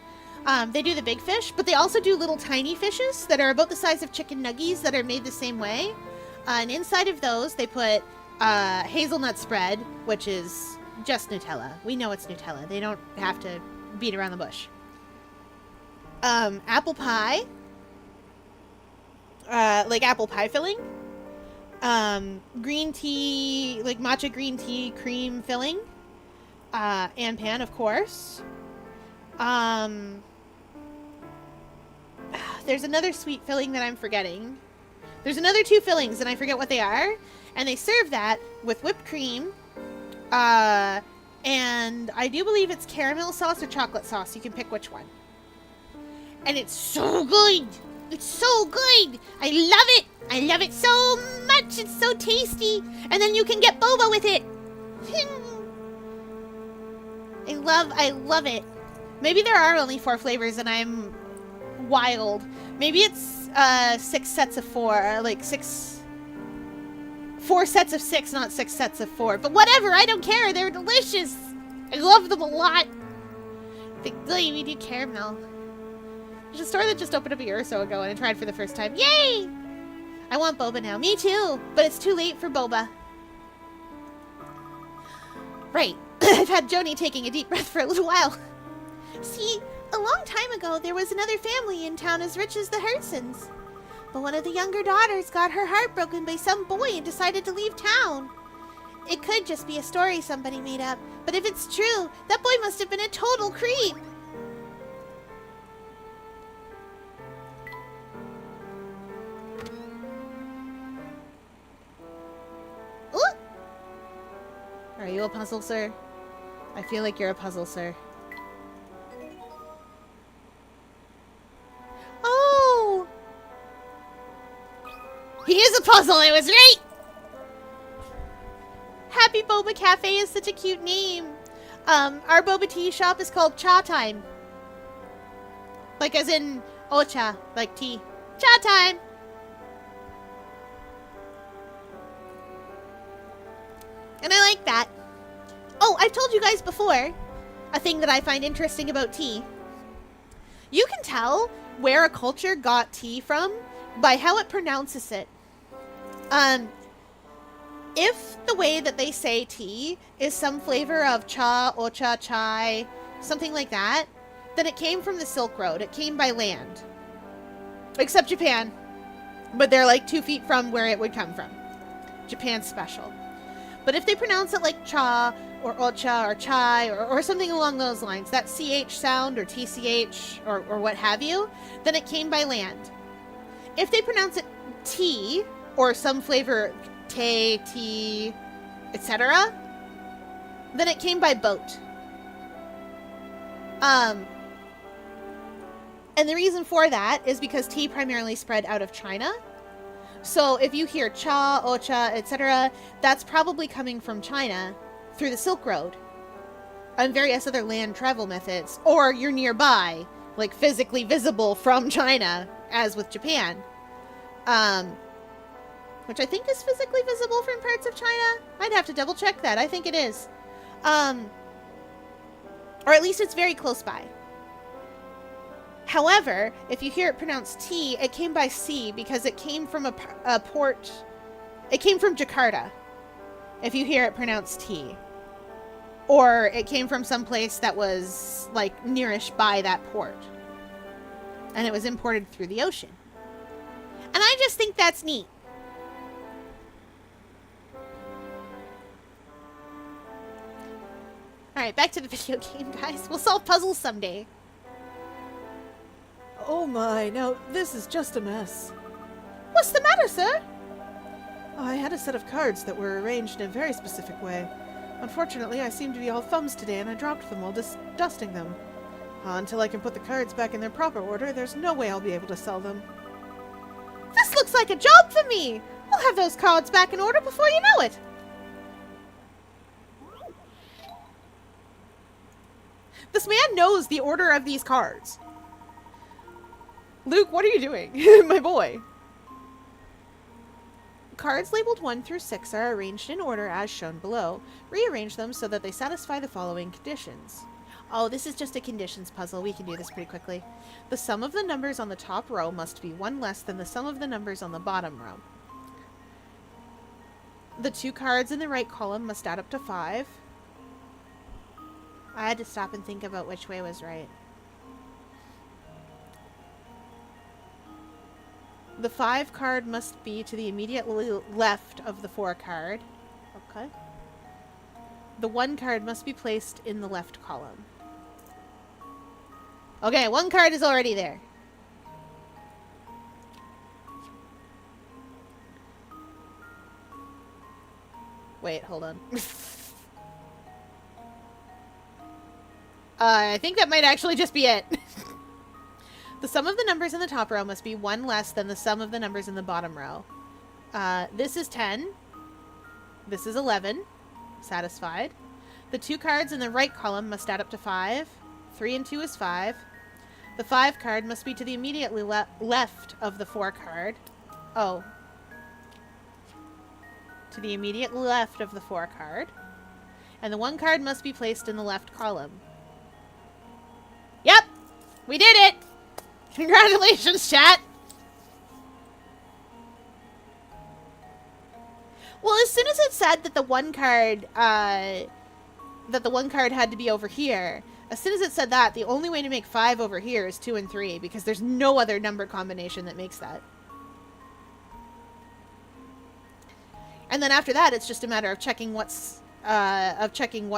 They do the big fish, but they also do little tiny fishes that are about the size of chicken nuggies that are made the same way. And inside of those, they put hazelnut spread, which is just Nutella. We know it's Nutella. They don't have to beat around the bush. Apple pie. Like apple pie filling. Green tea, like matcha green tea cream filling. Anpan, of course. There's another sweet filling that I'm forgetting. There's another 2 fillings, and I forget what they are. And they serve that with whipped cream. And I do believe it's caramel sauce or chocolate sauce. You can pick which one. And it's so good. It's so good. I love it. I love it so much. It's so tasty. And then you can get boba with it. I love it. Maybe there are only 4 flavors and I'm wild. Maybe it's 6 sets of 4, like 4 sets of 6, not 6 sets of 4. But whatever, I don't care. They're delicious. I love them a lot. The gravy do caramel. There's a store that just opened up a year or so ago and I tried for the first time. Yay! I want boba now. Me too, but it's too late for boba. Right. I've had Joni taking a deep breath for a little while. See, a long time ago, there was another family in town as rich as the Hertsons. But one of the younger daughters got her heart broken by some boy and decided to leave town. It could just be a story somebody made up, but if it's true, that boy must have been a total creep. Ooh! Are you a puzzle, sir? I feel like you're a puzzle, sir. Oh! He is a puzzle, I was right! Happy Boba Cafe is such a cute name. Our boba tea shop is called Cha Time. Like as in Ocha, like tea. Cha Time! And I like that. Oh, I've told you guys before a thing that I find interesting about tea. You can tell where a culture got tea from by how it pronounces it. If the way that they say tea is some flavor of cha, ocha, chai, something like that, then it came from the Silk Road. It came by land. Except Japan. But they're like 2 feet from where it would come from. Japan's special. But if they pronounce it like cha, or ocha, or chai, or something along those lines, that CH sound, or TCH, or what have you, then it came by land. If they pronounce it tea, or some flavor, te, tea, etc., then it came by boat. And the reason for that is because tea primarily spread out of China. So if you hear cha, ocha, etc., that's probably coming from China through the Silk Road and various other land travel methods, or you're nearby, like physically visible from China, as with Japan. Which I think is physically visible from parts of China. I'd have to double check that. I think it is. Or at least it's very close by. However, if you hear it pronounced tea, it came by sea because it came from a port. It came from Jakarta. If you hear it pronounced tea. Or it came from some place that was like nearish by that port. And it was imported through the ocean. And I just think that's neat. Alright, back to the video game, guys. We'll solve puzzles someday. Oh my, now this is just a mess. What's the matter, sir? I had a set of cards that were arranged in a very specific way. Unfortunately, I seem to be all thumbs today and I dropped them while dusting them. Until I can put the cards back in their proper order, there's no way I'll be able to sell them. This looks like a job for me! We'll have those cards back in order before you know it. This man knows the order of these cards. Luke, what are you doing? My boy. Cards labeled 1 through 6 are arranged in order as shown below. Rearrange them so that they satisfy the following conditions. Oh, this is just a conditions puzzle. We can do this pretty quickly. The sum of the numbers on the top row must be 1 less than the sum of the numbers on the bottom row. The 2 cards in the right column must add up to 5. I had to stop and think about which way was right. The 5 card must be to the immediate left of the 4 card. Okay. The 1 card must be placed in the left column. Okay, 1 card is already there. Wait, hold on. I think that might actually just be it. The sum of the numbers in the top row must be 1 less than the sum of the numbers in the bottom row. This is 10. This is 11. Satisfied. The 2 cards in the right column must add up to 5. 3 and 2 is 5. The 5 card must be to the immediately left of the 4 card. Oh. To the immediate left of the 4 card. And the 1 card must be placed in the left column. Yep! We did it! Congratulations, chat! Well, as soon as it said that the 1 card, that the one card had to be over here. As soon as it said that, the only way to make 5 over here is 2 and 3, because there's no other number combination that makes that. And then after that, it's just a matter of checking what's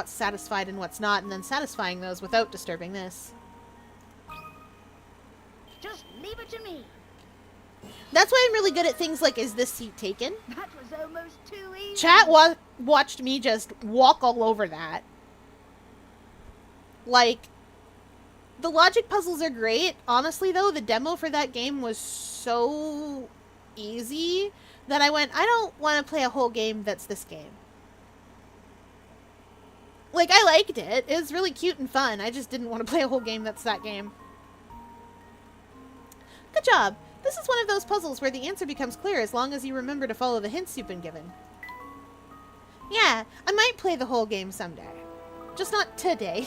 satisfied and what's not, and then satisfying those without disturbing this. Just leave it to me. That's why I'm really good at things like, is this seat taken? That was almost too easy. Chat watched me just walk all over that. Like, the logic puzzles are great. Honestly, though, the demo for that game was so easy that I went, I don't want to play a whole game that's this game. Like, I liked it. It was really cute and fun. I just didn't want to play a whole game that's that game. Good job. This is one of those puzzles where the answer becomes clear as long as you remember to follow the hints you've been given. Yeah, I might play the whole game someday. Just not today.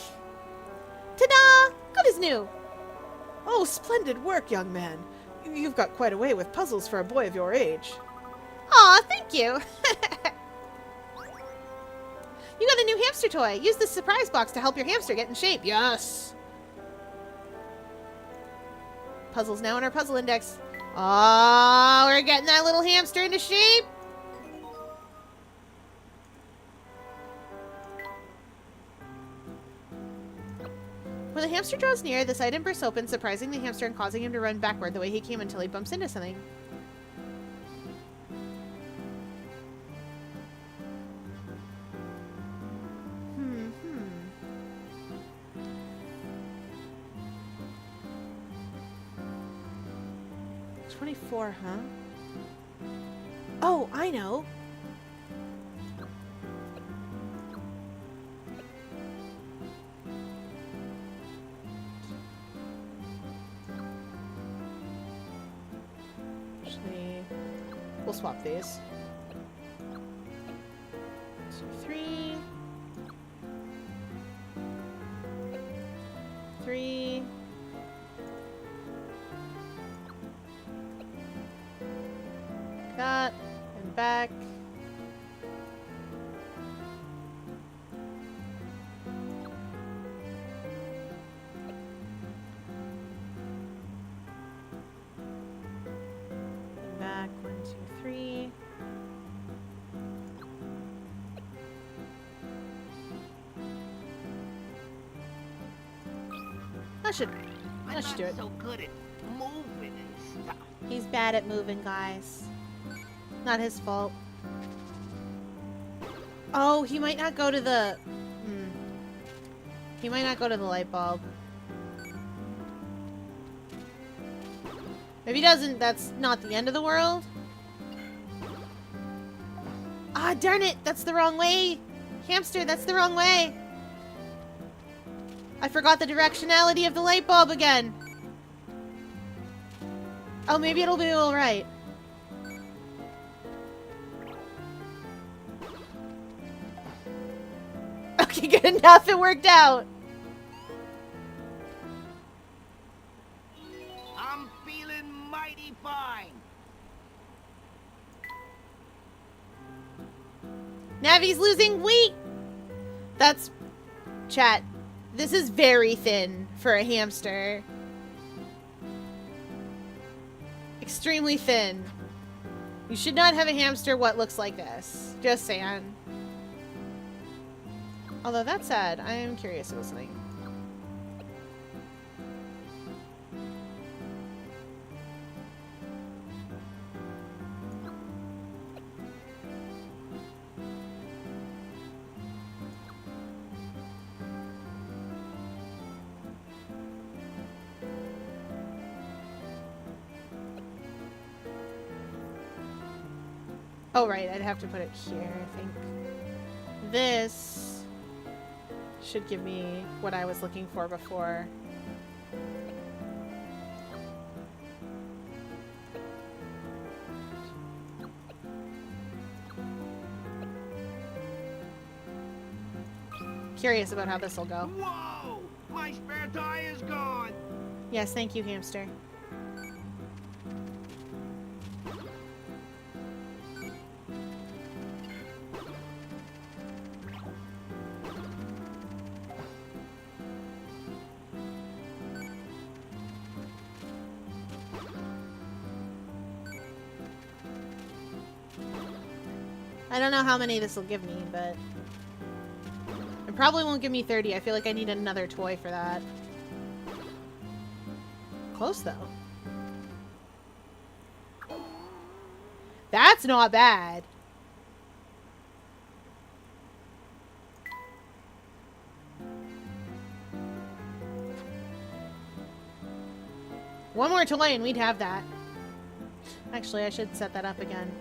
Ta-da! Good as new. Oh, splendid work, young man. You've got quite a way with puzzles for a boy of your age. Aw, thank you. You got a new hamster toy. Use this surprise box to help your hamster get in shape. Yes! Puzzles now in our puzzle index. Oh, we're getting that little hamster into shape. When the hamster draws near, this item bursts open, surprising the hamster and causing him to run backward the way he came until he bumps into something. Hmm. 24, huh? Oh, I know. Actually, we'll swap these. 2, 3. 3. That and back. And back. 1, 2, 3. That should I'm do not it. so good at moving and stuff. He's bad at moving, guys. Not his fault. Oh, he might not go to the... He might not go to the light bulb. If he doesn't, that's not the end of the world. Ah, darn it! That's the wrong way! Hamster, that's the wrong way! I forgot the directionality of the light bulb again! Oh, maybe it'll be alright. Okay, good enough. It worked out. I'm feeling mighty fine. Navi's losing weight. That's... Chat. This is very thin for a hamster. Extremely thin. You should not have a hamster what looks like this. Just saying. Although that said, I am curious about something. Oh, right. I'd have to put it here, I think. This should give me what I was looking for before. Curious about how this will go. Whoa! My spare tire is gone. Yes, thank you, hamster. I don't know how many this will give me, but it probably won't give me 30. I feel like I need another toy for that. Close, though. That's not bad. One more toy and we'd have that. Actually, I should set that up again.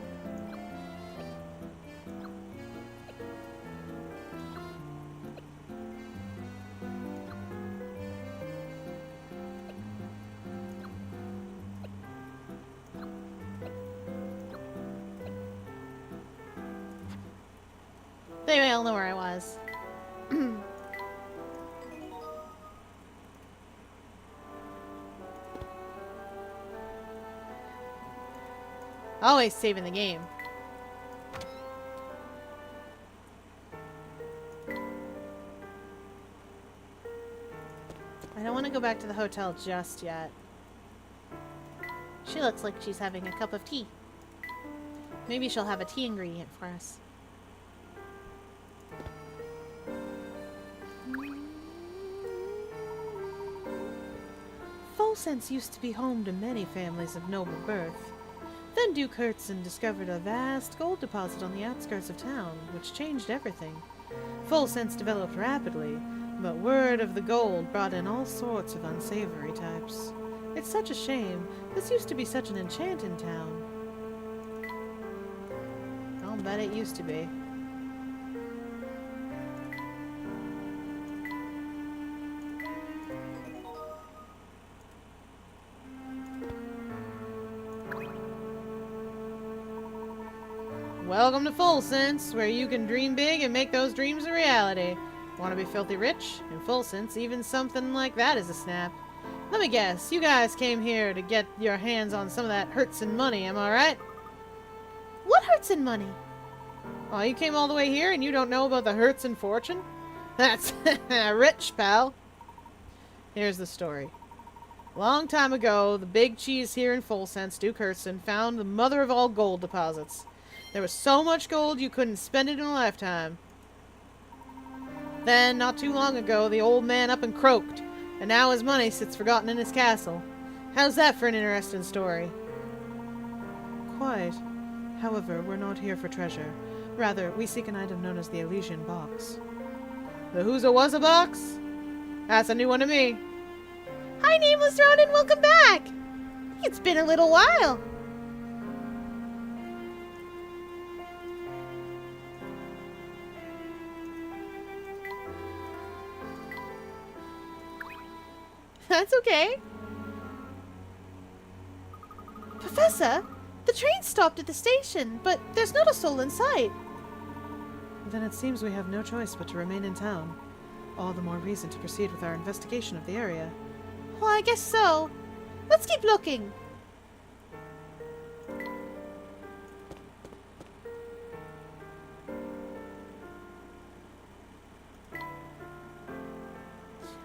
Anyway, I'll know where I was. Always saving the game. I don't want to go back to the hotel just yet. She looks like she's having a cup of tea. Maybe she'll have a tea ingredient for us. Volsense used to be home to many families of noble birth. Then Duke Hertzen discovered a vast gold deposit on the outskirts of town, which changed everything. Volsense developed rapidly, but word of the gold brought in all sorts of unsavory types. It's such a shame. This used to be such an enchanting town. I'll bet it used to be. Welcome to Volsense, where you can dream big and make those dreams a reality. Want to be filthy rich? In Volsense, even something like that is a snap. Let me guess, you guys came here to get your hands on some of that Hertzen money, am I right? What Hertzen money? Oh, you came all the way here and you don't know about the Hertzen fortune? That's rich, pal. Here's the story. Long time ago, the big cheese here in Volsense, Duke Hertzen, found the mother of all gold deposits. There was so much gold you couldn't spend it in a lifetime. Then, not too long ago, the old man up and croaked, and now his money sits forgotten in his castle. How's that for an interesting story? Quite. However, we're not here for treasure. Rather, we seek an item known as the Elysian Box. The who's-a was a box? That's a new one to me. Hi, Nameless Ronin, welcome back! It's been a little while. That's okay. Professor, the train stopped at the station, but there's not a soul in sight. Then it seems we have no choice but to remain in town. All the more reason to proceed with our investigation of the area. Well, I guess so. Let's keep looking.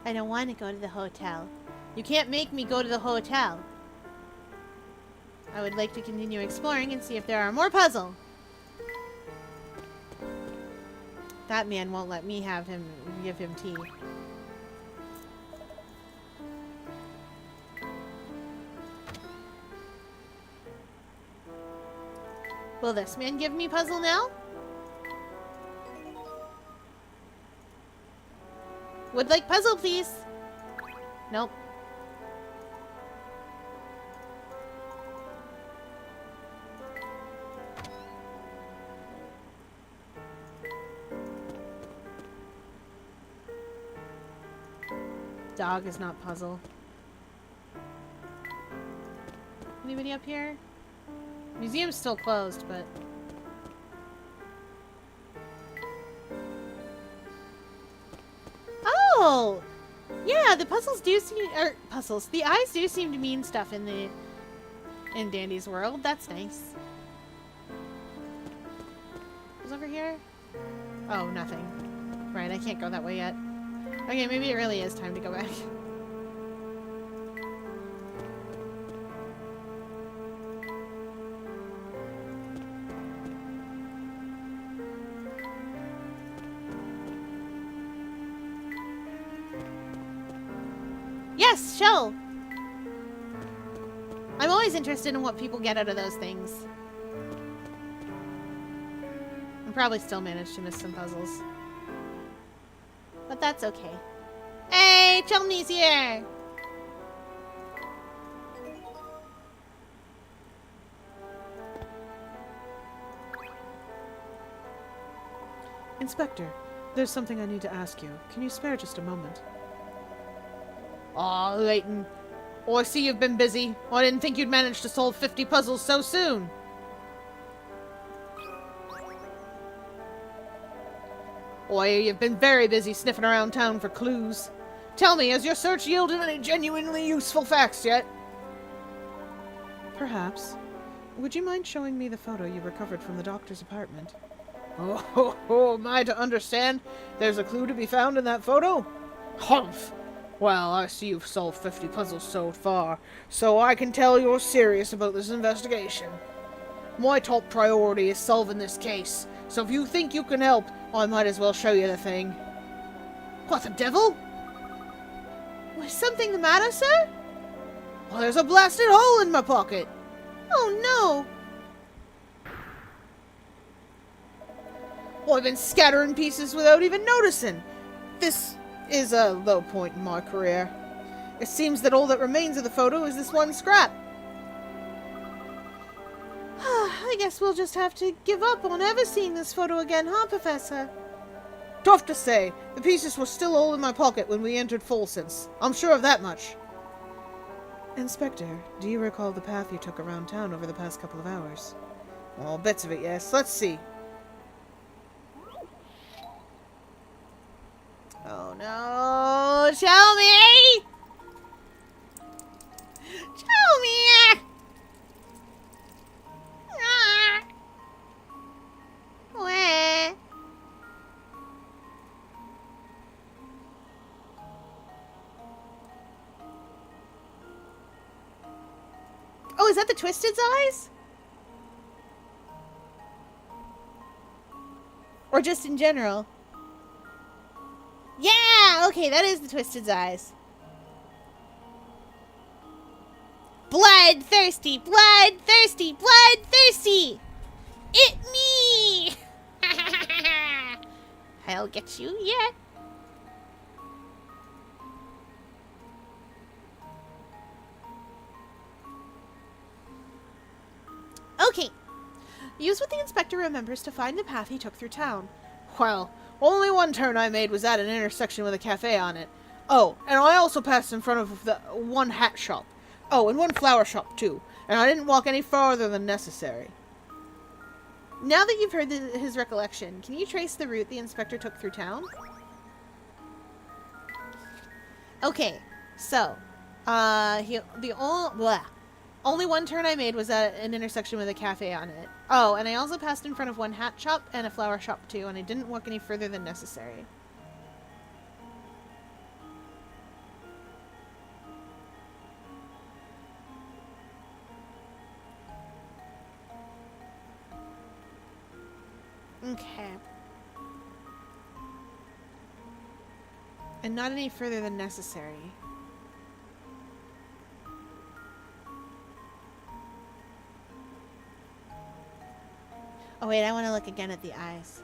I don't want to go to the hotel. You can't make me go to the hotel. I would like to continue exploring and see if there are more puzzles. That man won't let me give him tea. Will this man give me puzzle now? Would like puzzle, please. Nope. Dog is not puzzle. Anybody up here? Museum's still closed, but... Oh! Yeah, the puzzles do seem... puzzles. The eyes do seem to mean stuff in Dandy's world. That's nice. What's over here? Oh, nothing. Right, I can't go that way yet. Okay, maybe it really is time to go back. Yes, show. I'm always interested in what people get out of those things. I probably still managed to miss some puzzles. But that's okay. Hey, Chumney's here! Inspector, there's something I need to ask you. Can you spare just a moment? Aw, Layton. Oh, I see you've been busy. I didn't think you'd manage to solve 50 puzzles so soon. Boy, you've been very busy sniffing around town for clues. Tell me, has your search yielded any genuinely useful facts yet? Perhaps. Would you mind showing me the photo you recovered from the doctor's apartment? Oh, am I to understand there's a clue to be found in that photo? Humph! Well, I see you've solved 50 puzzles so far, so I can tell you're serious about this investigation. My top priority is solving this case, so if you think you can help, I might as well show you the thing. What the devil? Was something the matter, sir? Well, there's a blasted hole in my pocket. Oh Well, I've been scattering pieces without even noticing. This is a low point in my career. It seems that all that remains of the photo is this one scrap. no! I guess we'll just have to give up on ever seeing this photo again, huh, Professor? Tough to say. The pieces were still all in my pocket when we entered Folsense. I'm sure of that much. Inspector, do you recall the path you took around town over the past couple of hours? Well, bits of it, yes. Let's see. Oh no! Tell me! Tell me! Ah. Where? Oh, is that the Twisted's eyes? Or just in general? Yeah! Okay, that is the Twisted's eyes. Bloodthirsty! Bloodthirsty! Bloodthirsty! It me! I'll get you yet. Okay. Use what the inspector remembers to find the path he took through town. Well, only one turn I made was at an intersection with a cafe on it. Oh, and I also passed in front of the one hat shop. Oh, and one flower shop, too. And I didn't walk any farther than necessary. Now that you've heard his recollection, can you trace the route the inspector took through town? Okay, so, only one turn I made was at an intersection with a cafe on it. Oh, and I also passed in front of one hat shop and a flower shop too, and I didn't walk any further than necessary. Okay. And not any further than necessary. Oh wait, I want to look again at the eyes.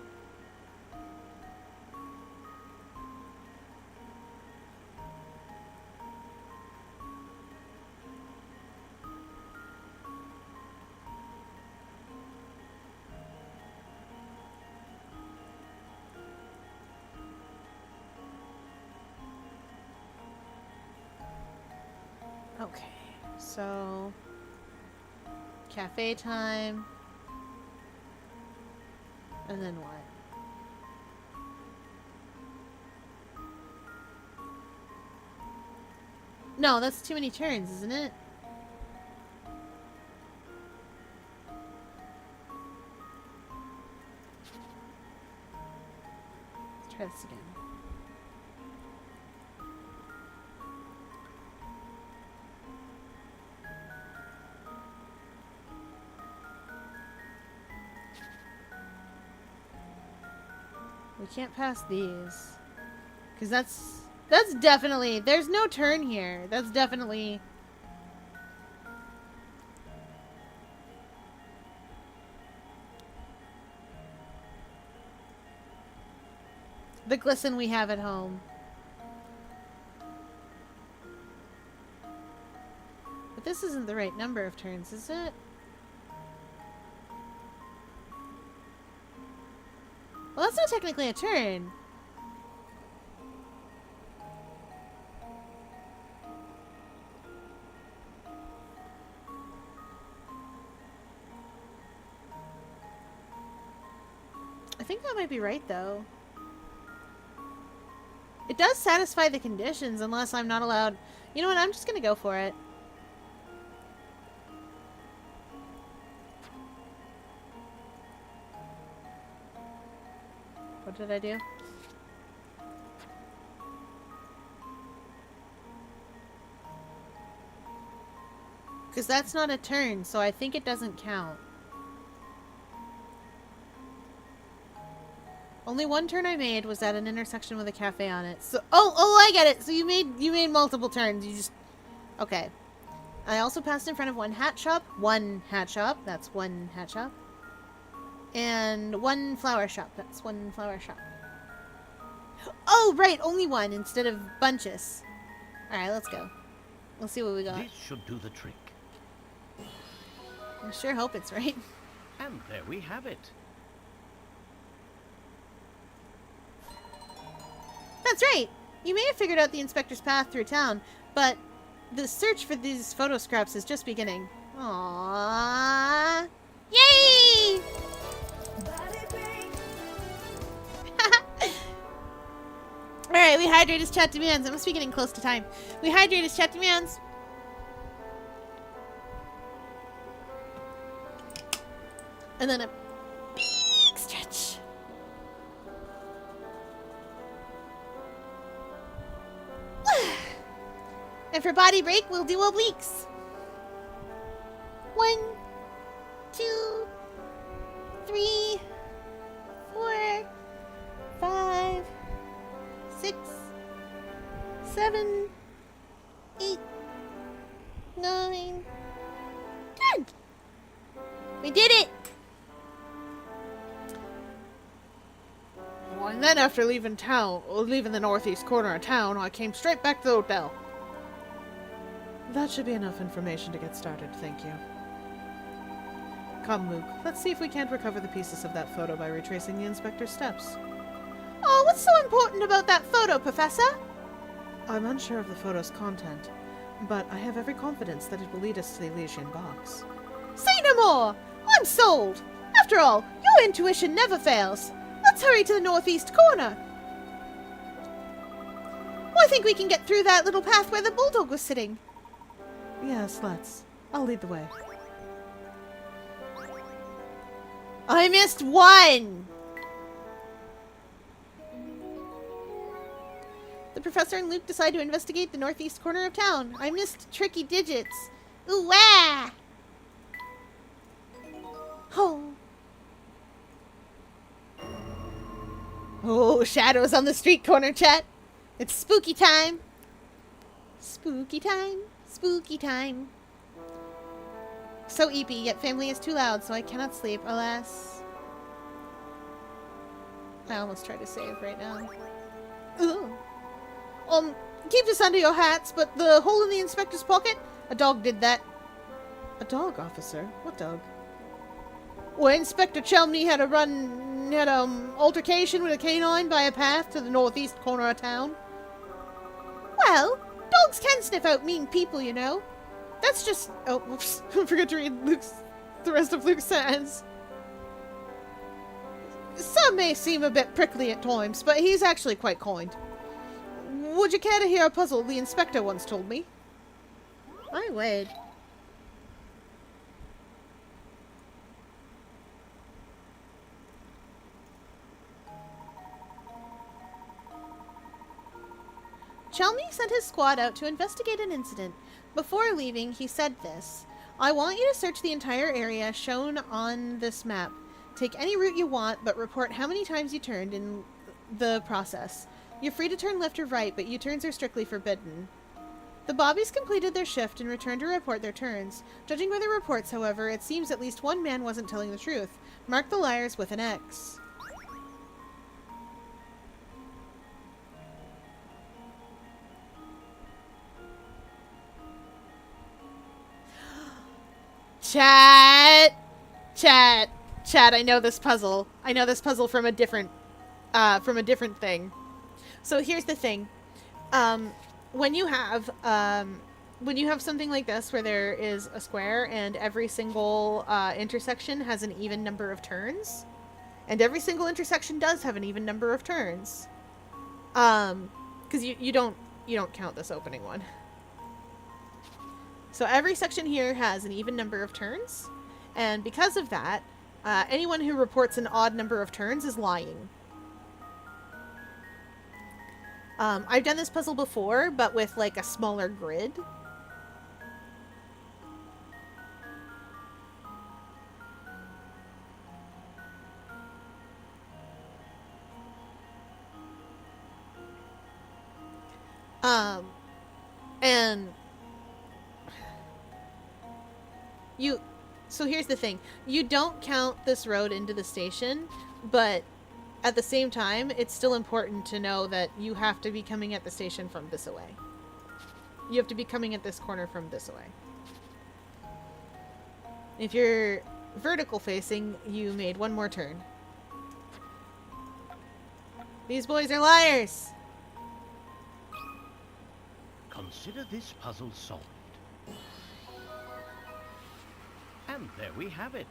Okay, so cafe time. And then what? No, that's too many turns, isn't it? Let's try this again. We can't pass these. Because that's That's definitely... There's no turn here. That's definitely... the glisten we have at home. But this isn't the right number of turns, is it? Well, that's not technically a turn. I think that might be right, though. It does satisfy the conditions, unless I'm not allowed... You know what? I'm just gonna go for it. What did I do? Because that's not a turn, so I think it doesn't count. Only one turn I made was at an intersection with a cafe on it. So, oh, I get it. So you made multiple turns. You just, okay. I also passed in front of one hat shop. One hat shop. That's one hat shop. And one flower shop. That's one flower shop. Oh, right. Only one instead of bunches. All right, let's go. We'll see what we got. This should do the trick. I sure hope it's right. And there we have it. That's right! You may have figured out the inspector's path through town, but the search for these photo scraps is just beginning. Aww. Yay! Alright, we hydrate as chat demands. I must be getting close to time. We hydrate as chat demands. And then a big stretch. And for body break, we'll do obliques. 1, 2, 3, 4, 5, 6, 7, 8, 9, 10. We did it! Well, and then after leaving the northeast corner of town, I came straight back to the hotel. That should be enough information to get started, thank you. Come, Luke, let's see if we can't recover the pieces of that photo by retracing the inspector's steps. Oh, what's so important about that photo, Professor? I'm unsure of the photo's content, but I have every confidence that it will lead us to the Elysian box. Say no more! I'm sold! After all, your intuition never fails. Let's hurry to the northeast corner. Oh, I think we can get through that little path where the bulldog was sitting. Yes, let's. I'll lead the way. I missed one! The professor and Luke decide to investigate the northeast corner of town. I missed tricky digits. Ooh, wah! Oh. Oh, shadows on the street corner, chat. It's spooky time. Spooky time. Spooky time. So eepy, yet family is too loud, so I cannot sleep, alas. I almost tried to save right now. Ooh. Keep this under your hats, but the hole in the inspector's pocket? A dog did that. A dog, officer? What dog? Well, Inspector Chelmney had altercation with a canine by a path to the northeast corner of town. Well, dogs can sniff out mean people, you know. That's just... Oh, whoops. I forgot to read the rest of Luke's sentence. Some may seem a bit prickly at times, but he's actually quite kind. Would you care to hear a puzzle the inspector once told me? I would. Chelmney sent his squad out to investigate an incident. Before leaving, he said this: I want you to search the entire area shown on this map. Take any route you want, but report how many times you turned in the process. You're free to turn left or right, but U-turns are strictly forbidden. The Bobbies completed their shift and returned to report their turns. Judging by the reports, however, it seems at least one man wasn't telling the truth. Mark the liars with an X. Chat! Chat! Chat, I know this puzzle. I know this puzzle from a different thing. So here's the thing. When you have something like this where there is a square and every single intersection has an even number of turns, and every single intersection does have an even number of turns, because you don't count this opening one. So every section here has an even number of turns, and because of that, anyone who reports an odd number of turns is lying. I've done this puzzle before, but with like a smaller grid. And so here's the thing. You don't count this road into the station, but at the same time, it's still important to know that you have to be coming at the station from this away. You have to be coming at this corner from this away. If you're vertical facing, you made one more turn. These boys are liars! Consider this puzzle solved. And there we have it.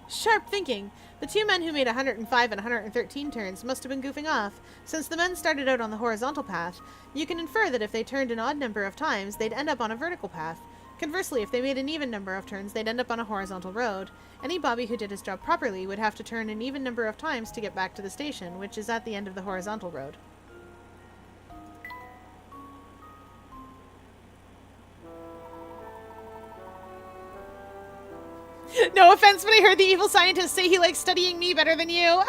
Sharp thinking. The two men who made 105 and 113 turns must have been goofing off. Since the men started out on the horizontal path, you can infer that if they turned an odd number of times, they'd end up on a vertical path. Conversely, if they made an even number of turns, they'd end up on a horizontal road. Any Bobby who did his job properly would have to turn an even number of times to get back to the station, which is at the end of the horizontal road. No offense, but I heard the evil scientist say he likes studying me better than you.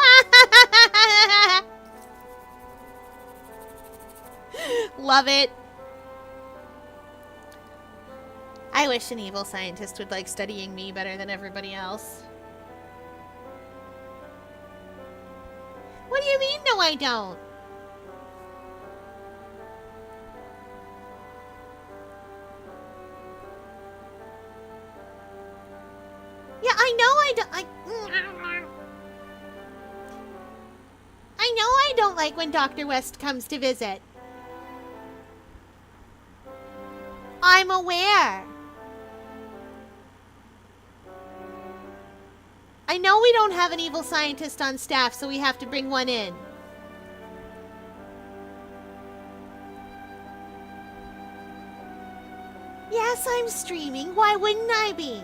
Love it. I wish an evil scientist would like studying me better than everybody else. What do you mean, no I don't? Yeah, I know I don't. I know I don't like when Dr. West comes to visit. I'm aware. I know we don't have an evil scientist on staff, so we have to bring one in. Yes, I'm streaming. Why wouldn't I be?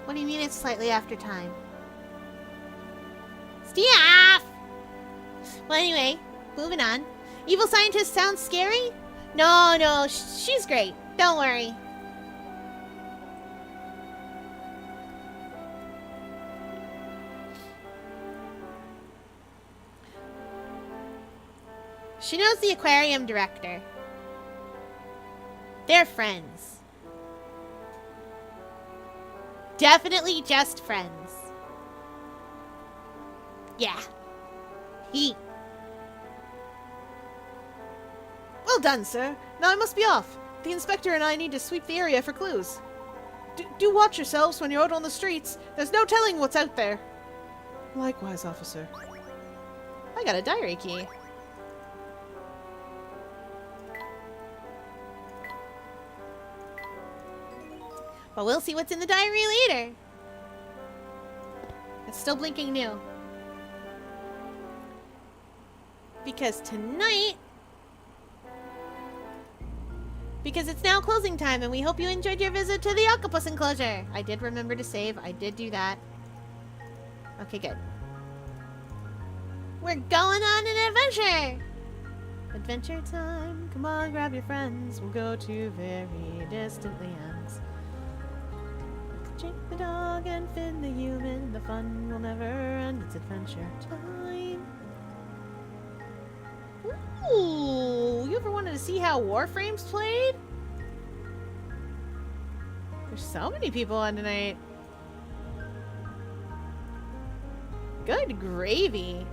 What do you mean it's slightly after time? Staff! Well, anyway, moving on. Evil scientist sounds scary? No, she's great. Don't worry. She knows the aquarium director. They're friends. Definitely just friends. Yeah. Well done, sir. Now I must be off. The inspector and I need to sweep the area for clues. Do watch yourselves when you're out on the streets. There's no telling what's out there. Likewise, officer. I got a diary key. But we'll see what's in the diary later. It's still blinking new. Because tonight... Because it's now closing time, and we hope you enjoyed your visit to the octopus enclosure. I did remember to save. I did do that. Okay, good. We're going on an adventure! Adventure time. Come on, grab your friends. We'll go to very distant lands. Jake the dog and Finn the human. The fun will never end. It's adventure time. Ooh, you ever wanted to see how Warframe's played? There's so many people on tonight. Good gravy.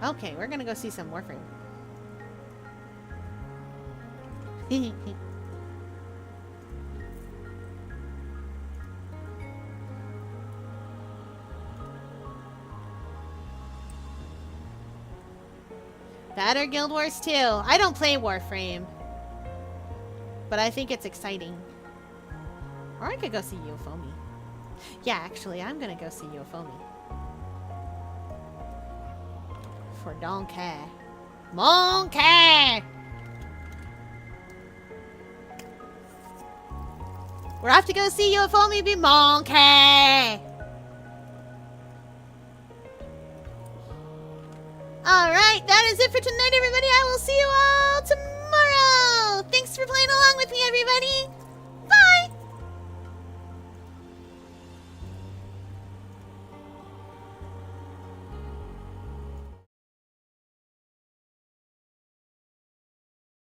Okay, we're gonna go see some Warframe. That or Guild Wars 2. I don't play Warframe. But I think it's exciting. Or I could go see Yofomi. Yeah, actually, I'm gonna go see Yofomi. For Donkey. Monkey! We're off to go see Yofomi be Monkey! Alright, that is it for tonight, everybody. I will see you all tomorrow! Thanks for playing along with me, everybody!